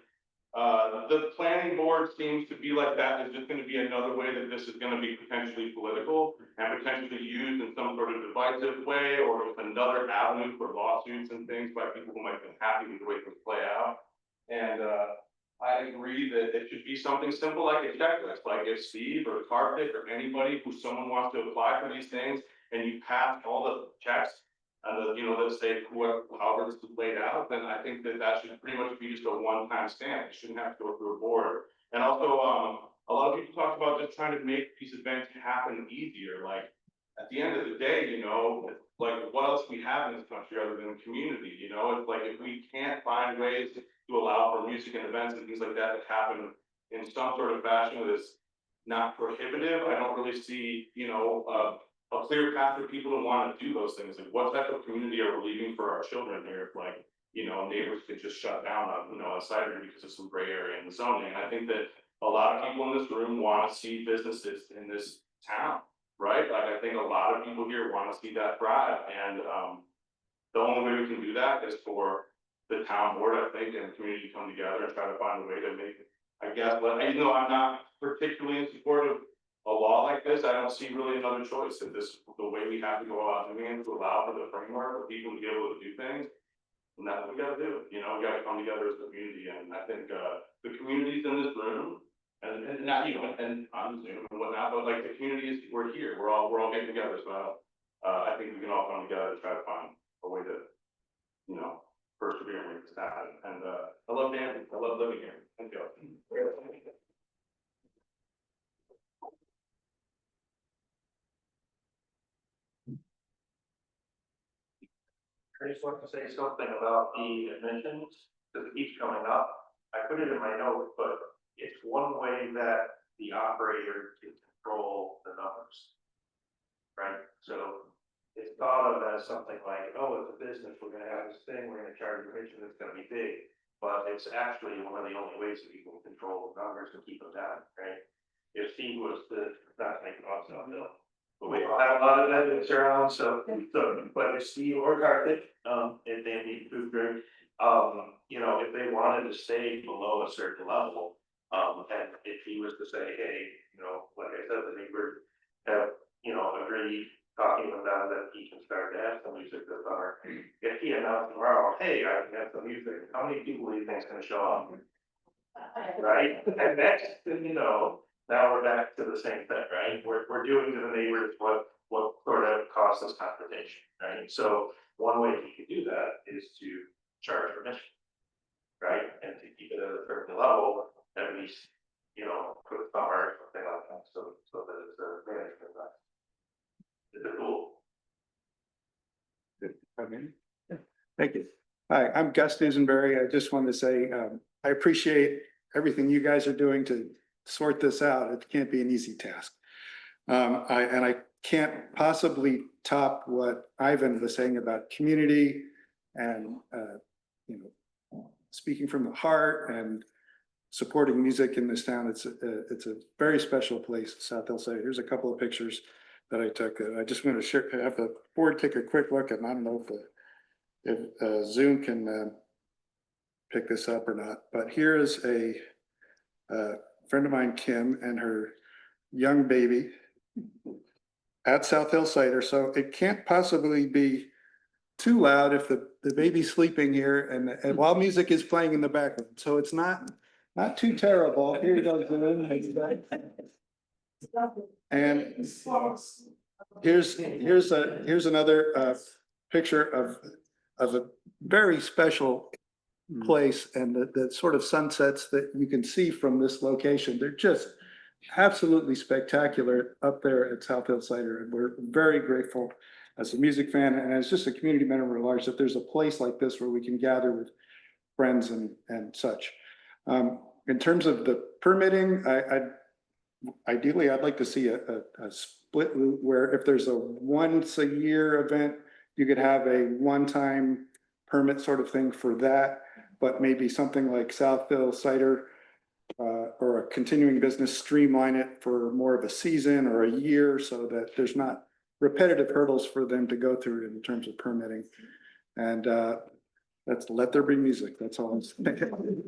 the planning board seems to be like that is just going to be another way that this is going to be potentially political and potentially used in some sort of divisive way, or another avenue for lawsuits and things by people who might be happy with the way things play out. And I agree that it should be something simple like a checklist, like if Steve or Karthik or anybody who someone wants to apply for these things and you pass all the checks and let's say however this is laid out, then I think that that should pretty much be just a one-time stamp. It shouldn't have to go through a board. And also, a lot of people talk about just trying to make these events happen easier. Like at the end of the day, like what else we have in this country other than community? It's like if we can't find ways to allow for music and events and things like that to happen in some sort of fashion that is not prohibitive, I don't really see, a clear path for people to want to do those things. Like what type of community are we leaving for our children here? If like, neighbors could just shut down on, a cider because of some gray area in the zoning. I think that a lot of people in this room want to see businesses in this town, right? Like I think a lot of people here want to see that thrive. And the only way we can do that is for the town board, I think, and the community to come together and try to find a way to make it, I guess, but even though I'm not particularly in support of a law like this, I don't see really another choice. If this is the way we have to go about doing it to allow for the framework for people to be able to do things, and that's what we gotta do. We gotta come together as a community. And I think the communities in this room, and not, and on Zoom and whatnot, but like the communities, we're here, we're all getting together. So I think we can all come together to try to find a way to, persevere and make this happen. And I love Danby. I love living here. Thank you. I just want to say something about the admissions, because it keeps coming up. I put it in my notes, but it's one way that the operator can control the numbers. Right? So it's thought of as something like, oh, it's a business, we're gonna have this thing, we're gonna charge admission, it's gonna be big. But it's actually one of the only ways that you can control the numbers and keep them down, right? If Steve was the, not making odds on Bill. But we don't have a lot of evidence around, so whether Steve or Karthik, if they need food drink, if they wanted to stay below a certain level, and if he was to say, hey, like I said, the neighbor have, agreed, talking with them that he can start to have some music this summer. If he announced tomorrow, hey, I can have some music, how many people do you think is gonna show up? Right? And next thing you know, now we're back to the same thing, right? We're doing to the neighbors what sort of caused this confrontation, right? So one way you can do that is to charge admission, right? And to keep it at a certain level, at least, for the summer, something like that, so that it's a management. It's a tool. Thank you. Hi, I'm Gus Dusenberry. I just wanted to say, I appreciate everything you guys are doing to sort this out. It can't be an easy task. I can't possibly top what Ivan was saying about community and, speaking from the heart and supporting music in this town. It's a very special place, South Hillside. Here's a couple of pictures that I took. I just want to share, have the board take a quick look, and I don't know if Zoom can pick this up or not. But here is a friend of mine, Kim, and her young baby at South Hill Cider. So it can't possibly be too loud if the baby's sleeping here and while music is playing in the background. So it's not too terrible. Here goes the and here's another picture of a very special place, and the sort of sunsets that you can see from this location. They're just absolutely spectacular up there at South Hill Cider, and we're very grateful as a music fan and as just a community member at large that there's a place like this where we can gather with friends and such. In terms of the permitting, ideally I'd like to see a split route where if there's a once a year event, you could have a one-time permit sort of thing for that, but maybe something like South Hill Cider or a continuing business, streamline it for more of a season or a year so that there's not repetitive hurdles for them to go through in terms of permitting. And let's let there be music. That's all I'm saying.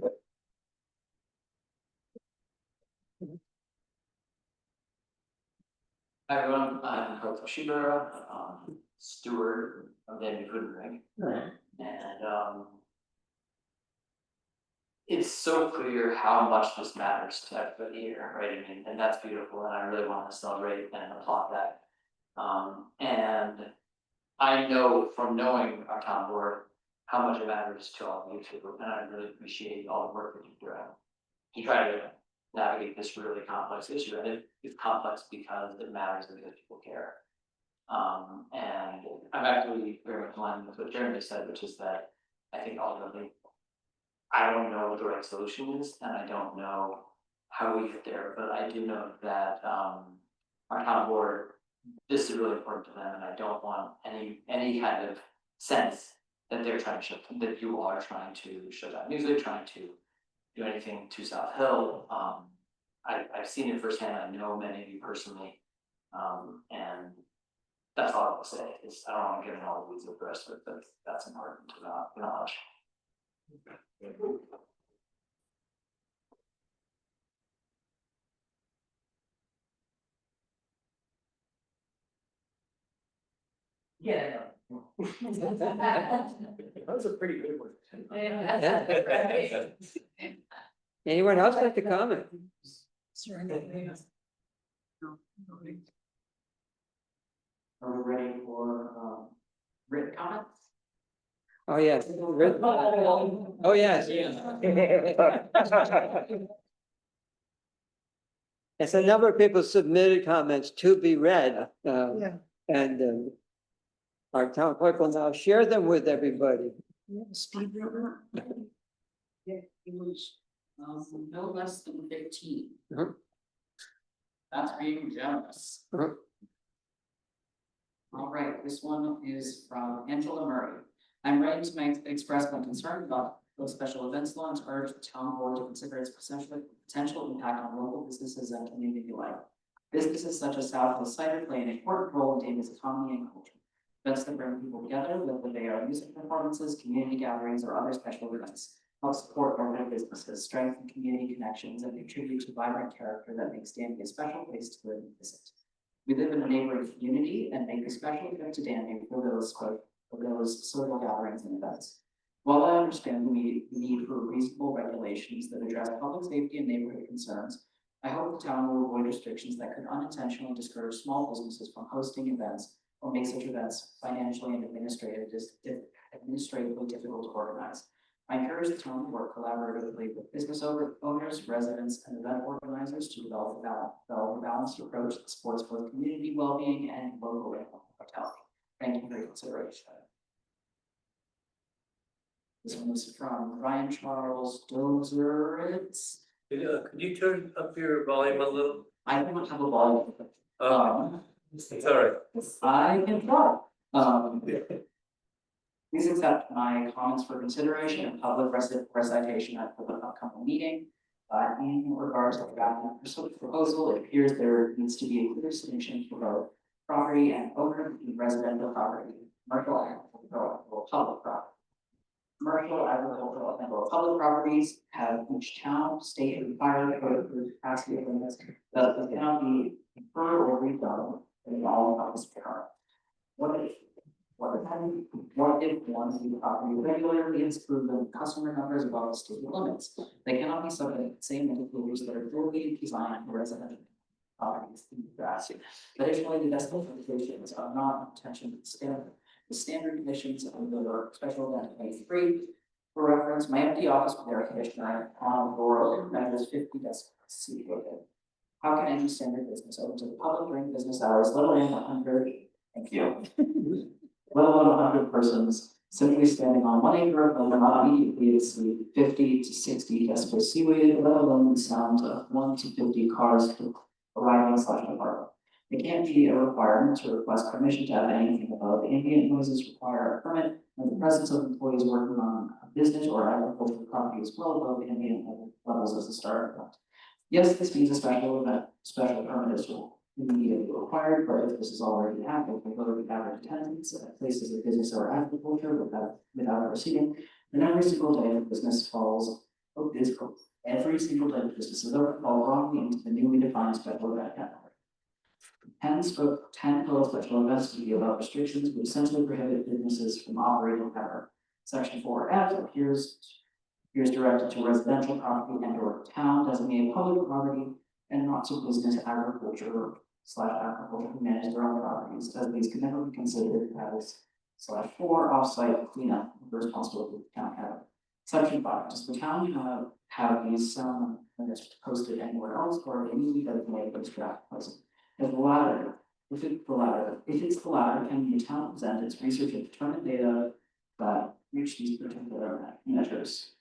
Hi everyone, I'm Carl Toshibara, steward of Danby Food and Drink. And it's so clear how much this matters to everybody here, right? I mean, and that's beautiful, and I really want to celebrate and applaud that. And I know from knowing our town board how much it matters to all of you too, and I really appreciate all the work that you're doing to try to navigate this really complex issue. And it's complex because it matters and because people care. And I'm actually very much aligned with what Jeremy said, which is that I think ultimately I don't know what the right solution is, and I don't know how we get there, but I do know that our town board, this is really important to them, and I don't want any kind of sense that they're trying to shut, that you are trying to shut down music, trying to do anything to South Hill. I've seen it firsthand. I know many of you personally, and that's all I will say. Is I don't want to get into all the weeds of the rest of it, but that's important to acknowledge. Yeah. That was a pretty good one. Anyone else like to comment? Are we ready for written comments? Oh, yes. Oh, yes. It's a number of people submitted comments to be read. And our town clerk will now share them with everybody. Speed rubber. Yeah, it was no less than 15. That's being generous. All right, this one is from Angela Murray. I'm writing to express my concern about those special events law and to urge the town board to consider its potential impact on local businesses and community life. Businesses such as South Hill Cider play an important role in Danby's economy and culture. Events that bring people together, whether they are music performances, community gatherings, or other special events, help support local businesses, strengthen community connections, and contribute to vibrant character that makes Danby a special place to live and visit. We live in a neighboring community and make a special trip to Danby for those social gatherings and events. While I understand the need for reasonable regulations that address public safety and neighborhood concerns, I hope the town will avoid restrictions that could unintentionally discourage small businesses from hosting events or make such events financially and administratively difficult to organize. I encourage the town to work collaboratively with business owners, residents, and event organizers to develop a balanced approach that supports both community well-being and local vitality. Thank you for your consideration. This one is from Ryan Charles Dozer. Could you turn up your volume a little? I don't have a volume. It's all right. I can try. Please accept my comments for consideration and public recitation at the upcoming meeting. In regards to the draft proposal, it appears there needs to be a clear distinction for both property and owner and residential property, commercial, agricultural, or public property. Commercial, agricultural, and or public properties have each town, state, and fire code capacity limits that cannot be deferred or redone in all of this current. What if one of the property regularly has proven customer numbers above the state limits? They cannot be subject to the same indicators that are fully designed for residential properties in the grass. Additionally, the decimal limitations are not intention to standard. The standard conditions of the special event 23. For reference, my empty office with air conditioner on the road measures 50 decibels. How can any standard business open to the public during business hours, let alone 100? Thank you. Let alone 100 persons simply standing on 1 acre will not immediately exceed 50 to 60 decibels seaweed, let alone the sound of 1 to 50 cars arriving/departing. It can't be a requirement to request permission to have anything above ambient noises require a permit, And the presence of employees working on a business or agricultural property is well above ambient levels as a starting point. Yes, this means a special event, special permit is immediately required, but if this is already happening, we go to average attendance at places of business or agriculture without a proceeding, then every single day the business falls, every single day the businesses fall wrongly into the newly defined special event category. 10 total special events to be about restrictions would essentially prohibit businesses from operating ever. Section 4F appears directed to residential property and or town designated public property and not to business agriculture who manage their own properties, as these can never be considered as /4 offsite cleanup responsibility of the town have. Section 5, does the town have these limits posted anywhere else or they need to be designated as draft present? If it's the latter, can the town present its research and determine data that reach these particular measures?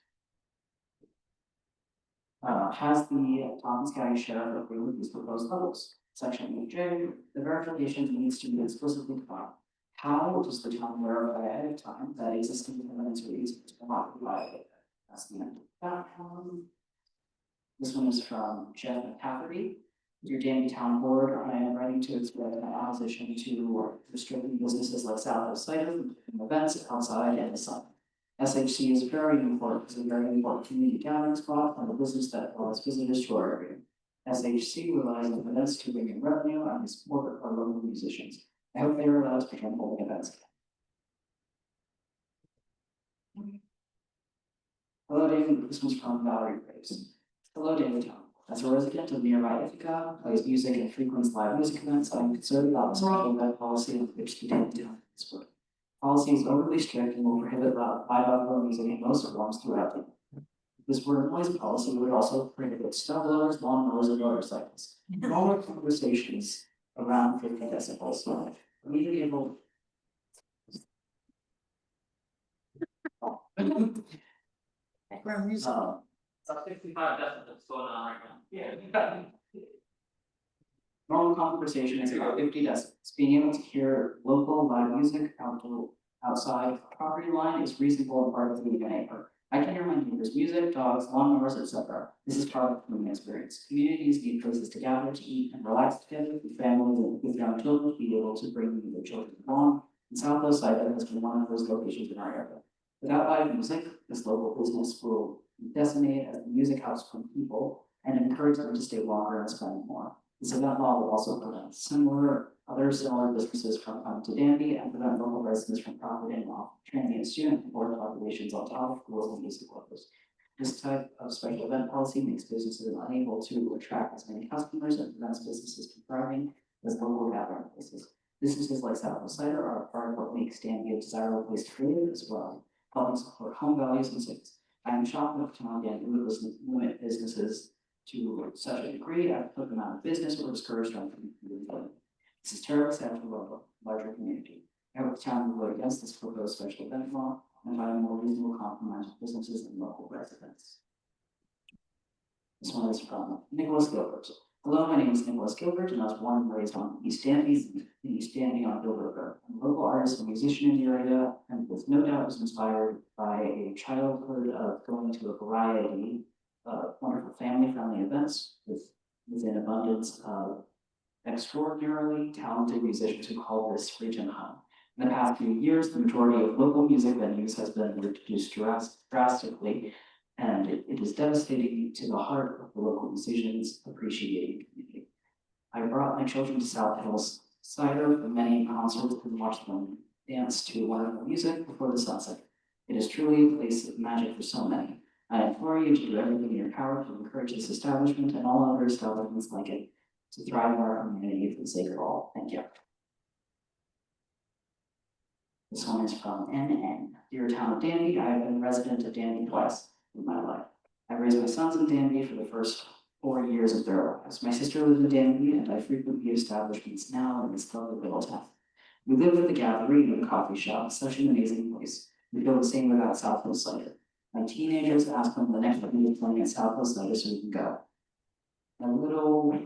Has the Thomas County Sheriff agreed with these proposed levels? Section 8J, the verification needs to be explicitly defined. How does the town verify ahead of time that existing evidence or easements will not be violated? That's the end of that one. This one is from Jeff McCafferty. Dear Danby Town Board, I am writing to express my opposition to restricting businesses like South of Cider from doing events outside in the sun. SHC is very important, it's a very important community gathering spot and a business that draws visitors to our area. SHC relies on events to bring in revenue and support our local musicians. I hope they are allowed to begin holding events. Hello, David. This was from Valerie Graves. Hello, David Town. As a resident of nearby Ithaca, plays music and frequents live music events, I am concerned about the special event policy of which the Danby Town is working. Policy is overly strict and will prohibit live outdoor music in most forms throughout the year. If this were a noise policy, it would also prohibit snow blowers, lawn mowers, and motorcycles. Normal conversations around 50 decibels. So immediately able. Background music. It's 65 decibels going on right now. Yeah. Normal conversation is about 50 decibels. Being able to hear local live music outside property line is reasonable and part of being a neighbor. I can hear my neighbors' music, dogs, lawnmowers, etc. This is part of the human experience. Communities need places to gather, to eat, and relax together with families and with young children to be able to bring their children along. And Southwest Cider has been one of those locations in our area. Without live music, this local business will be decimated as the music helps from people and encourage them to stay longer and spend more. This event law will also prevent other similar businesses from coming to Danby and prevent local residents from profiting off transient student and board populations on top of schools and music lovers. This type of special event policy makes businesses unable to attract as many customers and prevents businesses from thriving as local gathering places. Businesses like South Cider are part of what makes Danby a desirable place to create as well, helping support home values and cities. I am shocked that the town Danby would limit businesses to such a degree as to put them out of business or discourage them from employment. This is terribly sad for a larger community. I hope the town will vote against this proposed special event law and find a more reasonable compromise with businesses and local residents. This one is from Nicholas Gilbert. Hello, my name is Nicholas Gilbert, and I was born and raised on East Danby on Gilbert Road. I'm a local artist and musician in the area, and with no doubt was inspired by a childhood of going to a variety of wonderful family-friendly events with an abundance of extraordinarily talented musicians who call this region home. In the past few years, the majority of local music venues has been reduced drastically, and it is devastating to the heart of the local musicians appreciating community. I brought my children to South Hills Cider for many concerts and watched them dance to wonderful music before the sunset. It is truly a place of magic for so many. I implore you to do everything in your power to encourage this establishment and all other establishments like it to thrive in our community for the sake of all. Thank you. This one is from NN. Dear Town of Danby, I have been a resident of Danby twice in my life. I raised my sons in Danby for the first 4 years of their lives. My sister lives in Danby, and I frequent the establishments now in this lovely little town. We live with the gallery and the coffee shop, such an amazing place. We feel the same about South Hills Cider. My teenagers ask when the next time we're playing at South Hills Cider so we can go. My little,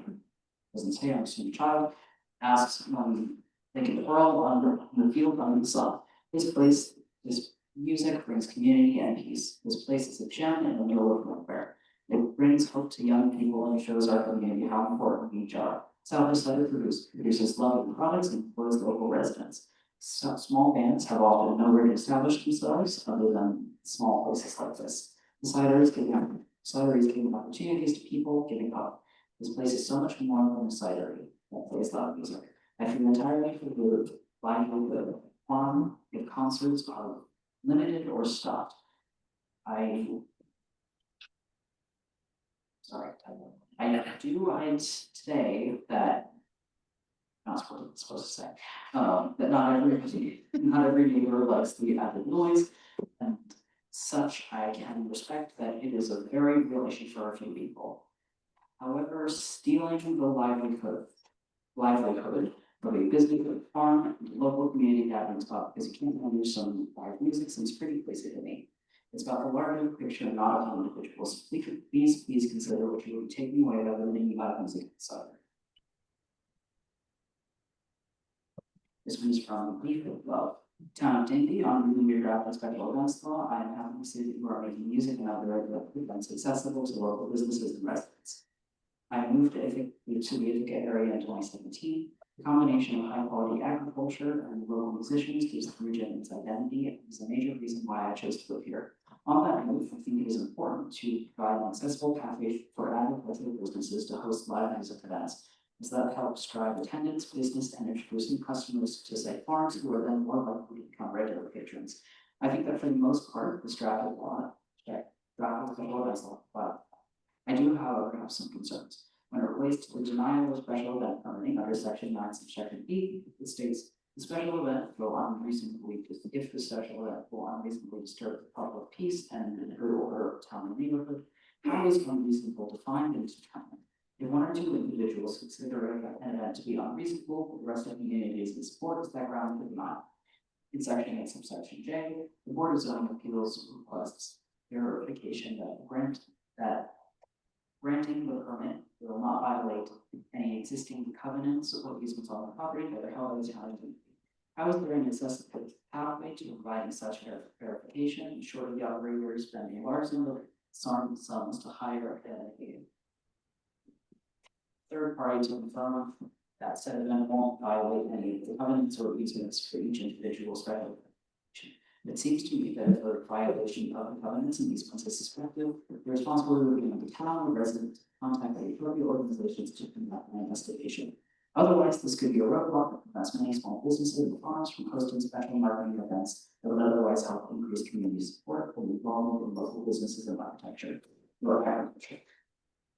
doesn't say I'm a child, asks when they can whirl on the field under the sun. This place This music brings community and peace. This place is a gem in the middle of nowhere. It brings hope to young people and shows our community how important we each are. Southwest Cider produces lovely products and employs local residents. So small bands have often nowhere to establish themselves other than small places like this. The cider is giving opportunities to people, giving up. This place is so much more than a cidery that plays loud music. I feel entirely fulfilled by the farm if concerts are limited or stopped. I do write today that not supposed to say, that not every neighbor likes the added noise and such. I can respect that it is a very real issue for a few people. However, stealing the livelihood of a busy farm and local community gathering spot because you can't under some live music seems pretty crazy to me. It's about the larger picture, not of individuals. Please consider what you would be taking away by limiting live music inside. This one is from Leaf of Love. Town of Danby, on reading your draft of special events law, I am happy to see that you are making music and other events accessible to local businesses and residents. I moved to the Ithaca area in 2017. The combination of high quality agriculture and local musicians gives the region its identity and is a major reason why I chose to live here. On that note, I think it is important to provide an accessible cafe for agricultural businesses to host live music events, as that helps drive attendance, business, and introduce new customers to safe farms who are then more likely to become regular patrons. I think that for the most part, this draft of special events law, I do, however, have some concerns. When it relates to the denial of special event permitting under section 9, subsection B, it states the special event will unreasonably, if the special event will unreasonably disturb the public peace and the good order of town and neighborhood. How is unreasonable defined and determined? If one or two individuals consider an event to be unreasonable, the rest of the community is in support, is that ground for denial? In section 8, subsection J, the Board of Zoning Appeals requests verification that granting the permit will not violate any existing covenants or easements on the property that are held as town. How is there an accessible pathway to providing such verification, short of the operator spending a large number of sums to hire a third party to confirm that said event won't violate any of the covenants or easements for each individual special. It seems to me that if a violation of the covenants and easements is suspected, the responsibility of the town or resident to contact the appropriate organizations to conduct an investigation. Otherwise, this could be a roadblock that prevents many small businesses and farms from hosting special marketing events that would otherwise help increase community support for involvement in local businesses and architecture or agriculture.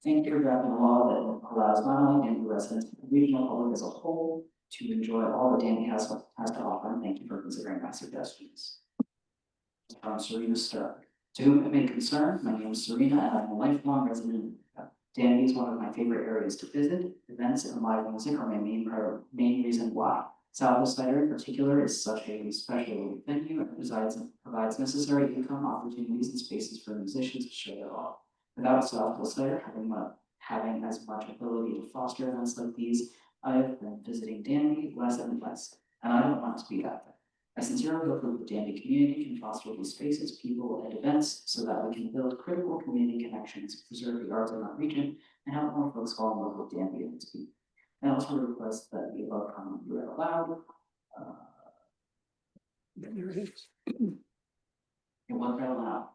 Think you're drafting a law that allows not only Danby residents, but the regional public as a whole to enjoy all that Danby has to offer. And thank you for considering my suggestions. From Serena Stern. To whom it may concern, my name is Serena and I'm a lifelong resident. Danby is one of my favorite areas to visit. Events and live music are my main reason why. Southwest Cider in particular is such a special venue and provides necessary income opportunities and spaces for musicians to share their art. Without Southwest Cider having as much ability to foster events like these, I have been visiting Danby less and less, and I don't want to be that way. I sincerely hope that the Danby community can foster these spaces, people, and events so that we can build critical community connections, preserve the arts in our region, and help more folks fall in love with Danby and its people. I also request that the above comment be read aloud. It was read aloud.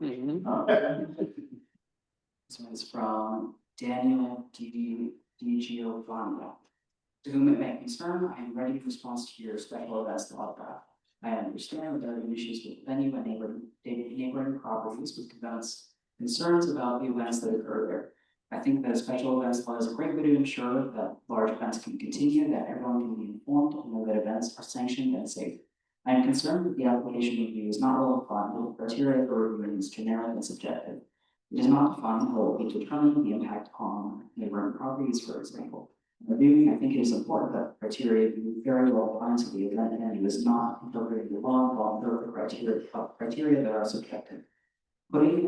This one's from Daniel Di Giovanni. To whom it may concern, I am ready in response to your special events law draft. I understand that there are issues with venue and neighboring properties with concerns about the events that occur there. I think that a special events law is a great way to ensure that large events can continue, that everyone can be informed, and know that events are sanctioned and safe. I am concerned that the application review is not well defined, and the criteria for reviewing is generic and subjective. It is not defined how it will be determined the impact on neighboring properties, for example. Reviewing, I think it is important that criteria be very well defined so the event venue is not interpreting the law while the criteria that are subjective. Putting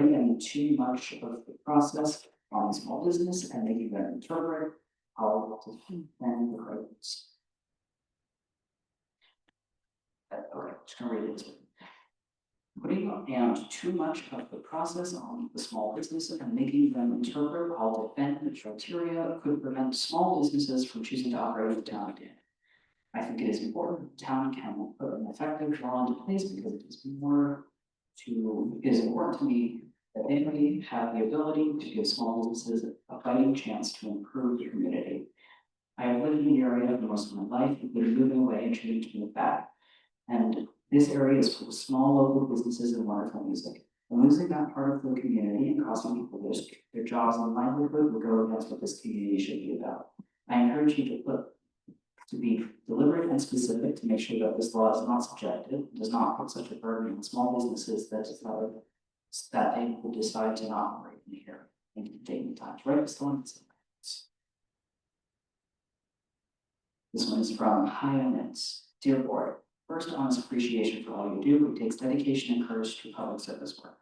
in too much of the process on a small business and making them interpret how to defend the rights. Okay, just gonna read it. Putting down too much of the process on the small businesses and making them interpret all defend criteria could prevent small businesses from choosing to operate in the town again. I think it is important the town can put an effective law into place because it is important to me that anybody have the ability to give small businesses a fighting chance to improve the community. I have lived in the area for most of my life, including moving away and choosing to move back. And this area is full of small local businesses and wonderful music. And losing that part of the community and costing people their jobs and livelihood will go against what this community should be about. I encourage you to be deliberate and specific to make sure that this law is not subjective, does not put such a burden on small businesses that they will decide to not operate in here and taking time to write this one. This one is from Hyannis. Dear Board, first, honest appreciation for all you do. It takes dedication and courage to public service work.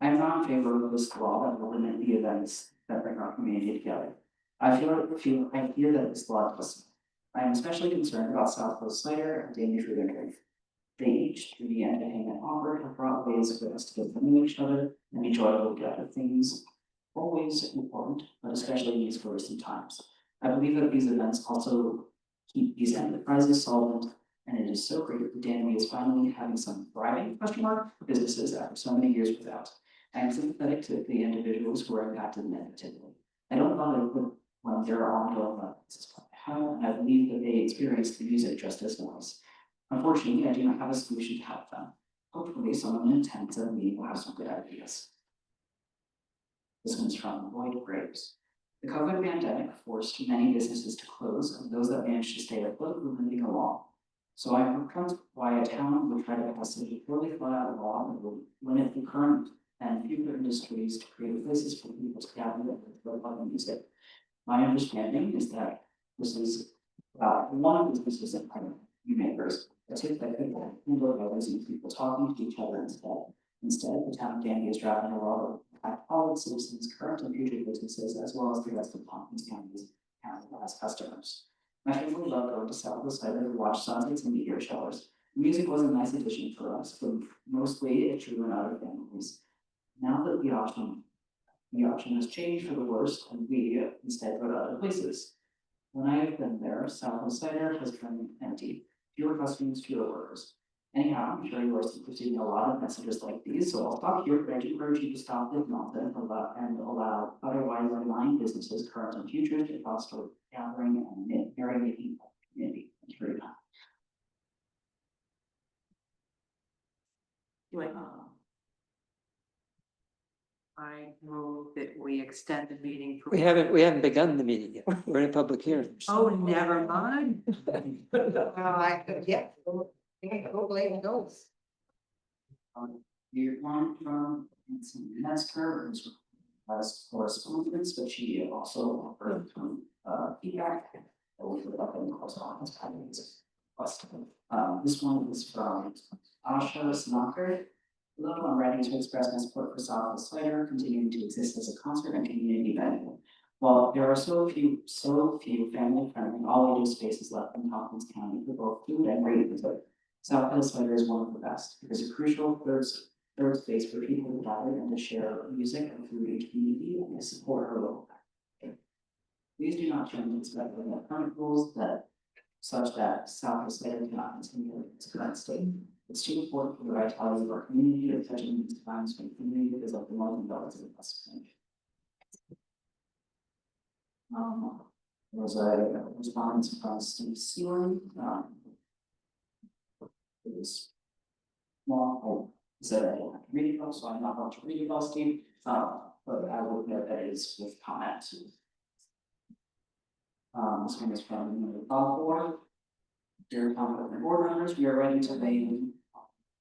I am not in favor of this law that will limit the events that bring our community together. I fear that this law does. I am especially concerned about South Coast Cider and Danby Food and Drink. They each, through the entertainment offered, have brought ways for us to get to know each other and be joyful together. Things always important, but especially in these worrisome times. I believe that these events also keep these enterprises solvent, and it is so great that Danby is finally having some thriving businesses after so many years without. I am sympathetic to the individuals who are impacted negatively. I don't bother when there are ongoing events. And I believe that they experience the music just as once. Unfortunately, I do not have a solution to help them. Hopefully, someone in attendance at the meeting will have some good ideas. This one's from Lloyd Graves. The COVID pandemic forced many businesses to close, and those that managed to stay afloat were moving along. So I am perplexed why a town would try to pass such a poorly thought out law that would limit the current and future industries to create places for people to gather with local music. My understanding is that this is one of the businesses that kind of makers, a tip that could handle others and people talking to each other instead. Instead, the town of Danby is drafting a law that will impact all its citizens, current and future businesses, as well as the rest of Tompkins County's as customers. My family loved going to South Coast Cider to watch sunsets and meteor showers. The music was a nice addition for us, but mostly it drew in other families. Now that the option has changed for the worse, and we instead go to other places. When I have been there, South Coast Cider has been empty. Fewer customers, fewer workers. Anyhow, I'm sure you are receiving a lot of messages like these, so I'll stop here, but I do urge you to stop this nonsense and allow otherwise aligned businesses, current and future, to foster gathering and merry-making community. Thank you very much. I move that we extend the meeting. We haven't begun the meeting yet. We're in a public hearing. Oh, never mind. Yeah. Hopefully goes. You want from Nancy Metzger, who's has correspondence, but she also offered feedback that we would like in correspondence patterns. This one is from Asha Sanaker. Hello, I'm writing to express my support for South Coast Cider continuing to exist as a concert and community venue. While there are so few family-friendly, all-ages spaces left in Tompkins County for both food and great music, South Coast Cider is one of the best. It is a crucial third space for people to gather and to share music and food and community and to support our local culture. Please do not change its current rules such that South Coast Cider cannot continue in its current state. It's too important for the vitality of our community or touching these times when community is of the most relative investment. There was a response from Steve Sealing. It was small. He said I don't have to read it all, so I'm not going to read it all, Steve. But I will note that it is with comment. This one is from Bob Board. Dear Town Board members, we are ready to name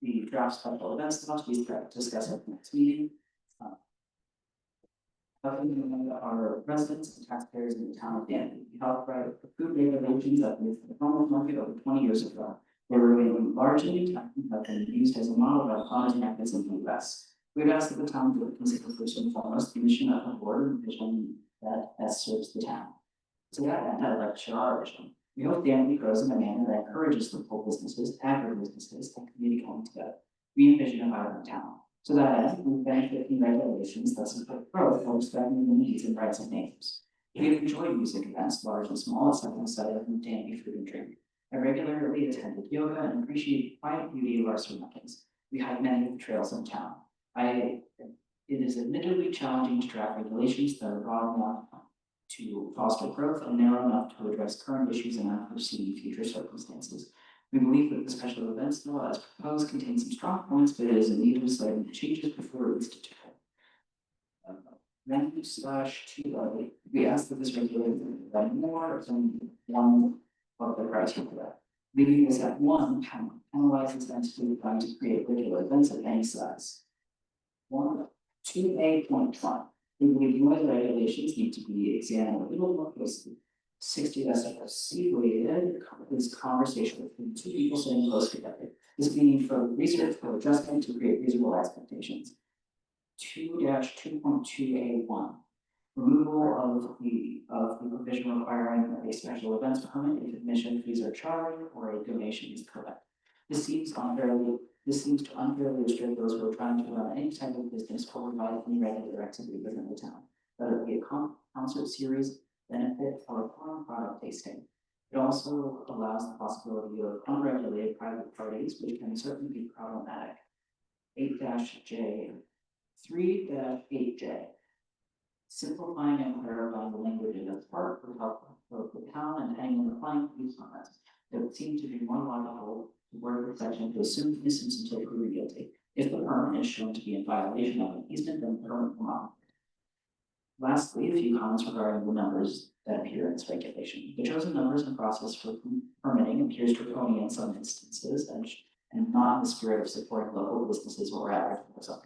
the draft special events that we discuss at the next meeting. Our residents and taxpayers in the town of Danby. We helped write food regulations that moved to the farmers market over 20 years ago. They were largely have been used as a model by farmers markets in the US. We've asked that the town to consider first and foremost the mission of the board and vision that best serves the town. To that end, I'd like to share our vision. We hope Danby grows in a manner that encourages local businesses, agribusinesses, and community coming together. We envision a vibrant town. So that end, we benefit from regulations that support growth while respecting the needs and rights of neighbors. We have enjoyed music events, large and small, at something aside from Danby Food and Drink. I regularly attended yoga and appreciate the quiet beauty of our surroundings. We hike many of the trails in town. It is admittedly challenging to draft regulations that are broad enough to foster growth and narrow enough to address current issues and unforeseen future circumstances. We believe that the special events law as proposed contains some strong points, but it is in need of slight changes before instituted. Then/2, we ask that this regulation provide more than one of the criteria. Leaving this at 1 penalizes entity trying to create regular events of any size. 2A.1. We believe noise regulations need to be examined a little more closely. 60 decibels C-rated is conversation between two people sitting close together. This meaning for research or adjustment to create reasonable expectations. 2-2.2A1. Removal of the provision requiring a special events permit if admission fees are charged or a donation is collected. This seems to unfairly restrict those who are trying to run any type of business or provide any regular activity within the town, whether it be a concert series, benefit, or foreign product tasting. It also allows the possibility of unregulated private parties, which can certainly be problematic. 8-J, 3-8J. Simplifying and clarifying the language in this part would help both the town and anyone applying for these permits. It would seem to be more logical to word the section to assume innocence until proven guilty. If the permit is shown to be in violation of an easement, then the permit will not. Lastly, a few comments regarding the numbers that appear in this regulation. The chosen numbers and process for permitting appears draconian in some instances and not in the spirit of supporting local businesses or agriculture.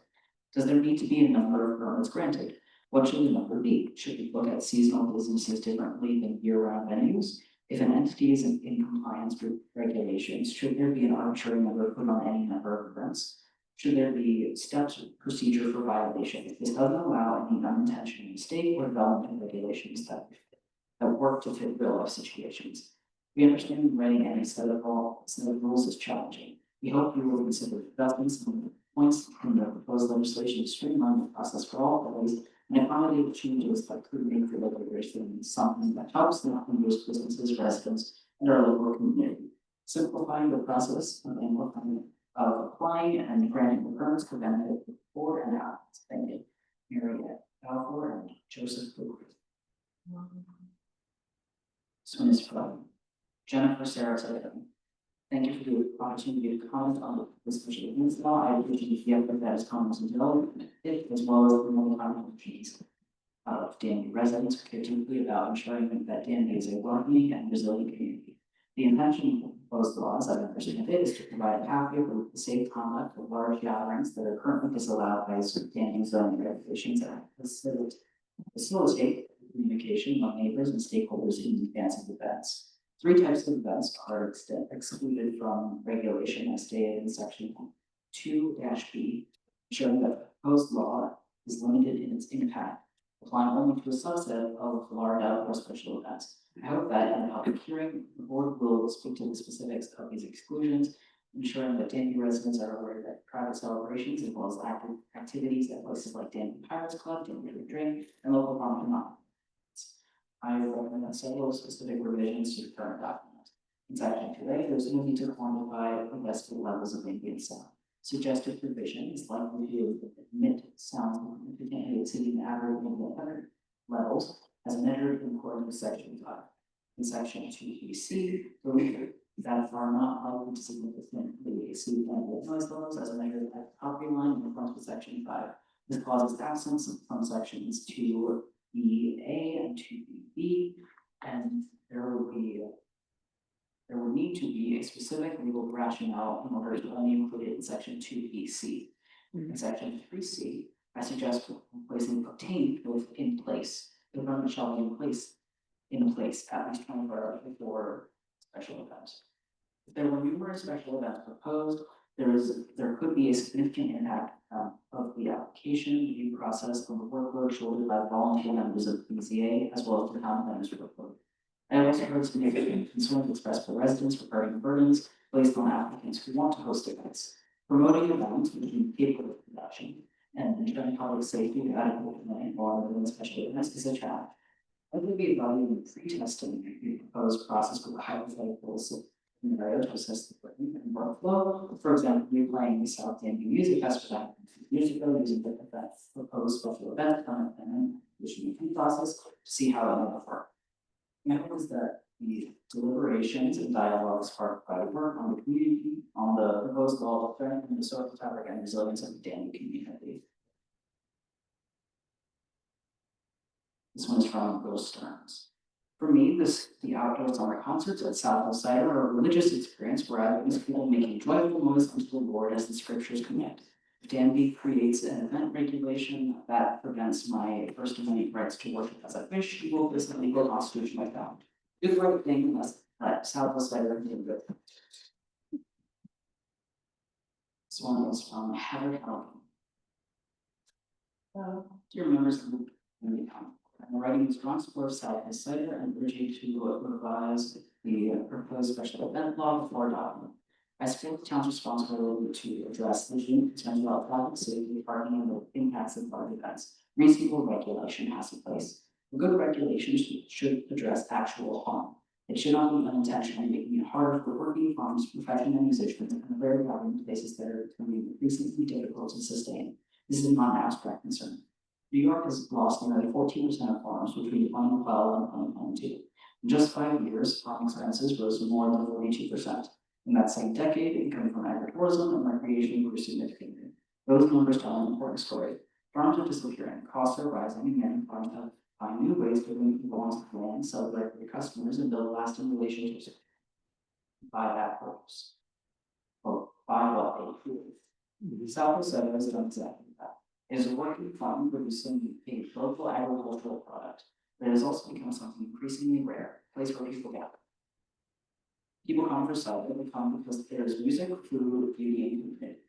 Does there need to be a number of permits granted? What should the number be? Should we look at seasonal businesses differently than year-round venues? If an entity is in compliance with regulations, should there be an arbitrary number put on any number of events? Should there be steps procedure for violation? If this doesn't allow any unintentional mistake or development regulations that work to fit real life situations. We understand writing any set of rules is challenging. We hope you will consider adjustments and points in the proposed legislation to streamline the process for all parties and accommodate changes that could make the regulation something that helps the unused businesses, residents, and our local community. Simplifying the process of applying and granting the permits could benefit the board and applicants. Thank you. Mariette Balfour and Joseph Booker. This one is from Jennifer Saratoga. Thank you for the opportunity to comment on the special events law. I appreciate the effort that has come into development, as well as the many contributions of Danby residents who care deeply about ensuring that Danby is a welcoming and resilient community. The intention of the proposed law, as I understand it, is to provide a pathway for the safe conduct of large gatherings that are currently disallowed by Danby zoning regulations and facilitate communication among neighbors and stakeholders in advance of events. 3 types of events are excluded from regulation as stated in section 2-B, showing that the proposed law is limited in its impact, applying only to a subset of large outdoor special events. I hope that in the public hearing, the board will speak to the specifics of these exclusions, ensuring that Danby residents are aware that private celebrations as well as active activities at places like Danby Pirates Club, Danby Food and Drink, and local farm and market. I recommend several specific revisions to the current document. In section 2A, there's no need to quantify the decibel levels of ambient sound. Suggested provision is likely to emit sounds significantly exceeding the average ambient levels as measured in accordance with section 5. In section 2BC, that are not likely to significantly exceed ambient noise levels as measured at the property line in accordance with section 5. This causes absence from sections 2BA and 2BB, and there will need to be a specific legal rationale in order to only include it in section 2BC. In section 3C, I suggest placing obtained with in place. The permit shall be in place at least 24 hours before special events. If there were numerous special events proposed, there could be a significant impact of the application review process on the workload shouldered by volunteer members of the BZA as well as the town administrative workload. I have also heard significant concerns expressed by residents regarding burdens placed on applicants who want to host events. Promoting events between capable of production and ensuring public safety and adequate planning while within special events is a challenge. I will be evaluating pre-testing the proposed process with hypothetical scenario to assess the equipment and workflow. For example, replaying the South Danby Music Festival years ago using the proposed special event permit and issue process to see how it might work. My hope is that the deliberations and dialogue sparked by the work on the community, on the proposed law of strength and the social fabric and resilience of the Danby community. This one is from Bill Stearns. For me, the outdoor summer concerts at South Cider are a religious experience where I witness people making joyful noise unto the Lord as the scriptures command. If Danby creates an event regulation that prevents my First Amendment rights to worship as I wish, he will visit legal constitution I found. Do the right thing unless that South Cider can do it. This one is from Heather Helton. Dear members of the community, I'm writing a strong support of South Cider and urge you to revise the proposed special event law before adopting. I support the town's responsibility to address legitimate concerns about public safety, parking, and the impacts of large events. Reasonable regulation has in place. A good regulation should address actual harm. It should not be unintentionally making it harder for working farmers, professional musicians, and very government places that are becoming increasingly difficult to sustain. This is not an abstract concern. New York has lost nearly 14% of farms between 2012 and 2022. In just 5 years, farm expenses rose more than 42%. In that same decade, income from agritourism and recreation grew significantly. Those numbers tell an important story. Farms are disappearing, costs are rising, and many farms have to find new ways to bring people onto the land, sell directly to customers, and build lasting relationships by that purpose. Or by what they prove. South of Cider has done exactly that. It is a working farm producing a local agricultural product, but it has also become something increasingly rare, a place where people gather. People come for cider, they come because there is music, food, beauty, and community.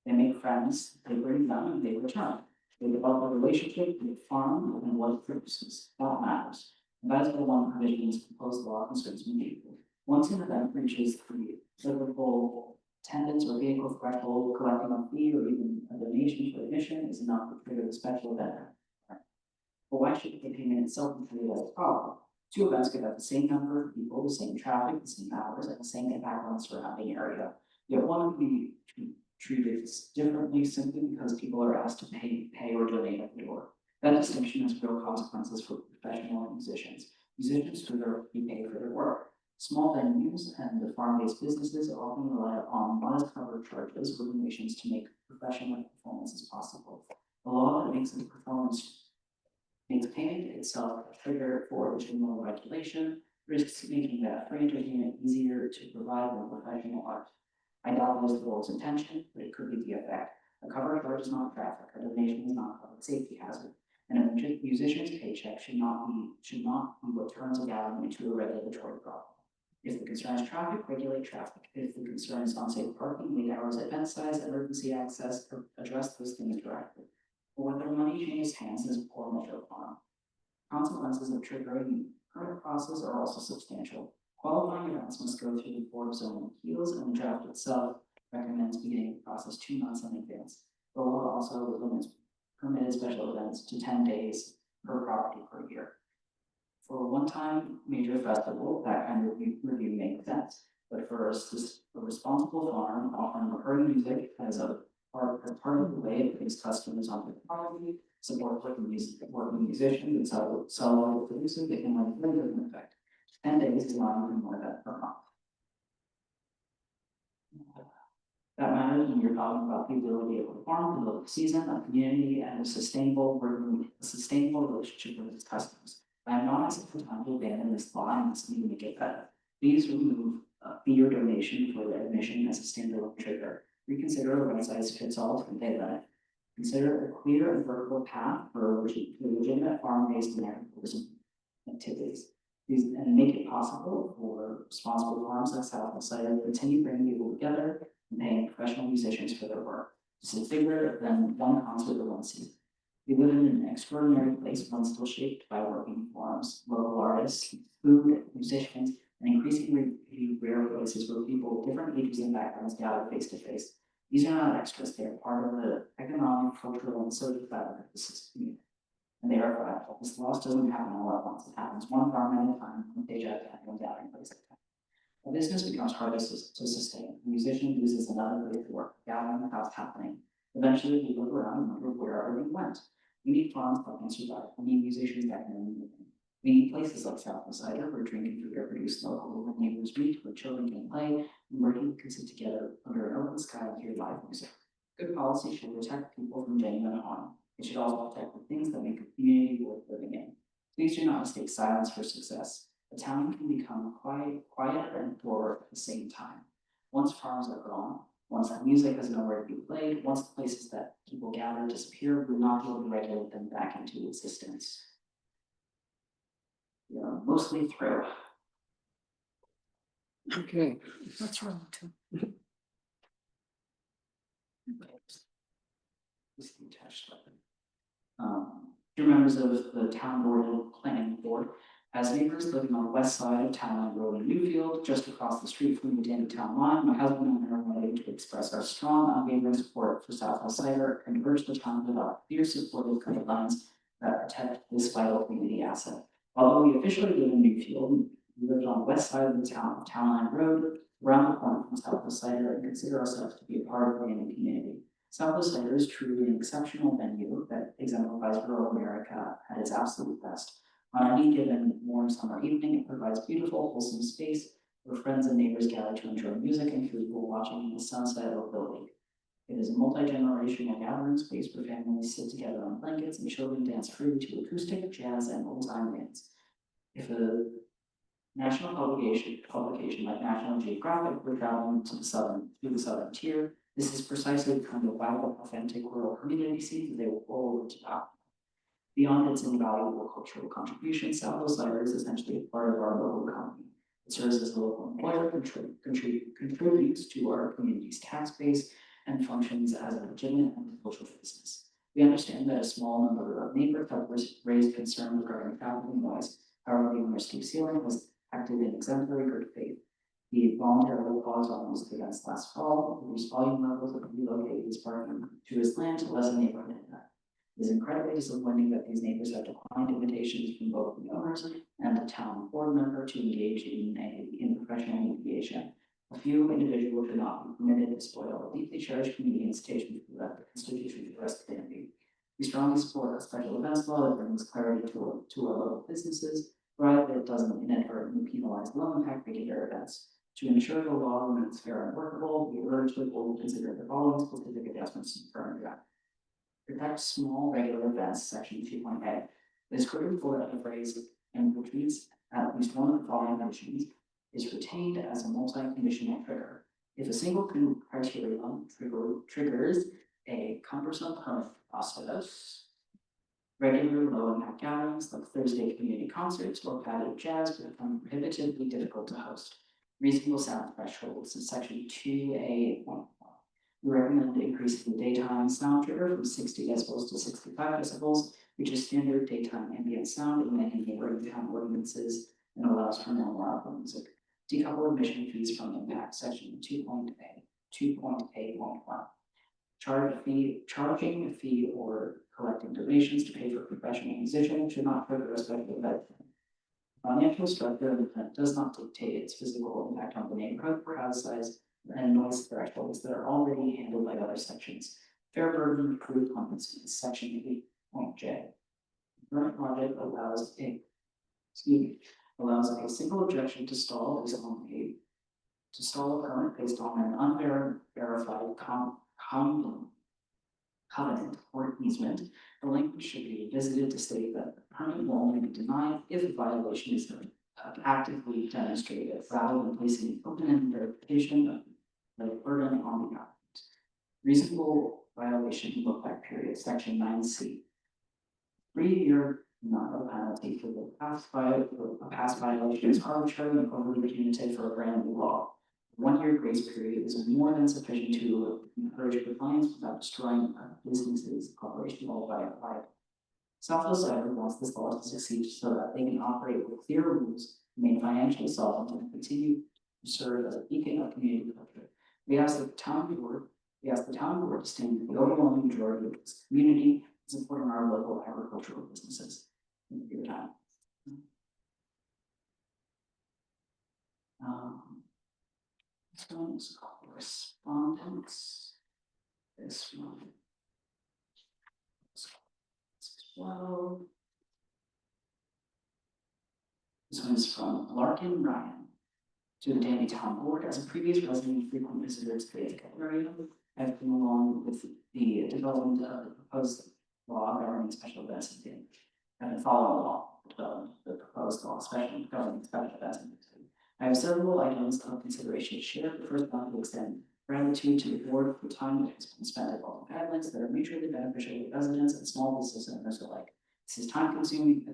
They make friends, they bring them, and they return. They develop a relationship with the farm and what it produces. That matters. And that is why one provision in this proposed law concerns me deeply. Once an event reaches the typical attendance or vehicle threshold, collecting a fee or even a donation for admission is enough to trigger the special event. But why should the payment itself be treated as a problem? Two events could have the same number of people, the same traffic, the same hours, and the same impact on the surrounding area. Yet one would be treated differently simply because people are asked to pay or donate at the door. That distinction has real consequences for professional musicians. Musicians deserve to be paid for their work. Small venues and the farm-based businesses often rely on modest cover charges for donations to make professional performances possible. A law that makes the performance makes payment itself a trigger for additional regulation, risks making that free entertainment easier to provide more professional art. I doubt this is the law's intention, but it could be the effect. A cover charge is not traffic, a donation is not a public safety hazard, and a musician's paycheck should not be what turns a gathering into a regulatory problem. If the concern is traffic, regulate traffic. If the concern is unsafe parking, late hours, event size, emergency access, address those things directly. But whether money changes hands is a poor measure of harm. Consequences of triggering the current process are also substantial. Qualifying events must go through the Board of Zoning Appeals, and the draft itself recommends beginning the process 2 months in advance. The law also limits permitted special events to 10 days per property per year. For a one-time major festival, that kind of review makes sense. But for a responsible farm offering recurring music as part of the way it brings customers onto the property, support working musicians, and sell local producers, they can have a very different effect. 10 days is not even more than that per month. That matters when you're talking about the ability of a farm, the season, a community, and a sustainable relationship with its customers. I am not asking for time to abandon this law and this need to make it better. Please remove fee or donation for the admission as a standalone trigger. Reconsider a one-size-fits-all to pay limit. Consider a clear and vertical path for legitimate farm-based and agricultural activities. And make it possible for responsible farms like South Cider to continue bringing people together and paying professional musicians for their work. This is bigger than one concert or one season. We live in an extraordinary place, one still shaped by working forms, local artists, food, musicians, and increasingly rare places where people of different ages and backgrounds gather face to face. These are not extras, they are part of the economic, cultural, and social fabric of the community. And they are fragile. This loss doesn't happen all at once. It happens one farm at a time, one page at a time, one gathering place at a time. A business becomes harder to sustain. A musician loses another place to work, gathering without happening. Eventually, we look around and wonder where everything went. We need farms that can survive. We need musicians that can move. We need places like South Cider where drinking food are produced locally, where neighbors meet, where children can play, and where people can sit together under an open sky and hear live music. Good policy should protect people from genuine harm. It should also protect the things that make a community worth living in. Please do not mistake silence for success. A town can become quieter and poorer at the same time. Once farms are gone, once that music has nowhere to be played, once the places that people gather disappear, we're not able to regulate them back into existence. We are mostly through. Okay. What's wrong too? Dear members of the town board and planning board, as neighbors living on the west side of Town Line Road in Newfield, just across the street from the Danby Town Line, my husband and I are ready to express our strong, unwavering support for Southwest Cider and urge the town to adopt clear, supportive guidelines that protect this vital community asset. Although we officially live in Newfield, we live on the west side of the town, Town Line Road, around the corner from Southwest Cider, and consider ourselves to be a part of the Danby community. Southwest Cider is truly an exceptional venue that exemplifies rural America at its absolute best. On any given warm summer evening, it provides beautiful, wholesome space where friends and neighbors gather to enjoy music and food while watching the sunset over the lake. It is a multi-generational gathering space where families sit together on blankets and children dance freely to acoustic, jazz, and old-time bands. If a national publication like National Geographic were traveling to the southern tier, this is precisely the kind of vital, authentic rural community scene that they will forward to document. Beyond its invaluable cultural contribution, Southwest Cider is essentially a part of our local economy. It serves as a local employer, contributes to our community's tax base, and functions as a legitimate and cultural business. We understand that a small number of neighbors have raised concern regarding traffic noise. However, the owner Steve Sealing has acted in exemplary good faith. He voluntarily paused on most events last fall, reduced volume levels, and relocated his parking to his land to lessen neighborhood impact. It is incredibly disappointing that these neighbors have declined invitations from both the owners and the town board member to engage in professional mediation. A few individuals should not be permitted to spoil a deeply cherished community and station for the constitution for the rest of Danby. We strongly support a special events law that brings clarity to our local businesses, provided that it doesn't inadvertently penalize low impact regular events. To ensure the law remains fair and workable, we urge the board to consider the following specific adjustments to the current draft. Protect small regular events, section 2.a. It is critical that the phrase and retreats at least one of the following conditions is retained as a multi-conditional trigger. If a single criterion triggers a cumbersome permit process, regular low-impact gatherings like Thursday community concerts or patio jazz become prohibitively difficult to host. Reasonable sound thresholds in section 2A.1. We recommend increasing the daytime sound trigger from 60 decibels to 65 decibels, which is standard daytime ambient sound in many neighboring town ordinances and allows for normal outdoor music. Decouple admission fees from impact, section 2.A.1. Charging a fee or collecting donations to pay for professional musicians should not trigger a special event. Financial structure of the event does not dictate its physical impact on the neighborhood, crowd size, and noise thresholds that are already handled by other sections. Fair burden approved compensations, section 8.j. Current project allows a single objection to stall is only to stall a permit based on an unverified covenant or easement. The language should be revisited to state that the permit will only be denied if a violation is actively demonstrated, rather than placing open-ended verification of burden on the applicant. Reasonable violation look-back period, section 9C. 3-year not a penalty for the past violation is arbitrary and overly punitive for a brand new law. 1 year grace period is more than sufficient to encourage compliance without destroying businesses, operations all by. Southwest Cider wants this law to succeed so that they can operate with clear rules, remain financially solvent, and continue to serve as a beacon of community culture. We ask the town board to stand with the overwhelming majority of this community, supporting our local agricultural businesses. Thank you for your time. This one is correspondence. This one. Well. This one is from Larkin Ryan. To the Danby Town Board, as a previous resident and frequent visitor to the area, I've been along with the development of the proposed law governing special events in Danby. I've been following the proposed law, governing special events in Danby. I have several items of consideration to share. The first one to extend gratitude to the board for time that has been spent developing guidelines that are mutually beneficial to residents and small business owners alike. This is a time consuming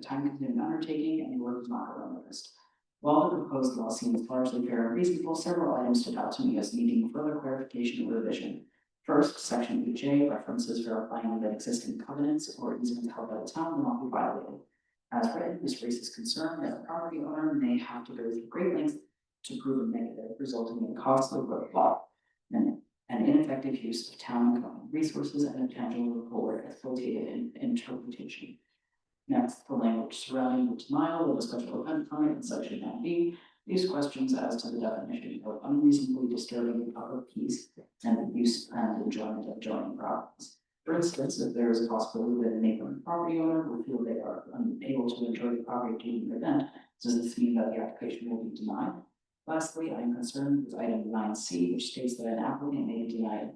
undertaking, and your work is not unnoticed. While the proposed law seems largely fair and reasonable, several items stood out to me as needing further clarification or revision. First, section EJ references verifying that existing covenants or easements held by the town will not be violated. As written, this raises concern that the property owner may have to go through great lengths to prove a negative, resulting in costly roadblock and an ineffective use of town and county resources and a potential for exploitative interpretation. Next, the language surrounding the denial of a special event permit in section 9B. These questions as to the definition of unreasonably disturbing the public peace and the use and enjoyment of adjoining properties. For instance, if there is a possibility that a neighboring property owner will feel they are unable to enjoy the property during the event, does this mean that the application will be denied? Lastly, I am concerned with item 9C, which states that an applicant may be denied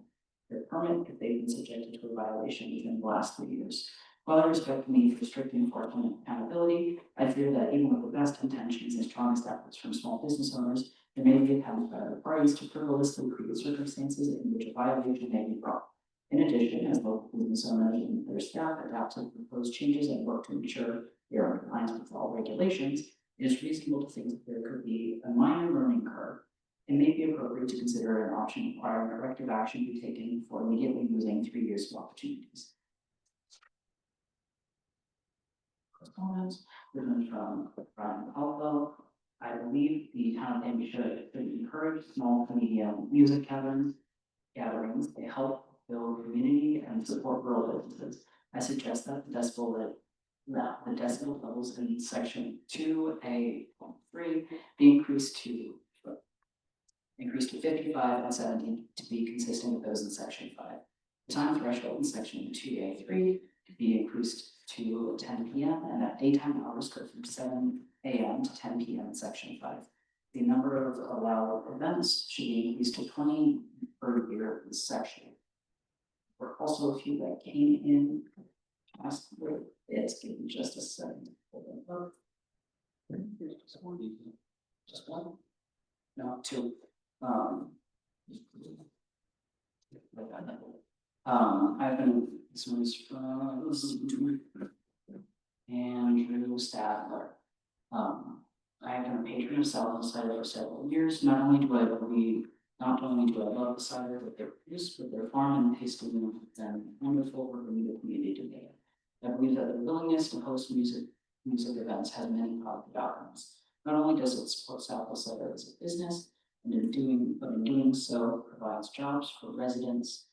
their permit if they've been subjected to a violation within the last 3 years. While I respect the need for strict enforcement and accountability, I fear that even with the best intentions and strongest efforts from small business owners, there may be attempts by other parties to frivolously create circumstances in which a violation may be brought. In addition, as local business owners and their staff adapt to the proposed changes and work to ensure they are in compliance with all regulations, it is reasonable to think that there could be a minor learning curve. It may be appropriate to consider an option requiring corrective action be taken for immediately losing 3 years of opportunities. Correspondence written from Brian Caldwell. I believe the town of Danby should encourage small to medium music gatherings. They help build community and support rural businesses. I suggest that the decibel levels in section 2A.3 be increased to 55 and 70 to be consistent with those in section 5. The time threshold in section 2A.3 to be increased to 10 p.m. and that daytime hours go from 7 a.m. to 10 p.m. in section 5. The number of allowed events should be increased to 20 per year in this section. There are also a few that came in past it's give me just a second. Just one? No, two. I've been, this one's from Andrew Stadler. I have been a patron of Southwest Cider for several years. Not only do I love the cider that they produce, but their farm and tasting and wonderful work in the community today. I believe that the willingness to host music events has many positive outcomes. Not only does it support Southwest Cider as a business, but in doing so provides jobs for residents,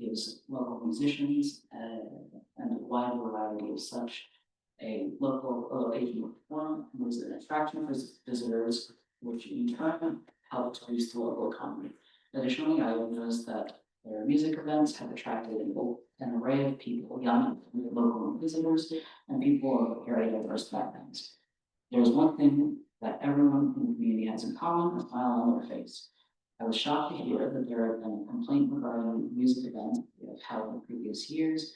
gives local musicians and a wide variety of such a location with forum and is an attraction for visitors, which in turn help to boost the local economy. Additionally, I have noticed that their music events have attracted an array of people, young local visitors, and people of very diverse backgrounds. There's one thing that everyone in the community has in common: a smile on their face. I was shocked to hear that there had been a complaint regarding music events we have held in previous years.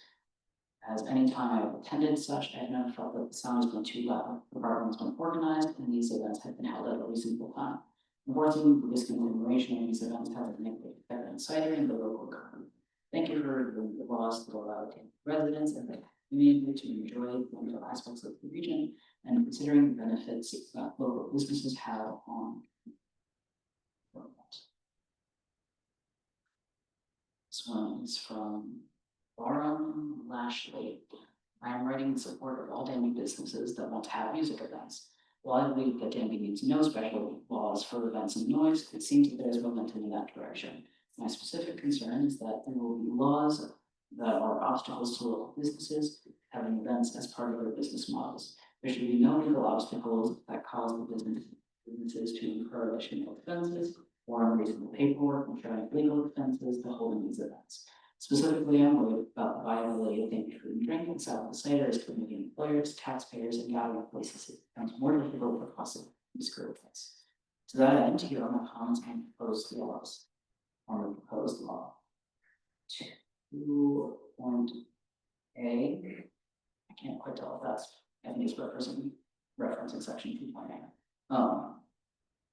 As any time I have attended such, I have never felt that the sound has been too loud. The bar has been organized, and these events have been held at a reasonable time. Unfortunately, the discontinuation of these events has a negative effect on cider and the local economy. Thank you for the laws that allow residents and the community to enjoy wonderful aspects of the region and considering the benefits that local businesses have on. This one is from Lauren Lashley. I am writing in support of all Danby businesses that want to have music events. While I believe that Danby needs no special laws for events and noise, it seems that there is momentum in that direction. My specific concern is that there will be laws that are obstacles to local businesses having events as part of their business models. There should be no legal obstacles that cause the businesses to incur additional expenses or unreasonable paperwork and trying legal expenses to holding these events. Specifically, I'm worried about the viability of Danby Food and Drink and South Cider as community employers, taxpayers, and gathering places. It becomes more difficult for possible discourage this. To that end, here are my comments on proposed laws. On the proposed law. 2.A. I can't quite tell if that's, I think it's referencing section 2.A.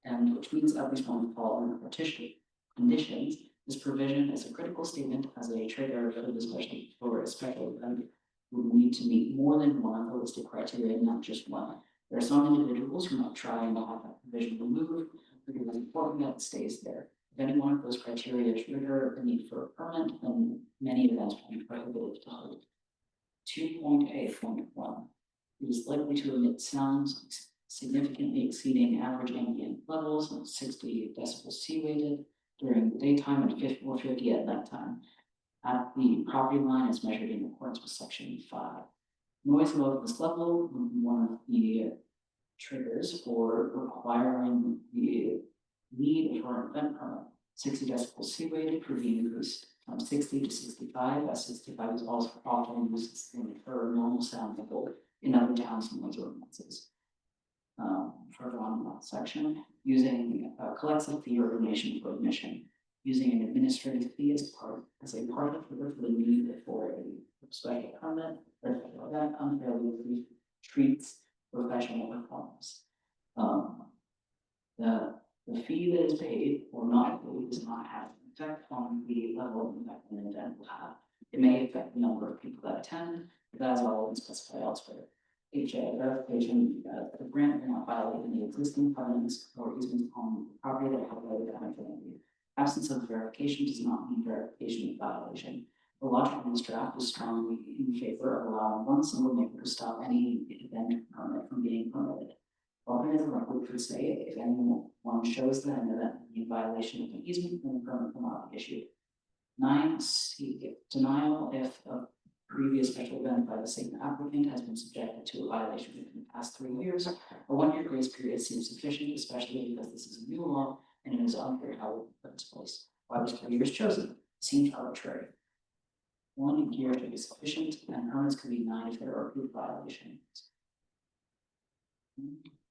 And which means at least one of the following conditions. This provision is a critical statement as a trigger for the special event. We will need to meet more than one of the listed criteria, not just one. There are some individuals who might try and have that provision removed, because it's important that it stays there. If any one of those criteria trigger the need for a permit, then many events will be prohibited to hold. 2.A.1. It is likely to emit sounds significantly exceeding average ambient levels of 60 decibels C-rated during the daytime and 50 at nighttime. At the property line as measured in accordance with section 5. Noise above this level would be one of the triggers for requiring the need for an event permit. 60 decibels C-rated could be increased from 60 to 65, as 65 is also often used for normal sound level in other towns and noise ordinances. Further on in that section, using a collective fee or donation for admission, using an administrative fee as a part of the need for a special permit or that unfairly treats professional performance. The fee that is paid or not paid does not have an effect on the level of impact an event will have. It may affect the number of people that attend, but that is all been specified elsewhere. HA verification that the grant will not violate any existing covenants or easements on the property that have already been. Absence of verification does not mean verification of violation. The logic in this draft is strongly in favor of allowing one single neighbor to stop any event permit from being permitted. Alternative language would say if anyone shows that an event will be in violation of an easement, then a permit will not be issued. 9C, denial if a previous special event by the same applicant has been subjected to a violation within the past 3 years. A 1-year grace period seems sufficient, especially because this is a new law and it is unclear how it will put its place. Why was 3 years chosen? It seems arbitrary. 1 year should be sufficient, and permits can be denied if there are approved violations.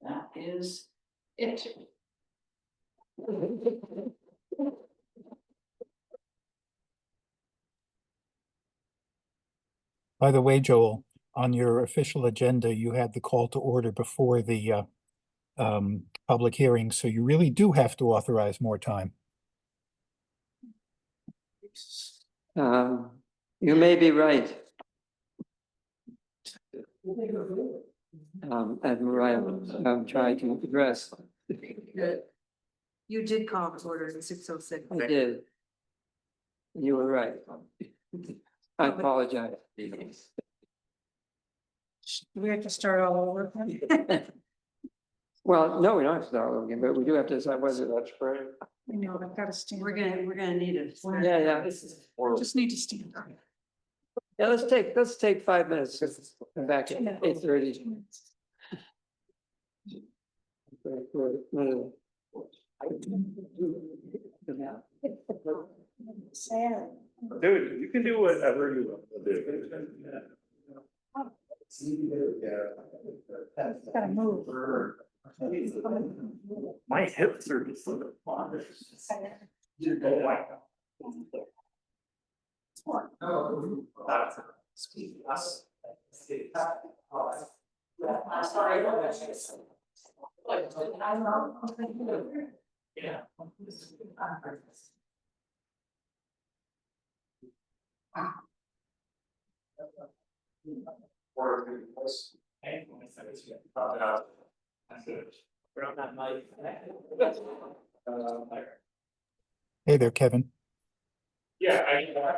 That is it. By the way, Joel, on your official agenda, you had the call to order before the public hearing, so you really do have to authorize more time. You may be right. As Mariah tried to address. You did call to order at 6:06. I did. You were right. I apologize. We have to start all over. Well, no, we don't have to start over again, but we do have to decide whether that's right. I know, I've got to stand. We're gonna need it. Yeah. Just need to stand up. Yeah, let's take 5 minutes. Come back at 8:30. Dude, you can do whatever you want to do. Gotta move. My hips are just sort of yeah. Hey there, Kevin. Yeah, I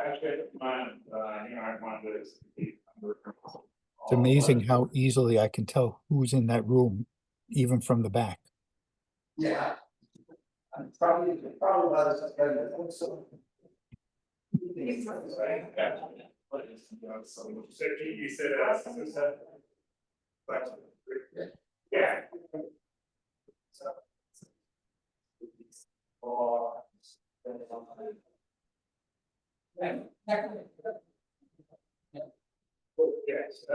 actually, mine, I wanted this. It's amazing how easily I can tell who's in that room, even from the back. Yeah. I'm probably about as good as so. So you said, yeah. Yes.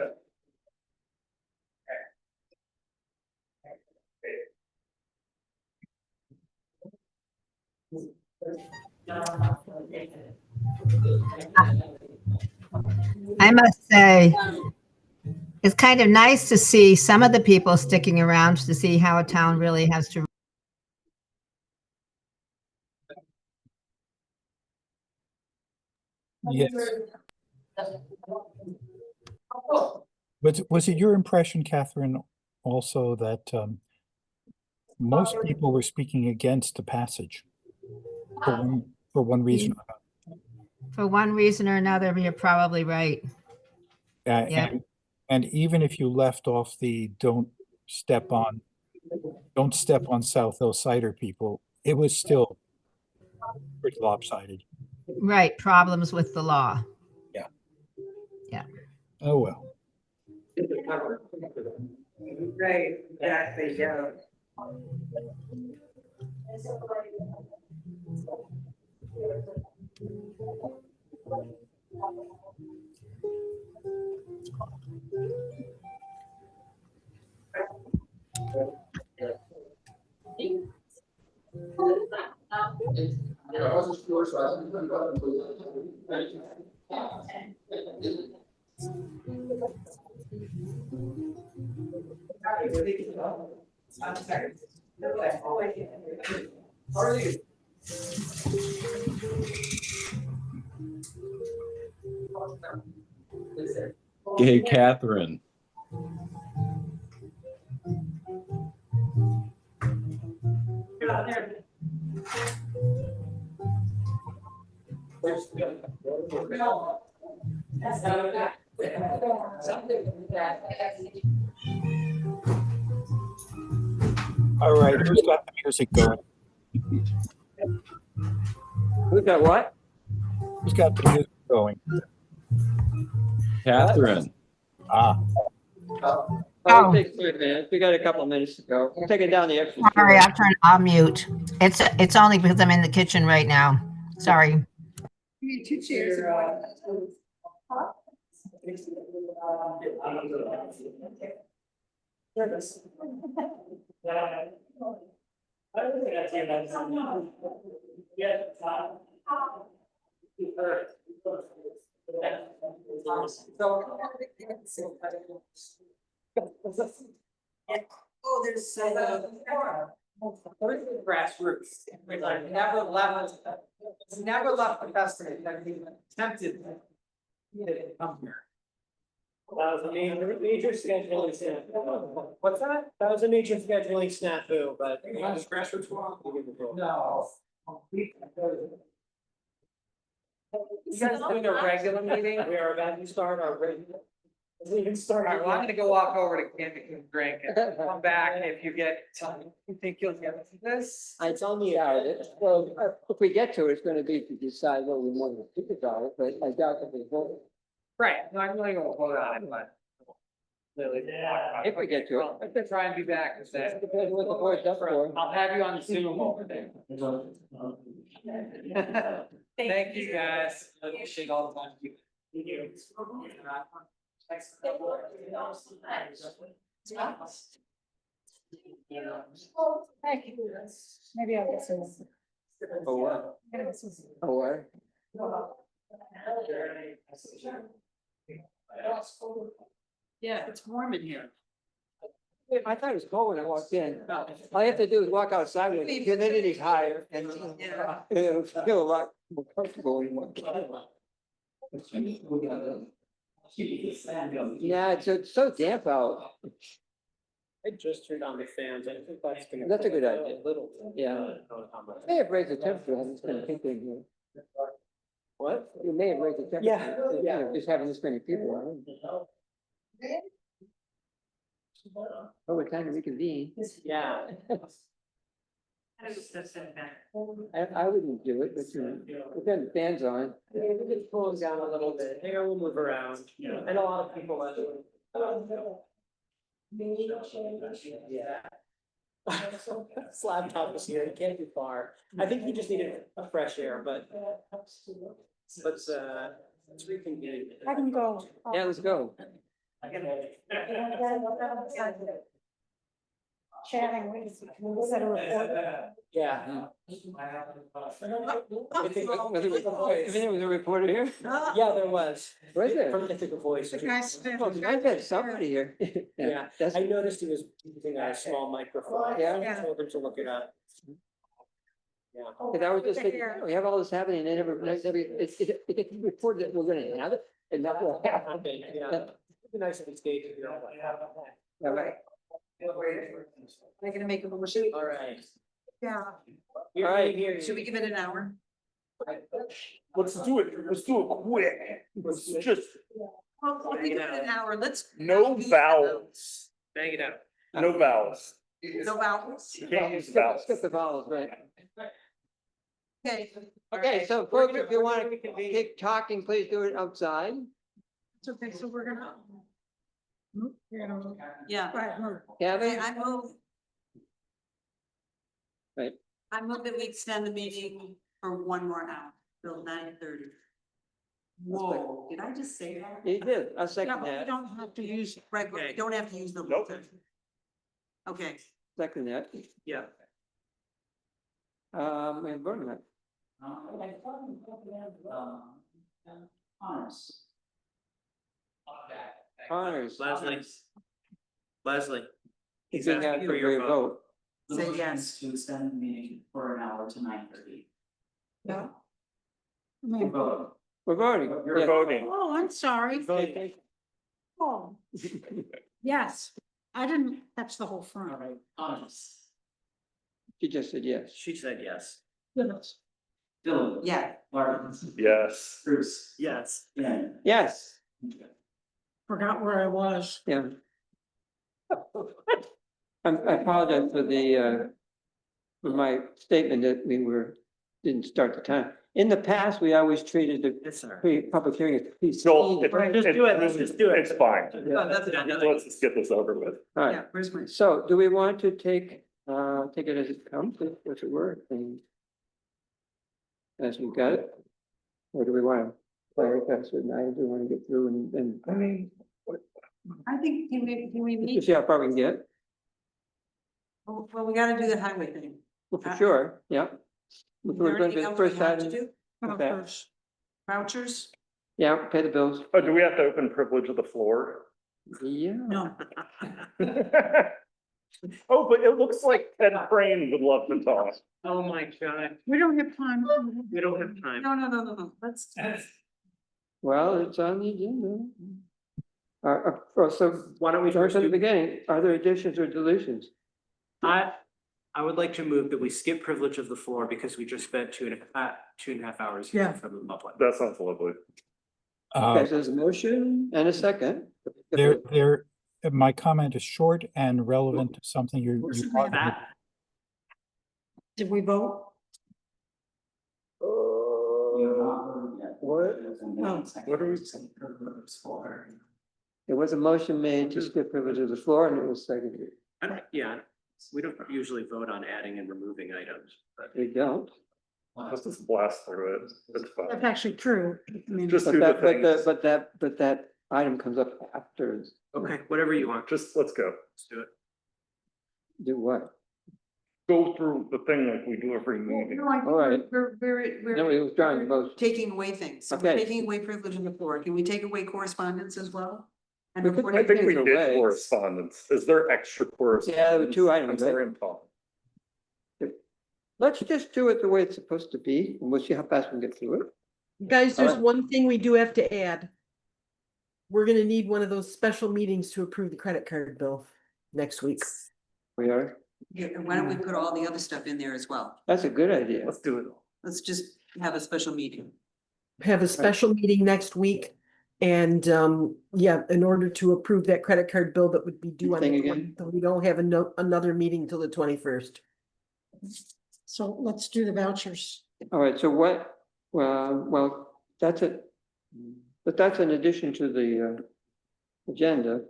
I must say, it's kind of nice to see some of the people sticking around to see how a town really has to. Yes. Was it your impression, Catherine, also that most people were speaking against the passage for one reason? For one reason or another, you're probably right. Yep. And even if you left off the don't step on South Hill Cider people, it was still pretty lopsided. Right, problems with the law. Yeah. Yeah. Oh, well. Right, exactly, yeah. How are you? Hey, Catherine. All right, who's got the music going? Who's got what? Who's got the music going? Catherine. Ah. Oh, Oh. it takes 3 minutes. We got a couple of minutes to go. I'm taking down the extra. Sorry, I'll mute. It's only because I'm in the kitchen right now. Sorry. You two chairs. Oh, there's Grassroots, like never left the customer, that he tempted to come here. That was a major scheduling snafu. What's that? That was a major scheduling snafu, but. Does grassroots walk? No. You guys doing a regular meeting? We are about to start our regular. We can start. Alright, well, I'm gonna go walk over to Danby and drink and come back if you get time. You think you'll get this? It's on the out. Well, if we get to it, it's gonna be to decide what we want to think about it, but I doubt that we vote. Right, no, I'm really gonna vote on it, but. If we get to it. I could try and be back and say. Depends what the board's up for. I'll have you on Zoom over there. Thank you, guys. I appreciate all the time you. Thank you. Maybe I'll get some. Oh, what? Oh, what? Yeah, it's warm in here. I thought it was cold when I walked in. All you have to do is walk outside with the humidity's higher and it'll feel a lot more comfortable when you walk. Yeah, it's so damp out. I just turned on the fans. I think that's gonna. That's a good idea. Little. Yeah. May have raised the temperature, hasn't been kicked in here. What? You may have raised the temperature. Just having this many people. Oh, what time to reconvene? Yeah. I wouldn't do it, but but then the fans on. Yeah, we could pull them down a little bit, they will move around, and a lot of people actually. Yeah. Slab top is here, he can't be far, I think he just needed a fresh air, but. Let's reconvene. I can go. Yeah, let's go. Chatting with, set a report. Yeah. Everything was a reporter here? Yeah, there was. Was there? From Ithaca Voice. Well, I've had somebody here. Yeah, That's, I noticed he was using a small microphone. Yeah. I told him to look it up. Yeah. because I was just thinking, we have all this happening, and they never, it gets reported that we're gonna have it, and that will happen. Yeah. It'd be nice if it's gated, you know. All right. I'm gonna make a motion. All right. Yeah. All right. Should we give it an hour? Let's do it quick. Let's just, Well, if we give it an hour, let's. no vowels, Bang it out. no vowels. No vowels. Can't use vowels. Skip the vowels, right? Okay. Okay, so folks, if you want to keep talking, please do it outside. It's okay, so we're gonna. Yeah. Kevin? Okay, I move. Right. I move that we extend the meeting for one more hour, till 9:30. Whoa, did I just say that? You did, I Yeah, second but we that, don't have to use, right, we don't have to use the. Nope. Okay, second that. Yeah. And voting on it. Honors. Leslie. He's asking for your vote. say yes. To extend the meeting for an hour to 9:30. Yeah. Vote. We're voting. You're voting. Oh, I'm sorry. Voting. Oh, yes, I didn't catch the whole front. All right, honors. She just said yes. She said yes. Dylan. Yeah. Martin. Yes. Bruce. Yes. Yeah. Yes, Forgot where I was. yeah. I apologize for for my statement that didn't start the time. In the past, we always treated the Yes, sir. public hearing as Joel, preceding. Just do it, let's just do it. It's fine. Oh, that's it. Let's just get this over with. All Yeah, right, where's my? so do we want to take it as it comes, if it were, and as we got it? Or do we want to prioritize it, and I do want to get through and I mean, I think, can we to meet? see how far we can get? Well, we gotta do the highway thing. Well, for sure, yeah. Is We're there going to anything the else we first have to item. do? Okay. Vouchers? Yeah, pay the bills. oh, do we have to open privilege of the floor? Yeah. No. Oh, but it looks like Ted Crane would love to talk. Oh, my God. We don't have time. We don't have time. No, let's. Well, it's on the agenda. So Why don't we start first from the do, beginning, are there additions or deletions? I would like to move that we skip privilege of the floor because we just spent 2.5 hours here Yeah. from the public. That sounds lovely. Okay, so there's a motion and a second. My comment is short and relevant to something you. That, Did we vote? What are we? There was a motion made to skip privilege of the floor and it was seconded. yeah, we don't usually vote on adding and removing items, but. We don't. Let's just blast through it. It's That's fine. actually true. I mean, Just But do the that, but things. but that item comes up after. Okay, whatever you want. Just, let's go. Let's do it. Do what? Go through the thing like we do every meeting. No, I think All right. we're. No, we withdrawing the motion. Taking away things. So we're Okay. taking away privilege of the floor. Can we take away correspondence as well? And We could reporting? I think we Things did away. correspondence. Is there extra correspondence? Yeah, there were two items, I'm sorry, right? I'm talking. Let's just do it the way it's supposed to be and we'll see how fast we can get through it. Guys, there's Alright. one thing we do have to add. We're gonna need one of those special meetings to approve the credit card bill next week. We are, Yeah, and why don't we put all the other stuff in there as well? that's a good idea. Let's do it. Let's just have a special meeting. have a special meeting next week. And yeah, in order to approve that credit card bill that would be due on Thing the again? 20th, we don't have another meeting till the 21st. So let's do the vouchers. All right, so what, well, that's it. But that's in addition to the agenda.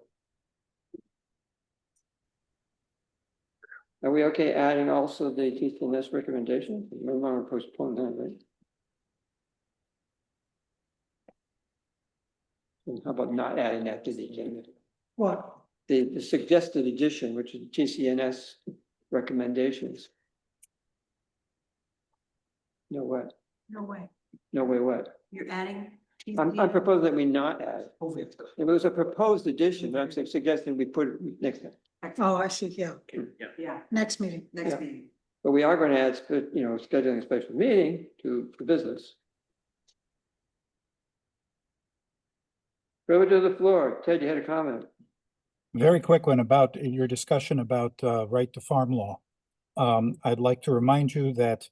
Are we okay adding also the TCNS recommendation? No longer postpone that, right? And how about not adding that to the agenda? What? The suggested addition, which is TCNS recommendations. No what? No way. No way what? You're adding. I'm proposing that we not add. It was a proposed addition, but I'm suggesting we put it next time. Oh, I see, yeah. Yeah, Next meeting. next Yeah. meeting. But we are going to add, scheduling a special meeting to business. Go to the floor. Ted, you had a comment. Very quick one about your discussion about right to farm law. I'd like to remind you that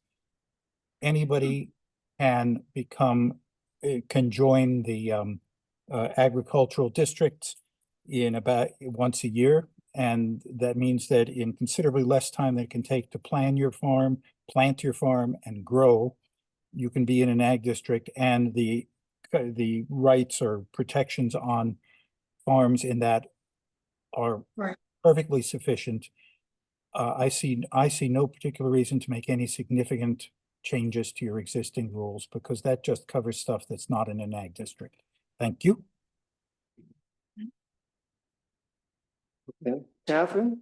anybody can can join the agricultural district in about once a year. And that means that in considerably less time than it can take to plant your farm, and grow, you can be in an ag district, and the rights or protections on farms in that are perfectly sufficient. I see no particular reason to make any significant changes to your existing rules, because that just covers stuff that's not in an ag district. Thank you. Okay. Catherine?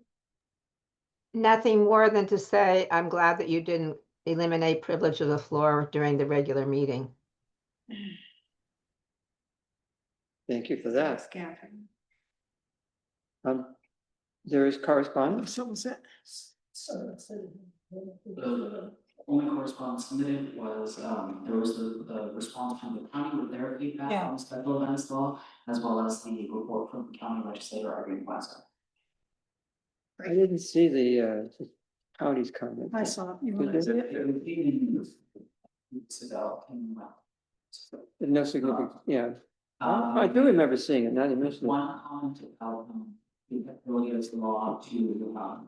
Nothing more than to say, I'm glad that you didn't eliminate privilege of the floor during the regular meeting. Thank you for that. Catherine. There is correspondence. So was it? The only correspondence submitted was, there was the response from the county with their feedback Yeah. on the special events law, as well as the report from the county legislator arguing Glasgow. I didn't see the county's comment. I saw it. You Did want to you? see it? Weeks ago, and No significant, yeah. I do remember seeing it, now that you mention it. one comment about, the ability of the law to,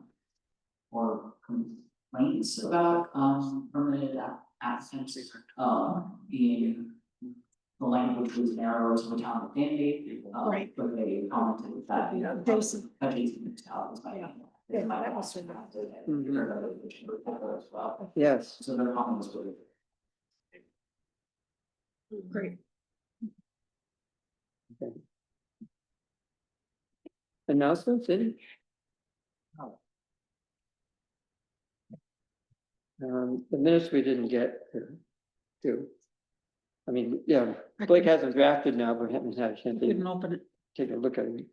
or complaints about, permitted applicants, being the language was narrow to the town of Danby, Right. but they commented that, you know, Jason. adjacent municipalities might. Yeah, that was so As well. Yes. So their comment was really. Great. Okay. Announcements, any? The minutes we didn't get to. I mean, yeah, Blake hasn't drafted now, but haven't had a chance Didn't to open it. take a look at it.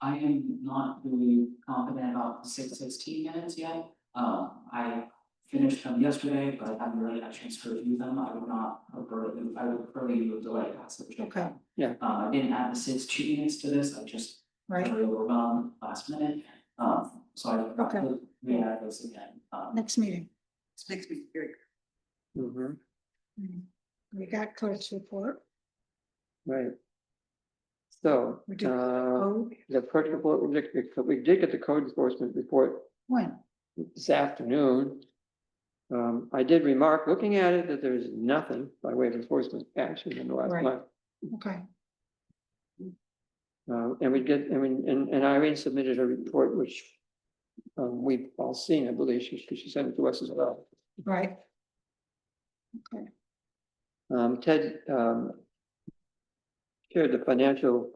I am not really confident about the 6:16 minutes yet. I finished them yesterday, but I haven't really had a chance to review them. I would prefer you delay passage. Okay. Yeah. I didn't add the 6:2 minutes to this, I just. Right. Really overwhelmed last minute, so I forgot to re-add this again. Next meeting. Next meeting, very good. Mm-hmm. We got clerk's report. Right. So, We did code. the clerk report, we did get the code enforcement report When? this afternoon. I did remark, looking at it, that there's nothing by way of enforcement action in the last Right. month. Okay. And Irene submitted a report, which we've all seen, I believe, she sent it to us as well. Right. Okay. Ted shared the financial,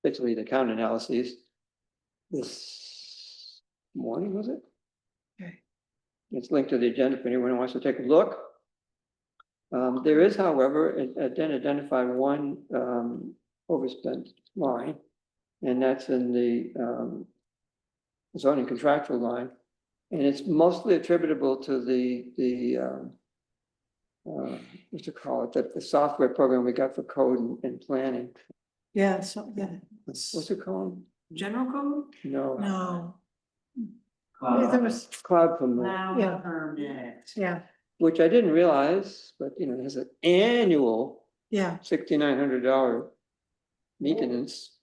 basically the account analyses this morning, was it? Okay. It's linked to the agenda if anyone wants to take a look. There is, however, identified one overspent line, and that's in the zoning contractual line, and it's mostly attributable to the what you call it, the software program we got for code and planning. Yeah, so, yeah. What's it called? General code? No. No. Cloud. There was, Cloud from the. Now Yeah. permit. yeah, which I didn't realize, but you know, it has an annual Yeah. $6,900 maintenance.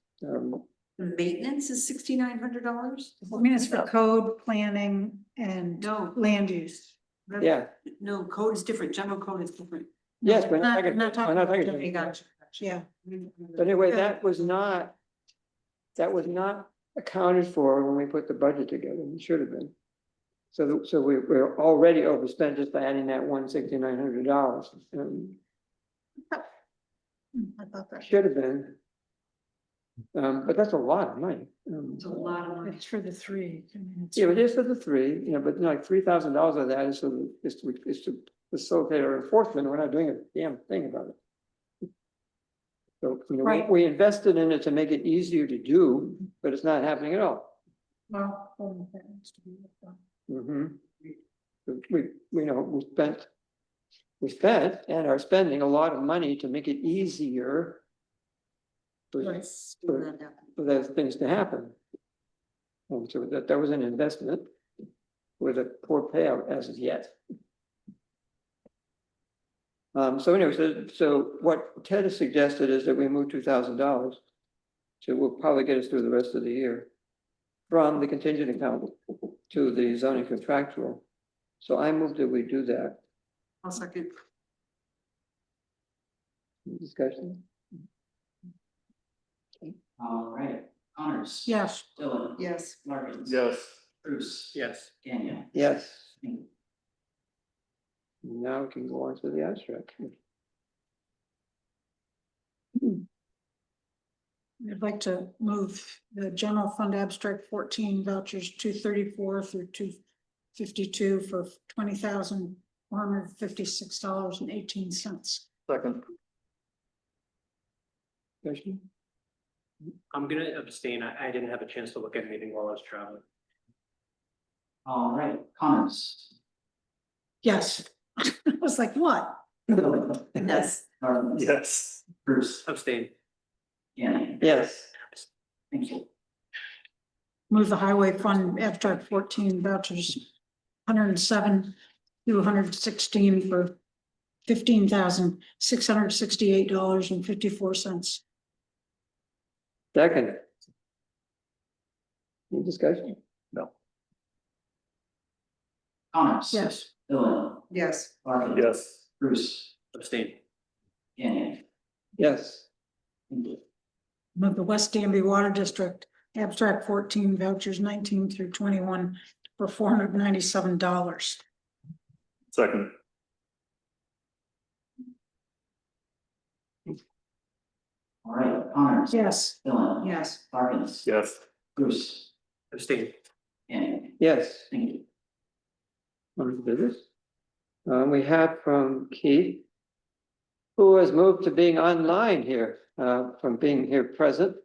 Maintenance is $6,900? I mean, it's for code, planning, and No, land use. Yeah, no, code is different, general code is different. yes, but Not we're not talking talking about about- Danby, gotcha. Yeah. But anyway, that was not accounted for when we put the budget together. It should have been. So we're already overspent just by adding that $6,900. I thought that. Should have been. But that's a lot of money. It's a lot of money. It's for the three. I mean, it's- Yeah, it is for the three, you know, but like $3,000 of that is to facilitate our enforcement. We're not doing a damn thing about it. So, you know, Right. we invested in it to make it easier to do, but it's not happening at all. Well, that needs to be worked on. We know, we spent and are spending a lot of money to make it easier for those things to happen. And so that was an investment with a poor payout as of yet. So anyway, so what Ted has suggested is that we move $2,000. So we'll probably get us through the rest of the year from the contingent account to the zoning contractual. So I move that we do that. I'll second. Discussion? All right, Connors. Yes. Dillon. Yes. Larkins. Yes. Bruce. Yes. Daniel. Yes. Now we can go on to the abstract. I'd like to move the general fund abstract 14 vouchers 234 through 252 for $20,456.18. Second. Question? I'm gonna abstain. I didn't have a chance to look at anything while I was traveling. All right, Connors. Yes. I was like, what? Yes. Larkins. Yes. Bruce. Abstain. Daniel. Yes. Thank you. Move the highway fund abstract 14 vouchers 107 through 116 for $15,668.54. Second. Any discussion? No. Connors. Yes. Dillon. Yes. Larkins. Yes. Bruce. Abstain. Daniel. Yes. Thank you. Move the West Danby Water District abstract 14 vouchers 19 through 21 for $497. Second. All right, Connors. Yes. Dillon. Yes. Larkins. Yes. Bruce. Abstain. Daniel. Yes. Thank you. On to business. We have from Keith, who has moved to being online here, from being here present.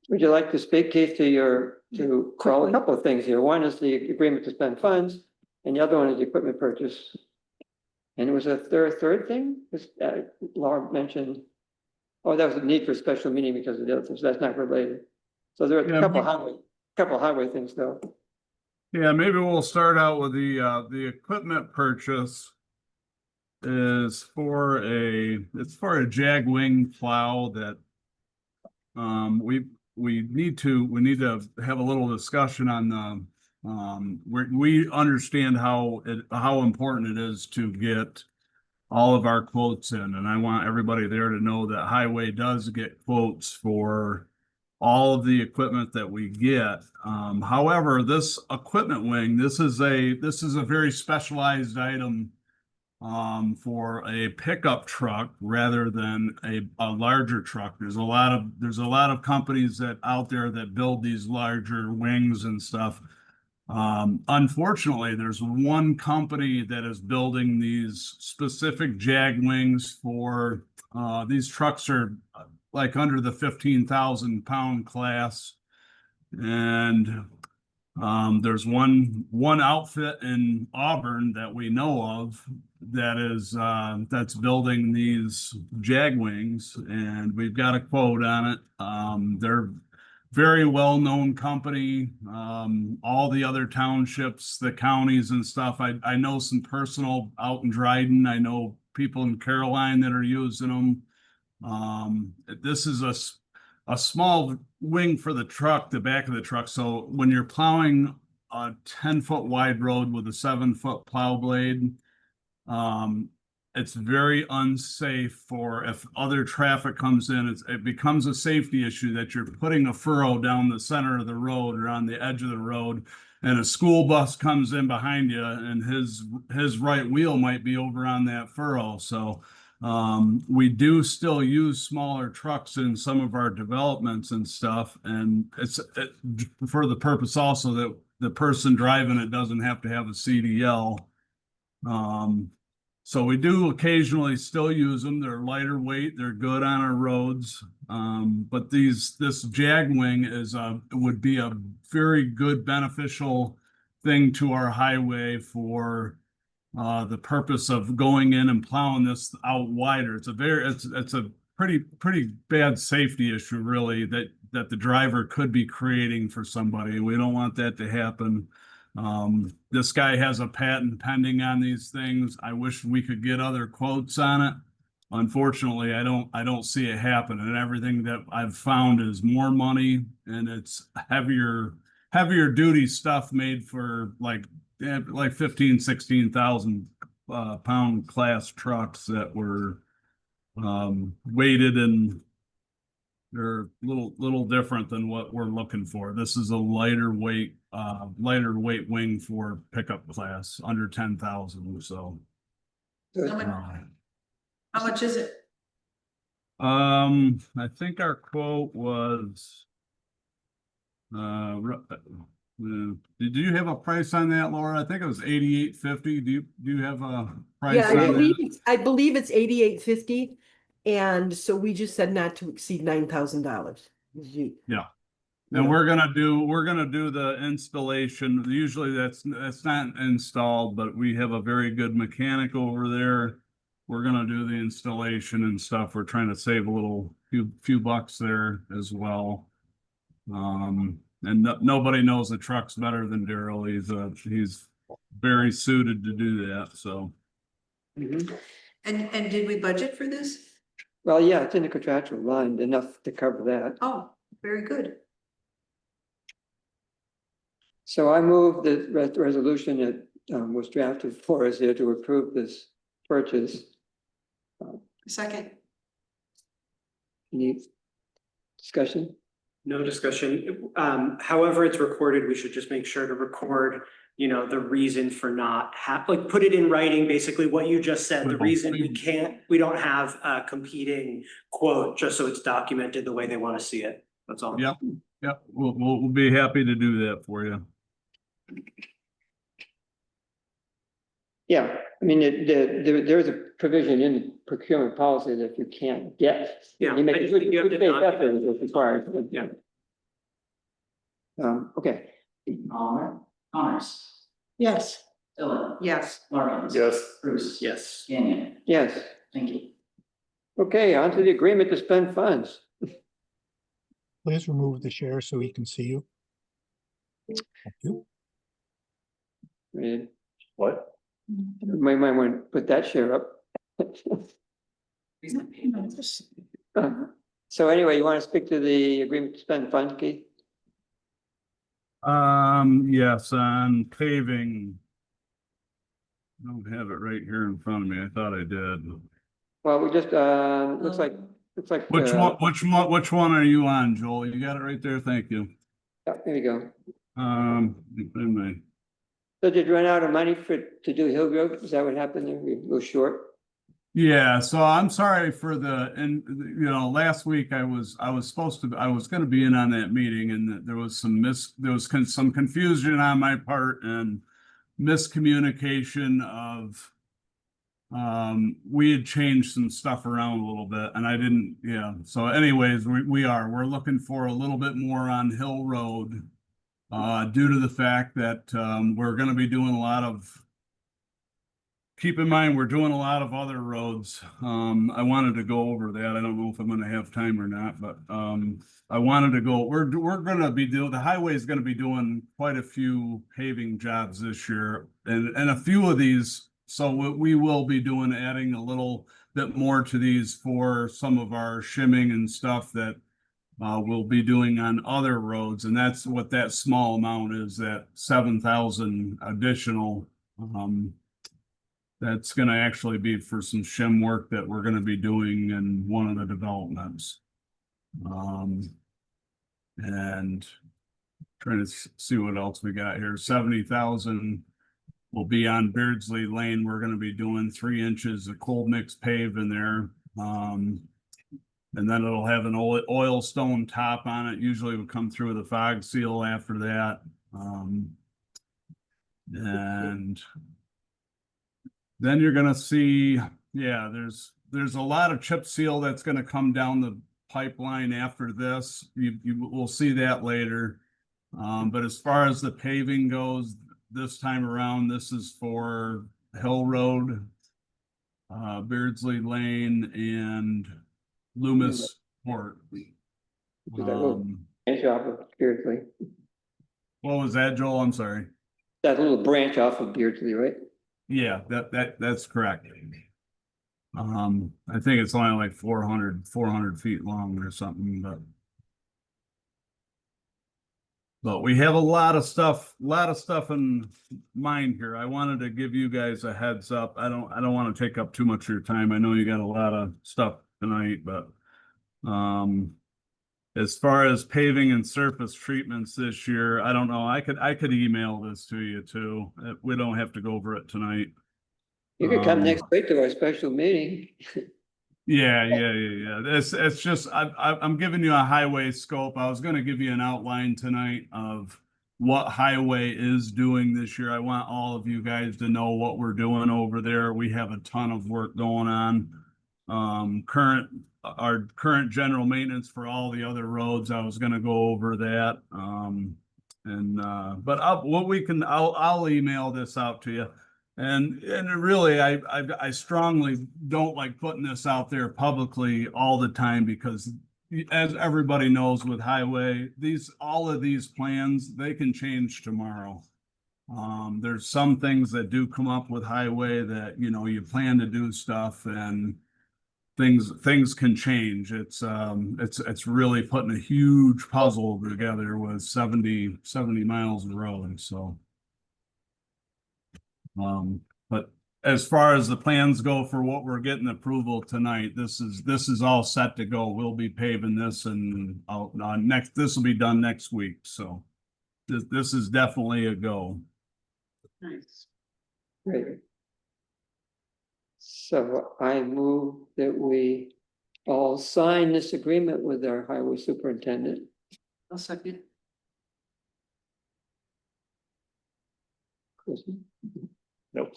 Would you like to speak, Keith, to call a couple of things here? One is the agreement to spend funds, and the other one is the equipment purchase. And it was a third thing, Laura mentioned, oh, that was a need for a special meeting because of the other things, that's not related. So there are a couple highway things though. Yeah, maybe we'll start out with the equipment purchase is for it's for a Jag-wing plow that we need to have a little discussion on the we understand how important it is to get all of our quotes in, and I want everybody there to know that Highway does get quotes for all of the equipment that we get. However, this equipment wing, this is a very specialized item for a pickup truck rather than a larger truck. There's a lot of companies out there that build these larger wings and stuff. Unfortunately, there's one company that is building these specific Jag wings for these trucks are like under the 15,000 pound class, and there's one outfit in Auburn that we know of that is that's building these Jag wings, and we've got a quote on it. very well-known company. All the other townships, the counties and stuff. I know some personal out in Dryden. I know people in Caroline that are using them. This is a small wing for the truck, the back of the truck. So when you're plowing a 10-foot wide road with a 7-foot plow blade, it's very unsafe for if other traffic comes in, it becomes a safety issue that you're putting a furrow down the center of the road or on the edge of the road, and a school bus comes in behind you and his right wheel might be over on that furrow. So we do still use smaller trucks in some of our developments and stuff, and it's for the purpose also that the person driving it doesn't have to have a CDL. So we do occasionally still use them. They're lighter weight. They're good on our roads. But this Jagwing would be a very good beneficial thing to our highway for the purpose of going in and plowing this out wider. It's a pretty bad safety issue really that the driver could be creating for somebody. We don't want that to happen. This guy has a patent pending on these things. I wish we could get other quotes on it. Unfortunately, I don't see it happen. And everything that I've found is more money, and it's heavier duty stuff made for like 15, 16,000 pound class trucks that were weighted, and they're a little different than what we're looking for. This is a lighter weight wing for pickup class under 10,000. So How much is it? I think our quote was did you have a price on that, Laura? I think it was $88.50. Do you have a price Yeah, on that? I believe it's $88.50. And so we just said not to exceed $9,000. Yeah. And we're gonna do the installation. Usually that's not installed, but we have a very good mechanic over there. We're gonna do the installation and stuff. We're trying to save a few bucks there as well. And nobody knows the trucks better than Daryl. He's very suited to do that. So. And did we budget for this? Well, yeah, it's in the contractual line, enough to cover that. Oh, very good. So I move the resolution that was drafted for us here to approve this purchase. Second. Any discussion? No discussion. However it's recorded, we should just make sure to record, the reason for not put it in writing, basically what you just said, the reason we don't have a competing quote, just so it's documented the way they want to see it. That's all. Yep. We'll be happy to do that for you. Yeah, I mean, there is a provision in the procurement policy that if you can't get. Yeah, You make I a just good think you have to faith document effort if required. Yeah. Okay. Connors. Yes. Dylan. Yes. Larkins. Yes. Bruce. Yes. Gagnon. Yes. Thank you. Okay, on to the agreement to spend funds. Please remove the share so he can see you. Thank you. What? Might want to put that share up. So anyway, you want to speak to the agreement to spend funds, Keith? Yes, on paving. I don't have it right here in front of me. I thought I did. Well, we just, looks like. Which one are you on, Joel? You got it right there. Thank you. Yeah, there you go. So did you run out of money to do Hill Road? Is that what happened there? We go short? Yeah, so I'm sorry for last week I was gonna be in on that meeting, and there was some confusion on my part and miscommunication of we had changed some stuff around a little bit, and I didn't, so anyways, we're looking for a little bit more on Hill Road due to the fact that we're gonna be doing a lot of keep in mind, we're doing a lot of other roads. I wanted to go over that. I don't know if I'm gonna have time or not, but, I wanted to go, we're gonna be doing, the highway is gonna be doing quite a few paving jobs this year. And a few of these, so we will be doing, adding a little bit more to these for some of our shimming and stuff that we'll be doing on other roads. And that's what that small amount is, that 7,000 additional. That's gonna actually be for some shim work that we're gonna be doing in one of the developments. And trying to see what else we got here. 70,000 will be on Beardsley Lane. We're gonna be doing 3 inches of cold mix pave in there. And then it'll have an oil stone top on it. Usually would come through with a fog seal after that. And then you're gonna see, yeah, there's a lot of chip seal that's gonna come down the pipeline after this. You will see that later. But as far as the paving goes, this time around, this is for Hill Road, Beardsley Lane, and Loomis Court. Branch off of Beardsley. What was that, Joel? I'm sorry. That little branch off of Beardsley, right? Yeah, that's correct. I think it's only like 400 feet long or something, but we have a lot of stuff in mind here. I wanted to give you guys a heads up. I don't want to take up too much of your time. I know you got a lot of stuff tonight, but as far as paving and surface treatments this year, I don't know. I could email this to you too. We don't have to go over it tonight. You could come next week to our special meeting. Yeah. It's just, I'm giving you a highway scope. I was gonna give you an outline tonight of what highway is doing this year. I want all of you guys to know what we're doing over there. We have a ton of work going on. Our current general maintenance for all the other roads, I was gonna go over that. But I'll email this out to you. And really, I strongly don't like putting this out there publicly all the time, because as everybody knows with highway, all of these plans, they can change tomorrow. There's some things that do come up with highway that, you plan to do stuff and things can change. It's really putting a huge puzzle together with 70 miles of road. So but as far as the plans go for what we're getting approval tonight, this is all set to go. We'll be paving this, and this will be done next week. So this is definitely a go. Nice. Great. So I move that we all sign this agreement with our highway superintendent. I'll second. Nope.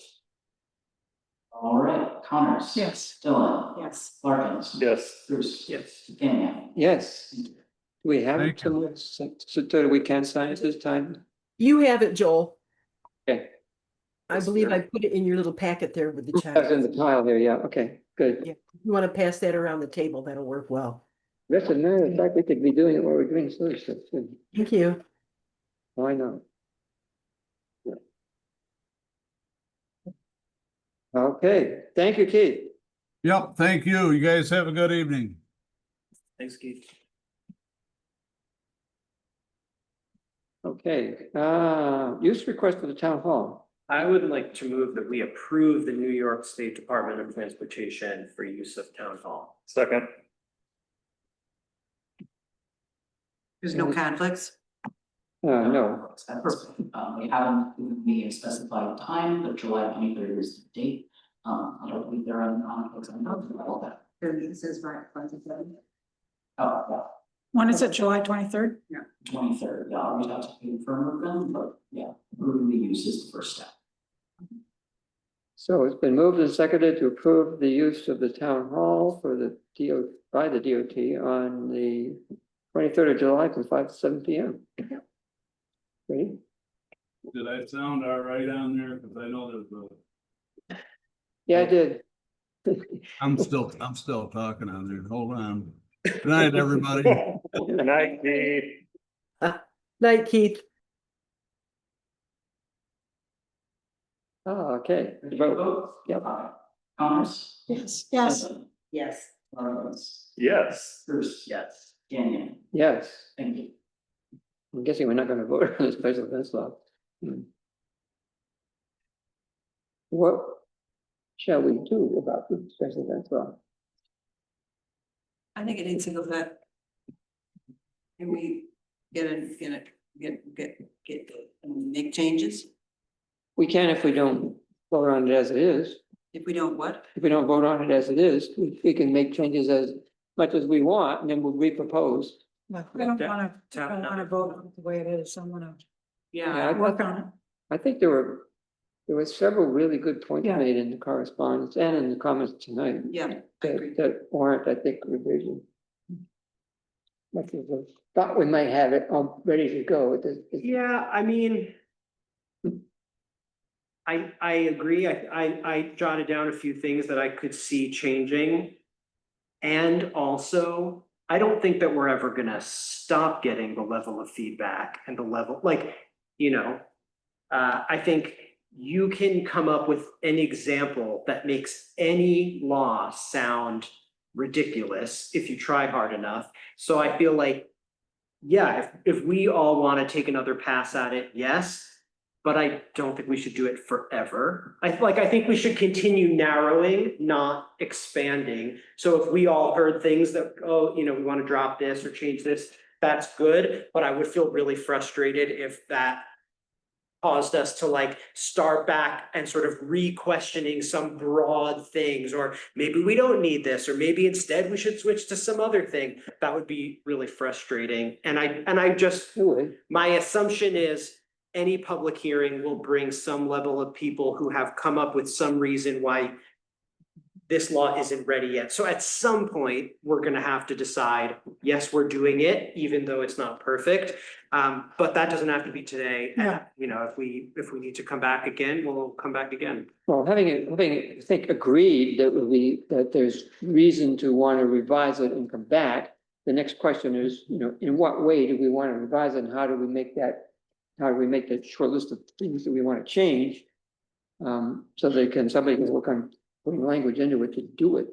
All right, Connors. Yes. Dylan. Yes. Larkins. Yes. Bruce. Yes. Daniel. Yes. Do we have Thank it so that we can sign it this time? You have it, Joel. Okay. I believe I put it in your little packet there with the That's in check. the pile here, yeah, okay, good. Yeah, if you want to pass that around the table, that'll work well. That's a matter of fact, we could be doing it while we're doing this other stuff too. Thank you. Why not? Yeah. Okay, thank you, Keith. Yep, thank you. You guys have a good evening. Thanks, Keith. Okay, use request for the town hall. I would like to move that we approve the New York State Department of Transportation for use of town hall. Second. There's no conflicts? No. We haven't given me a specified time, but July 23rd is the date. I don't believe there are any conflicts. I'm not sure about that. It says right, 27. Oh, yeah. When is it, July 23rd? Yeah. 23rd, yeah, I'll reach out to confirm with them, but yeah, approving the use is the first step. So it's been moved and seconded to approve the use of the town hall for the by the DOT on the 23rd of July from 5 to 7 p.m. Ready? Did I sound all right on there? Because I know there's Yeah, I did. I'm still talking on there. Hold on. Good night, everybody. Good night, Steve. Night, Keith. Oh, okay. Vote. Yep. Connors? Yes. Yes. Yes. Martins? Yes. Bruce? Yes. Kenyon? Yes. Thank you. I'm guessing we're not gonna vote on the special events law. What shall we do about the special events law? I think it needs to go back. Can we make changes? We can if we don't vote on it as it is. If we don't what? If we don't vote on it as it is, we can make changes as much as we want, and then we'll repropose. I don't wanna vote on it the way it is. I'm gonna Yeah, work on it. I think there were several really good points Yeah. made in the correspondence and in the comments tonight. Yeah, I agree. That warrant, I think, revision. Much as I thought we might have it all ready to go. Yeah, I mean. I agree. I jotted down a few things that I could see changing. And also, I don't think that we're ever gonna stop getting the level of feedback and the level, like, I think you can come up with an example that makes any law sound ridiculous if you try hard enough. So I feel like, yeah, if we all want to take another pass at it, yes. But I don't think we should do it forever. I think we should continue narrowing, not expanding. So if we all heard things that, oh, we want to drop this or change this, that's good. But I would feel really frustrated if that caused us to start back and sort of re-questioning some broad things, or maybe we don't need this, or maybe instead we should switch to some other thing. That would be really frustrating. And I just, my assumption is any public hearing will bring some level of people who have come up with some reason why this law isn't ready yet. So at some point, we're gonna have to decide, yes, we're doing it, even though it's not perfect. But that doesn't have to be today. Yeah. If we need to come back again, we'll come back again. Well, having I think agreed that there's reason to want to revise it and come back. The next question is, in what way do we want to revise it, and how do we make that short list of things that we want to change? So somebody can work on putting language into it to do it.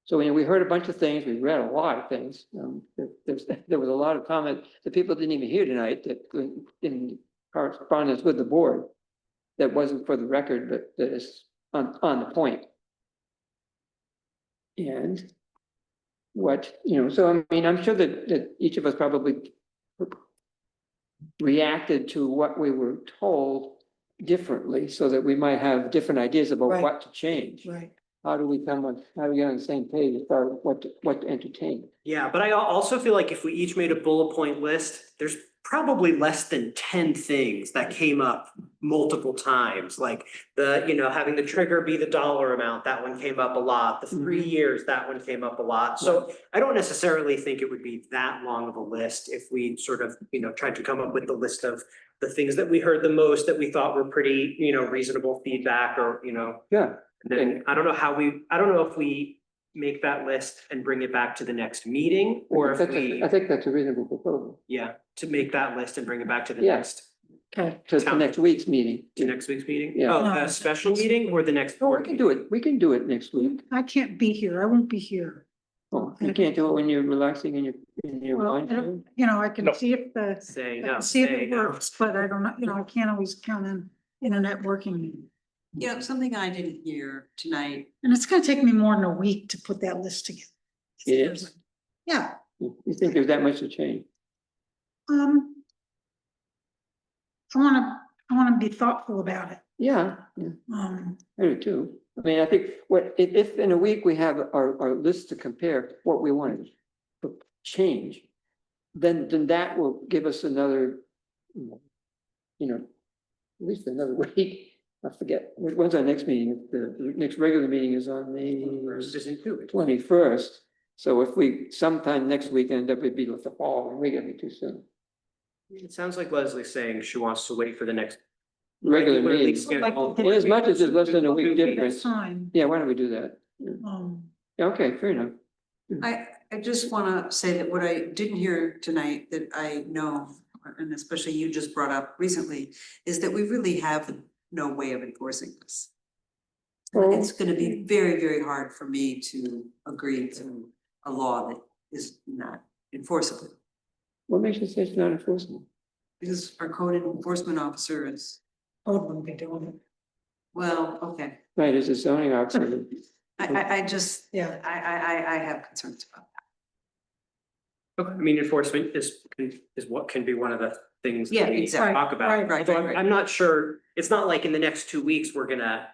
So we heard a bunch of things, we read a lot of things. There was a lot of comment that people didn't even hear tonight that in correspondence with the board that wasn't for the record, but that is on the point. And so I'm sure that each of us probably reacted to what we were told differently, so that we might have different ideas about what to change. Right. How do we get on the same page as far as what to entertain? Yeah, but I also feel like if we each made a bullet point list, there's probably less than 10 things that came up multiple times. Like having the trigger be the dollar amount, that one came up a lot. The 3 years, that one came up a lot. So I don't necessarily think it would be that long of a list if we sort of, tried to come up with the list of the things that we heard the most that we thought were pretty, reasonable feedback, or, Yeah. then I don't know if we make that list and bring it back to the next meeting, or if we, I think that's a reasonable proposal. yeah, to make that list and bring it back to the Yeah. next. To next week's meeting. To next week's meeting? Yeah. Oh, the special meeting or the next Oh, board? we can do it. We can do it next week. I can't be here. I won't be here. Oh, you can't do it when you're relaxing in your Well, mind. I can see if Say I no, can see if say it no. works, but I don't know, I can't always count on internet working. Something I didn't hear tonight. And it's gonna take me more than a week to put that list together. It is. Yeah. You think there's that much to change? I wanna be thoughtful about it. Yeah. I do too. I mean, I think if in a week we have our list to compare what we want to change, then that will give us another, at least another week. I forget, when's our next meeting? The next regular meeting is on the 21st. So if we sometime next weekend, that would be the following week, it'd be too soon. It sounds like Leslie's saying she wants to wait for the next regular regularly meeting. scheduled. And as much as it's less than a week difference, Time. yeah, why don't we do that? Yeah, okay, fair enough. I just wanna say that what I didn't hear tonight that I know, and especially you just brought up recently, is that we really have no way of enforcing this. Oh. It's gonna be very, very hard for me to agree to a law that is not enforceable. What makes you say it's not enforceable? Because our code enforcement officer is. Code wouldn't be doing it. Well, okay, Right, as a zoning officer. I just, yeah, I have concerns about that. Okay, I mean, enforcement is what can be one of the things Yeah, that we exactly. talk about. Right, Although right. I'm not sure, it's not like in the next 2 weeks, we're gonna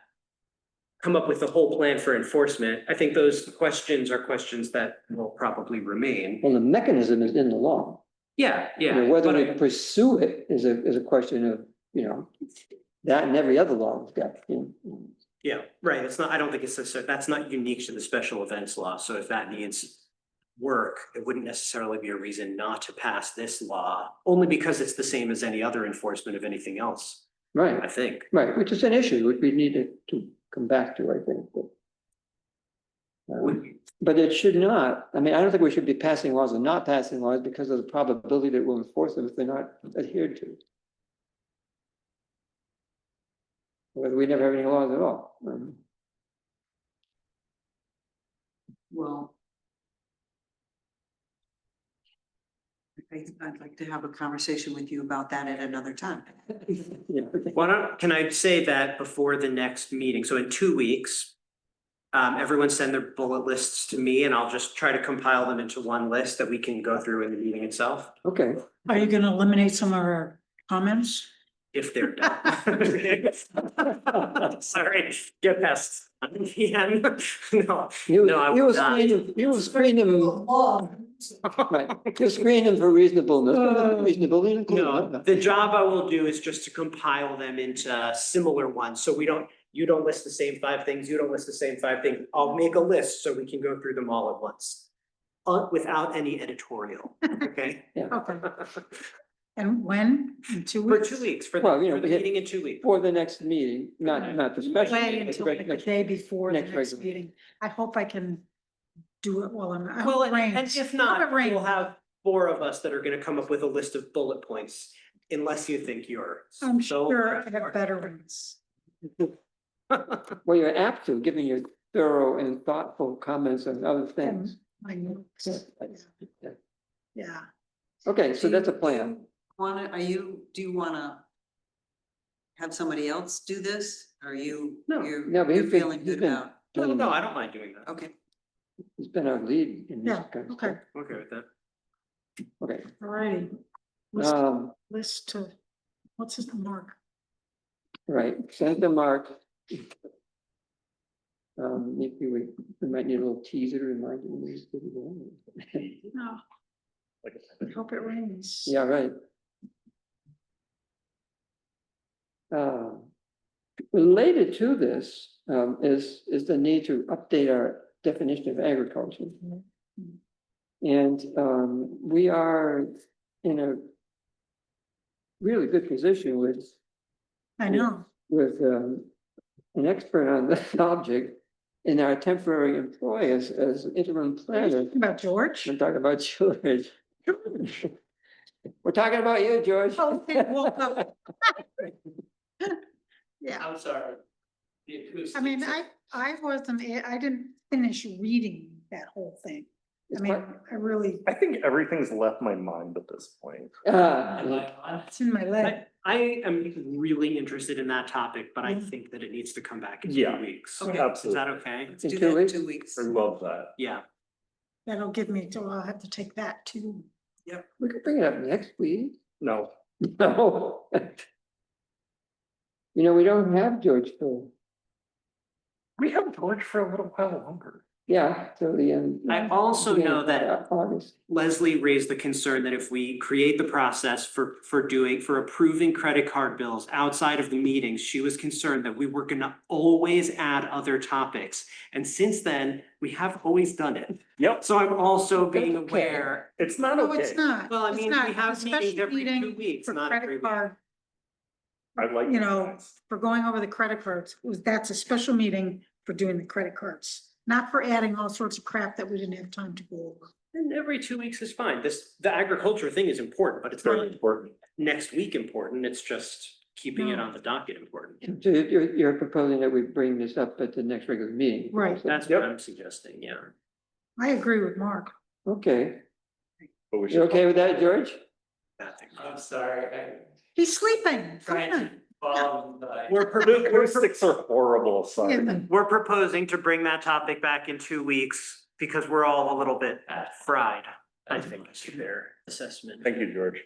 come up with a whole plan for enforcement. I think those questions are questions that will probably remain. Well, the mechanism is in the law. Yeah, You know, yeah. whether but we pursue it is a question of, you know, that and every other law we've got, you know. Yeah, right. It's not, I don't think that's not unique to the special events law. So if that needs work, it wouldn't necessarily be a reason not to pass this law, only because it's the same as any other enforcement of anything else, Right, I think. right, which is an issue which we need to come back to, I think, but it should not, I mean, I don't think we should be passing laws and not passing laws because of the probability that we'll enforce them if they're not adhered to. Whether we never have any laws at all. Well. I'd like to have a conversation with you about that at another time. Can I say that before the next meeting? So in 2 weeks, everyone send their bullet lists to me and I'll just try to compile them into one list that we can go through in the meeting itself. Okay. Are you gonna eliminate some of our comments? If they're done. Sorry, get past. Yeah, no, I You will will not. screen them. Right, you'll screen them for reasonableness, reasonable. No, the job I will do is just to compile them into similar ones, so you don't list the same 5 things, you don't list the same 5 things. I'll make a list so we can go through them all at once. Without any editorial, okay? Yeah. Okay. And when? In 2 For weeks? 2 weeks, for Well, you know, the meeting in 2 weeks. For the next meeting, not the special. Wait meeting, until the like the next- day before the next next regular. meeting. I hope I can do it while I'm, I Well, hope it and rains. if I not, hope it rains. we'll have 4 of us that are gonna come up with a list of bullet points, unless you think you're. I'm so- sure I have better ones. Well, you're apt to, given your thorough and thoughtful comments on other things. I know. Yeah. Yeah. Okay, so that's a plan. Do you wanna have somebody else do this? Are you, No. No, but you're he's been- feeling he's good been- about? No, I don't mind doing that. Okay, He's been our lead in this Yeah, kind of okay. stuff. Okay with that. Okay, All righty. List to, what's his mark? right, send the mark. Maybe we might need a little teaser to remind you. when he's good to go. No. I hope it rains. Yeah, right. Related to this, is the need to update our definition of agriculture. And, we are in a really good position with. I know. With, an expert on the subject in our temporary employee as interim planner. About George? I'm talking about George. We're talking about you, George. Oh, okay, welcome. Yeah, I'm sorry. I mean, I wasn't, I didn't finish reading that whole thing. I mean, I really, I think everything's left my mind at this point. it's in my leg. I am really interested in that topic, but I think that it needs to come back in 2 weeks. Okay. Is that okay? let's do that in 2 weeks. I love that. Yeah. That'll give me, so I'll have to take that too. We could bring it up next week. No. No. You know, we don't have George for, We have George for a little while longer. yeah, till the end. I also know that August. Leslie raised the concern that if we create the process for approving credit card bills outside of the meetings, she was concerned that we were gonna always add other topics. And since then, we have always done it. Yep. So I'm also being That's okay. aware. It's not No, okay. it's not. Well, I It's mean, not. we have A special meetings every 2 meeting weeks, for not credit every week. card. I like. you know, for going over the credit cards, that's a special meeting for doing the credit cards. Not for adding all sorts of crap that we didn't have time to go over. And every 2 weeks is fine. The agriculture thing is important, but it's not Important. next week important. It's just keeping it on the docket important. So you're proposing that we bring this up at the next regular meeting? Right. That's what I'm suggesting, yeah. I agree with Mark. Okay, But we you okay with that, George? I'm sorry, He's sleeping. trying to follow the. Acoustics are horrible, sorry. We're proposing to bring that topic back in 2 weeks because we're all a little bit fried, I think, is their assessment. Thank you, George.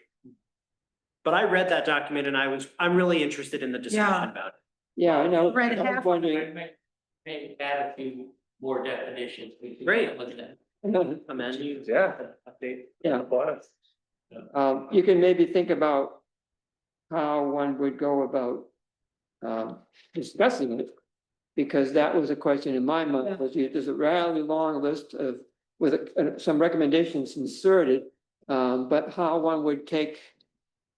But I read that document and I'm really interested in the discussion Yeah. about it. Yeah, I know. Read I was half. wondering. Maybe add a few more definitions. We can Great. look at that. Amend. Yeah. Update. Yeah. Blast. You can maybe think about how one would go about discussing it. Because that was a question in my mind, was there's a rather long list of, with some recommendations inserted. But how one would take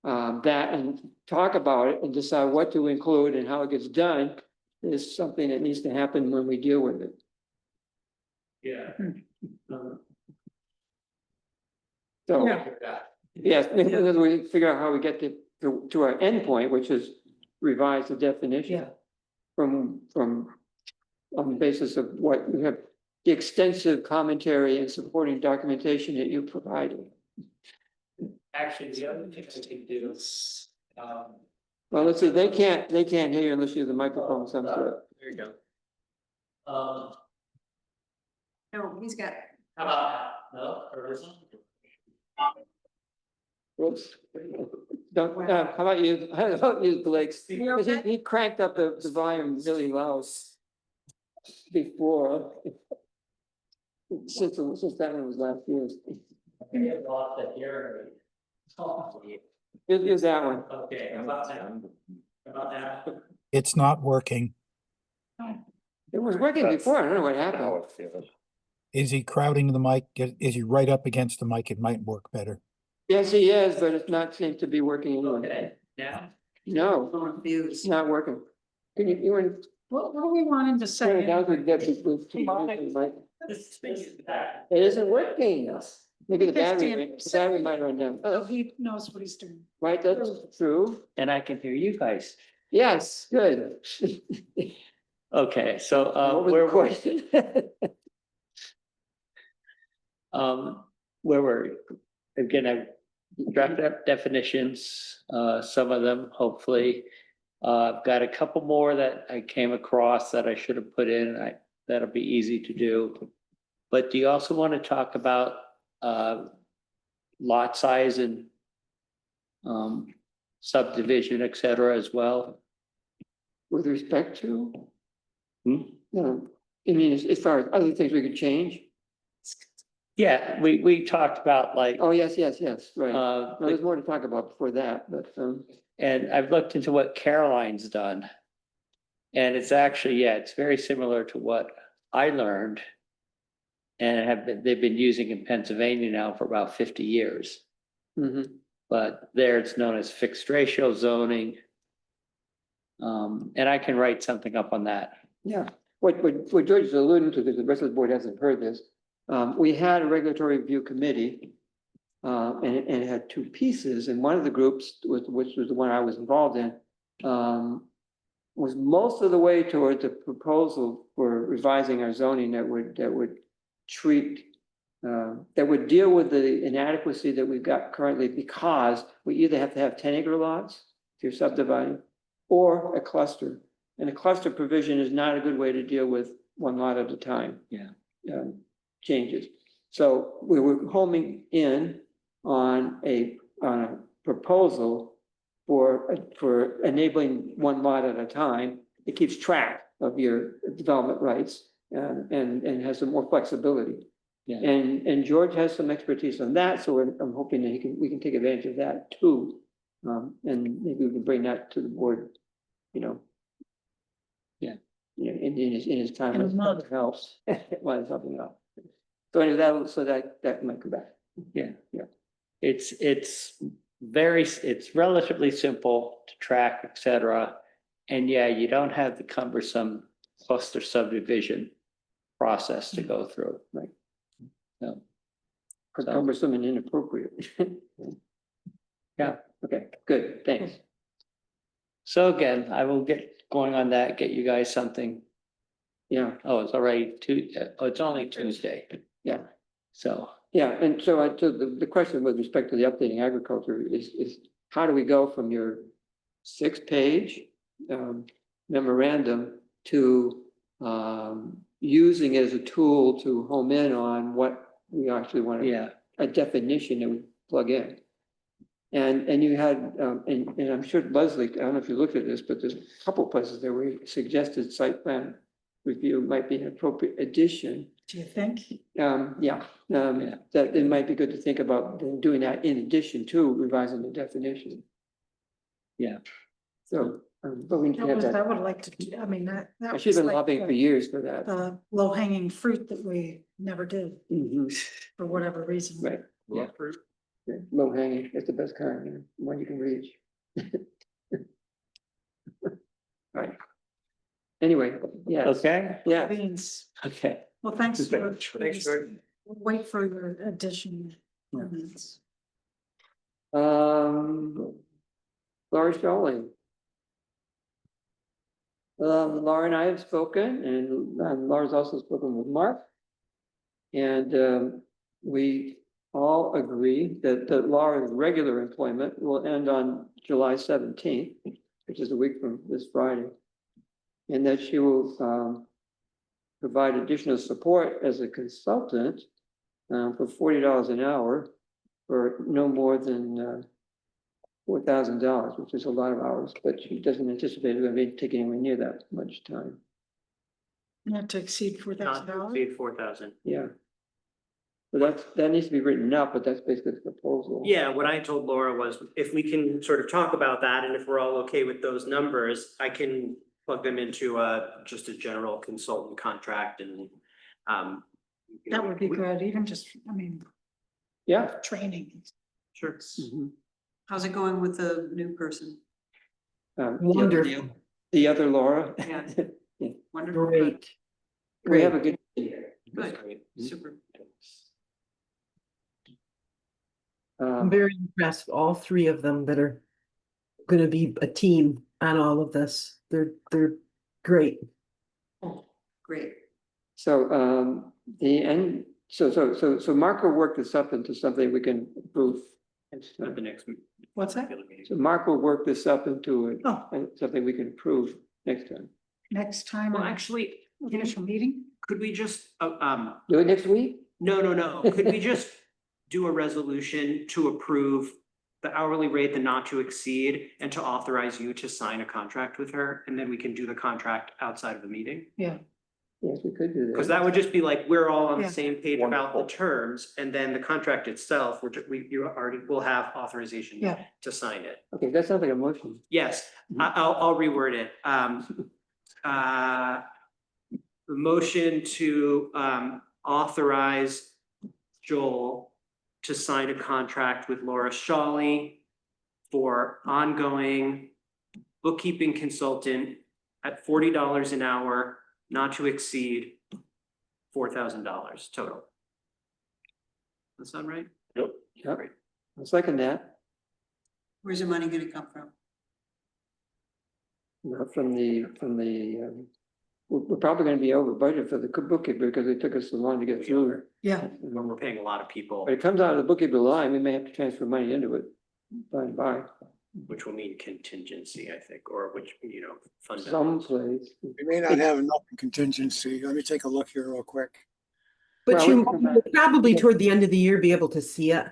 that and talk about it and decide what to include and how it gets done is something that needs to happen when we deal with it. Yeah. So, Yeah. yes, as we figure out how we get to our endpoint, which is revise the definition. Yeah. From on the basis of what you have, the extensive commentary and supporting documentation that you provided. Actually, the other thing I could do is, Well, let's see, they can't hear you unless you have the microphone some sort. There you go. No, he's got. how about, no, or is it? Whoops. Don't, how about you, Blake? You Because okay? he cranked up the volume really loud before. Since that one was last year. I may have lost that hearing. Here's that one. Okay, how about that? How about that? It's not working. It was working before, I don't know what happened. Is he crowding the mic? Is he right up against the mic? It might work better. Yes, he is, but it's not seems to be working anyway. Okay, now, No, it's not working. Can you want What do we want him to to turn say? it down to get the this thing is back. It isn't working. Maybe the Can't battery might run down. Oh, he knows what he's doing. Right, that's true. And I can hear you guys. Yes, good. Okay, so, What was the question? where were, again, I drafted up definitions, some of them, hopefully. I've got a couple more that I came across that I should have put in, that'll be easy to do. But do you also want to talk about, lot size and subdivision, et cetera, as well? With respect to? Hmm? No, I mean, as far as other things we could change? Yeah, we talked about like. Oh, yes, right. Uh, No, there's more to talk about before that, but, And I've looked into what Caroline's done. And it's actually, yeah, it's very similar to what I learned. And they've been using in Pennsylvania now for about 50 years. mhm. But there it's known as fixed ratio zoning. And I can write something up on that. Yeah, what George is alluding to, because the rest of the board hasn't heard this, we had a regulatory review committee. And it had two pieces, and one of the groups, which was the one I was involved in, was most of the way towards a proposal for revising our zoning that would treat, that would deal with the inadequacy that we've got currently, because we either have to have 10-acre lots if you're subdividing, or a cluster. And a cluster provision is not a good way to deal with one lot at a time. Yeah. Changes. So we were homing in on a proposal for enabling one lot at a time. It keeps track of your development rights and has some more flexibility. Yeah. And George has some expertise on that, so I'm hoping that we can take advantage of that too. And maybe we can bring that to the board, Yeah. In his time. In a month. Helps. Well, something else. So anyway, that might come back. Yeah. It's it's relatively simple to track, et cetera. And yeah, you don't have the cumbersome cluster subdivision process to go through, right? So. Or cumbersome and inappropriate. Yeah, okay, good, thanks. So again, I will get going on that, get you guys something. Yeah. Oh, it's already it's only Tuesday. Yeah. So. Yeah, and so the question with respect to the updating agriculture is how do we go from your 6-page memorandum to using it as a tool to home in on what we actually want to, Yeah. a definition that we plug in. And you had, and I'm sure Leslie, I don't know if you looked at this, but there's a couple places there where you suggested site plan review might be an appropriate addition. Do you think? Yeah, that it might be good to think about doing that in addition to revising the definition. Yeah. So, but we can have I that. would like to, I mean, that. She's been lobbying for years for that. The low hanging fruit that we never did Mhm. for whatever reason. Right, yeah. Yeah, low hanging, it's the best kind, one you can reach. Right. Anyway, yeah. Okay. Yeah. Beans. Okay. Well, thanks, George. Thanks, George. We'll wait for your addition comments. Laura Shawley. Laura and I have spoken, and Laura's also spoken with Mark. And we all agree that Laura's regular employment will end on July 17th, which is a week from this Friday. And that she will provide additional support as a consultant for $40 an hour for no more than $4,000, which is a lot of hours, but she doesn't anticipate it going to be taking anywhere near that much time. Not to exceed $4,000. Exceed 4,000. Yeah. So that needs to be written up, but that's basically the proposal. Yeah, what I told Laura was if we can sort of talk about that and if we're all okay with those numbers, I can plug them into just a general consultant contract and That would be good, even just, I mean. Yeah. Training. Sure. How's it going with the new person? Wonderful. The other Laura. Yeah. Yeah. Wonderful. Great. We have a good. Good, super. I'm very impressed, all three of them that are gonna be a team on all of this. They're great. Great. So so Mark will work this up into something we can approve. At the next meeting. What's that? So Mark will work this up into Oh. something we can approve next time. Next time. Well, actually, Initial meeting? could we just Do it next week? No. Could we just do a resolution to approve the hourly rate, the not to exceed, and to authorize you to sign a contract with her, and then we can do the contract outside of the meeting? Yeah. Yes, we could do that. Because that would just be like, we're all on Yeah. the same page about the terms, and then the contract itself, you already will have authorization Yeah. to sign it. Okay, that sounds like a motion. Yes, I'll reword it. The motion to authorize Joel to sign a contract with Laura Shawley for ongoing bookkeeping consultant at $40 an hour, not to exceed $4,000 total. That sound right? Yep. I'll second that. Where's the money gonna come from? From the, we're probably gonna be over budget for the bookkeeper because it took us so long to get through. Yeah. When we're paying a lot of people, But it comes out of the bookkeeper line, we may have to transfer money into it by and by, which will mean contingency, I think, or which, fund. someplace. We may not have enough contingency. Let me take a look here real quick. But Well, you we can come will back. probably toward the end of the year be able to see it.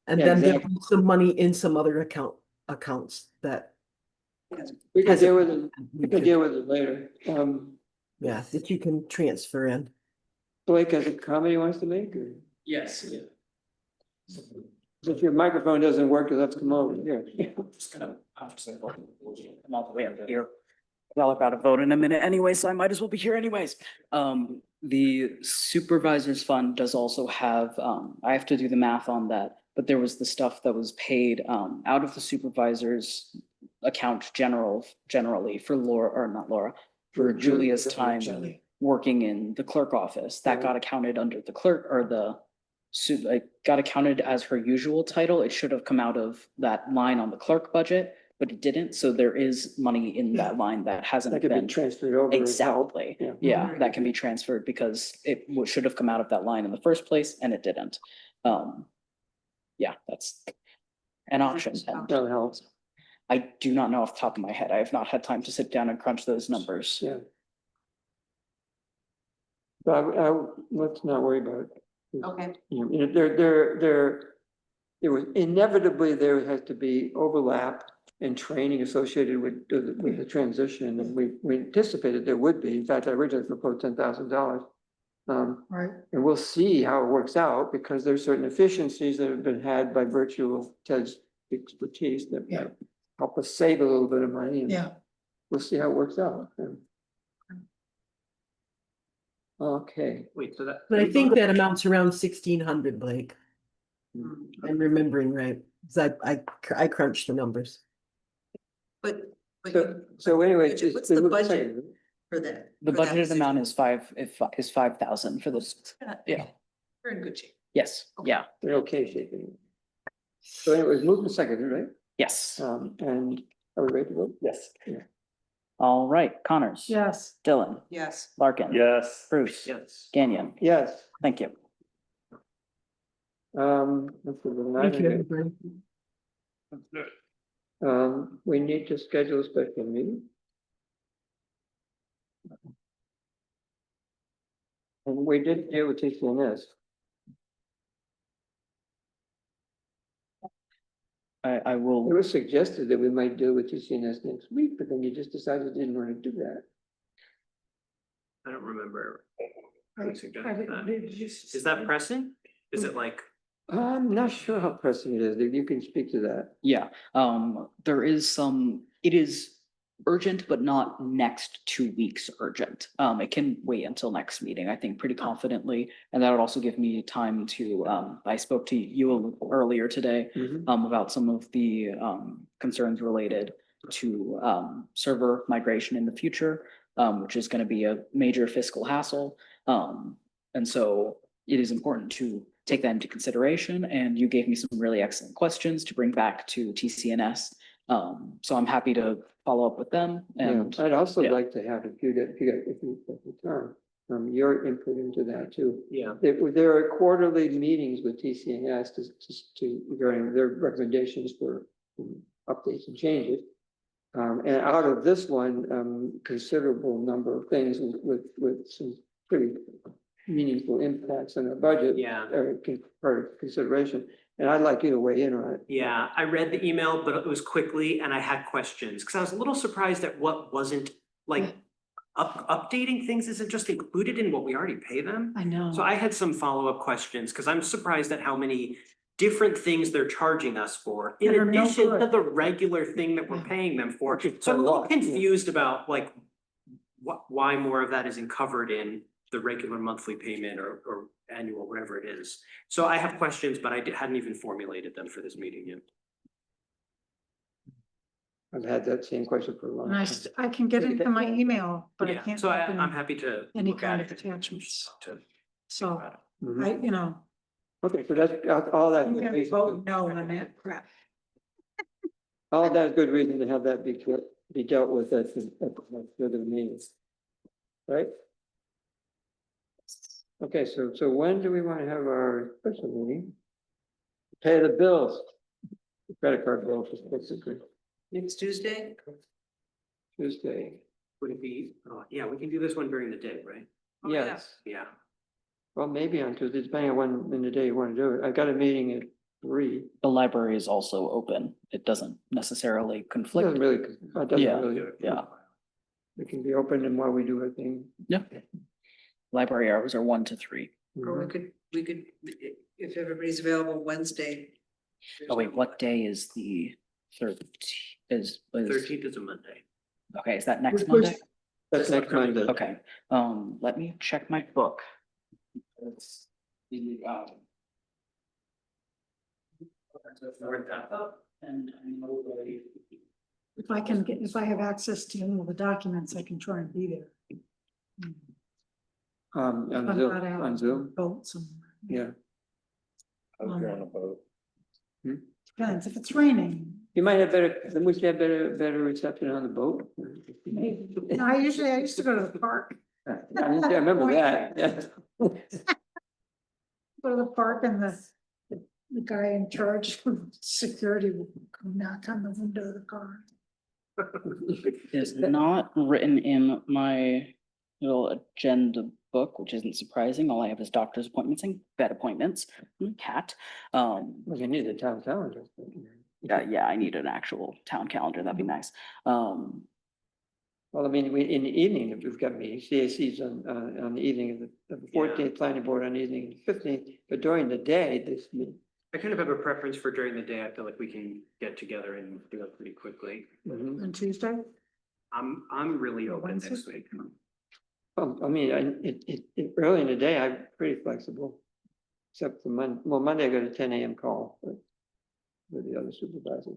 And Yeah, then there'll exactly. be some money in some other accounts that, We can Has it- deal with it, we can deal with it later. yeah, that you can transfer in. Blake has a comment he wants to make, or Yes, yeah. if your microphone doesn't work, you'll have to come over here. Just gonna, I'm just gonna, I'm all the way up here. Well, I've got to vote in a minute anyway, so I might as well be here anyways. The supervisor's fund does also have, I have to do the math on that, but there was the stuff that was paid out of the supervisor's account generally for Laura, or not Laura, for Julia's time working in the clerk office. That got accounted under the clerk, or like got accounted as her usual title. It should have come out of that line on the clerk budget, but it didn't. So there is money in that line that hasn't That could be been transferred over. and help. exactly. Yeah. Yeah, that can be transferred because it should have come out of that line in the first place and it didn't. Yeah, that's an option. That helps. I do not know off the top of my head. I have not had time to sit down and crunch those numbers. Yeah. But let's not worry about it. Okay. You know, there was inevitably, there has to be overlap and training associated with the transition, and we anticipated there would be. In fact, I originally proposed $10,000. Right. And we'll see how it works out, because there's certain efficiencies that have been had by virtue of Ted's expertise that might help us save a little bit of money. And we'll see how it works out. Okay. Wait, so that. But I think that amounts around 1,600, Blake. I'm remembering right, because I crunched the numbers. But So anyway, what's the budget for that? The budgeted amount is 5,000 for this. Yeah. We're in good shape. Yes, yeah, They're okay shaping. So anyway, it was moved and seconded, right? yes. And are we ready to vote? Yes. Yeah. All right, Connors. Yes. Dylan, Yes. Larkin. Yes. Bruce. Yes. Gagnon. Yes. Thank you. Let's see, the Thank you, nine- everybody. we need to schedule a special meeting. And we did deal with TCNS. I It will, was suggested that we might deal with TCNS next week, but then you just decided you didn't want to do that. I don't remember. Who suggested that? Is that pressing? Is it like? I'm not sure how pressing it is. You can speak to that. yeah, there is it is urgent, but not next 2 weeks urgent. It can wait until next meeting, I think, pretty confidently. And that would also give me time to, I spoke to you earlier today, about some of the, concerns related to, server migration in the future, which is going to be a major fiscal hassle. And so it is important to take that into consideration. And you gave me some really excellent questions to bring back to TCNS. So I'm happy to follow up with them. And I'd also like to have, if you get the time, your input into that too. Yeah. There are quarterly meetings with TCNS to regarding their recommendations for updates and changes. And out of this one, considerable number of things with some pretty meaningful impacts on our budget. Yeah. Part of consideration. And I'd like you to weigh in on it. Yeah, I read the email, but it was quickly and I had questions because I was a little surprised at what wasn't like updating things isn't just included in what we already pay them. I know. So I had some follow-up questions because I'm surprised at how many different things they're charging us for in That are no addition to good. the regular thing that we're paying them for. So I'm a little confused about like why more of that isn't covered in the regular monthly payment or annual, whatever it is. So I have questions, but I hadn't even formulated them for this meeting yet. I've had that same question for a long And time. I can get into my email, but I Yeah, can't. so open I'm happy to Any look kind at of it attachments. to So Mhm. I. Okay, so that's all that. I'm gonna vote no on that crap. All of that is good reason to have that be dealt with at the meetings. Right? Okay, so when do we want to have our special meeting? Pay the bills. The credit card bills, basically, Next Tuesday? Tuesday. Would it be, yeah, we can do this one during the day, right? Oh, yeah. Yes, Yeah. well, maybe on Tuesday, depending on when in the day you want to do it. I got a meeting at 3. the library is also open. It doesn't necessarily It conflict. doesn't really, Yeah. It can be open and while we do our thing. Yeah. Library hours are 1 to 3. Or we could, if everybody's available Wednesday. Oh wait, what day is the 13th? Is 13th is a Monday. okay, is that next Which- Monday? That's next Monday. Okay, let me check my book. It's the, And nobody. If I can get, if I have access to any of the documents, I can try and be there. On I'm Zoom, not out on Zoom, Boat somewhere. yeah. I was on a boat. Depends, if it's raining. You might have better, then we should have better reception on the boat. No, I used to go to the park, I remember that, yeah. go to the park and the guy in charge of security would come knock on the window of the car. Is not written in my little agenda book, which isn't surprising. All I have is doctor's appointments and vet appointments, and a cat. Well, you need the town calendar. Yeah, I need an actual town calendar. That'd be nice. Well, I mean, in the evening, if we've got meetings, CAC's on the evening of the 14th, planning board on the evening of the 15th, but during the day, this meeting. I kind of have a preference for during the day. I feel like we can get together and do it pretty quickly. On Tuesday? I'm really open Wednesday? next week. I mean, early in the day, I'm pretty flexible. Except for Monday I got a 10 a.m. call with the other supervisor.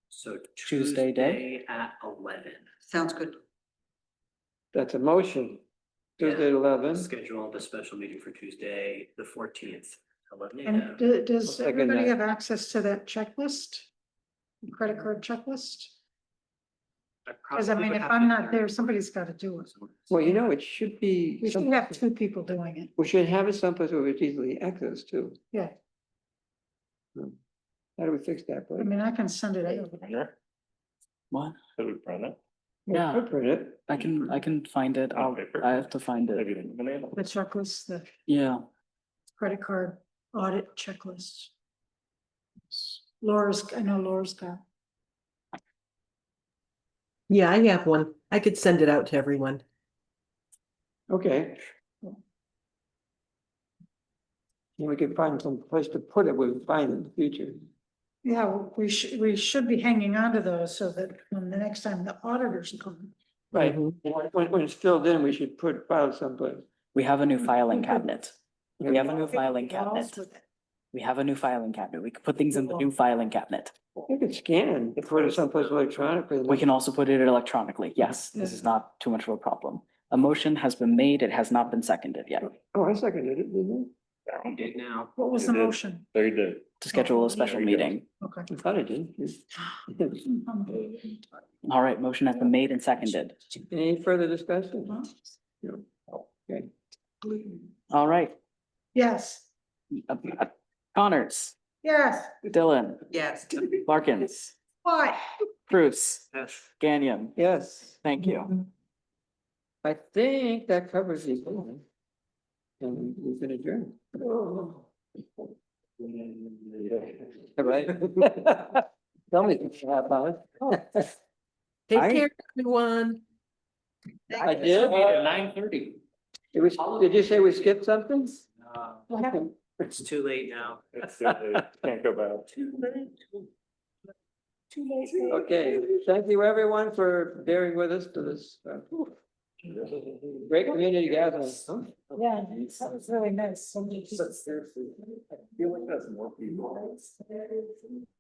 So Tuesday day? Tuesday at 11. Sounds good. That's a motion. Tuesday at 11. Schedule the special meeting for Tuesday, the 14th, 11 And a.m. does second everybody that. have access to that checklist? Credit card checklist? Cause I mean, if I'm not there, somebody's gotta do it. Well, you know, it should be. We should have two people doing it. We should have it someplace where it's easily accessed too. Yeah, How do we fix that? I mean, I can send it out. What? Could we print it? Yeah. I'll print it. I can find it. I have to find Have it. you been able? The checklist, the Yeah. credit card audit checklist. I know Laura's got. Yeah, I have one. I could send it out to everyone. Okay. And we can find some place to put it, we'll find it in the future. Yeah, we should be hanging on to those so that when the next time the auditors come. Right, Mhm. when it's filled in, we should file someplace. We have a new filing cabinet. We have a new Walls filing cabinet. with it. We have a new filing cabinet. We could put things in the new filing cabinet. You could scan and put it someplace electronically. We can also put it electronically. Yes, this is not too much of a problem. A motion has been made. It has not been seconded yet Oh, I seconded it, didn't You did now. What was You the did. motion? Very good. to schedule a special There you go. meeting. Okay. I? I thought I did. All right, motion has been made and seconded. Any further discussion? No. Okay. All right, Yes, Connors, yes, Dylan, Yes. Larkins, why? Bruce, Yes. Gagnon. Yes, Thank you. I think that covers the. And we can adjourn. All right. Tell me if you have hours. Take care, everyone. I did. At 9:30. It was, did you say we skipped something? What happened? It's too late now. Can't go back. Okay, thank you everyone for bearing with us to this. Great community gathering. Yeah, that was really nice. I feel like that's more people.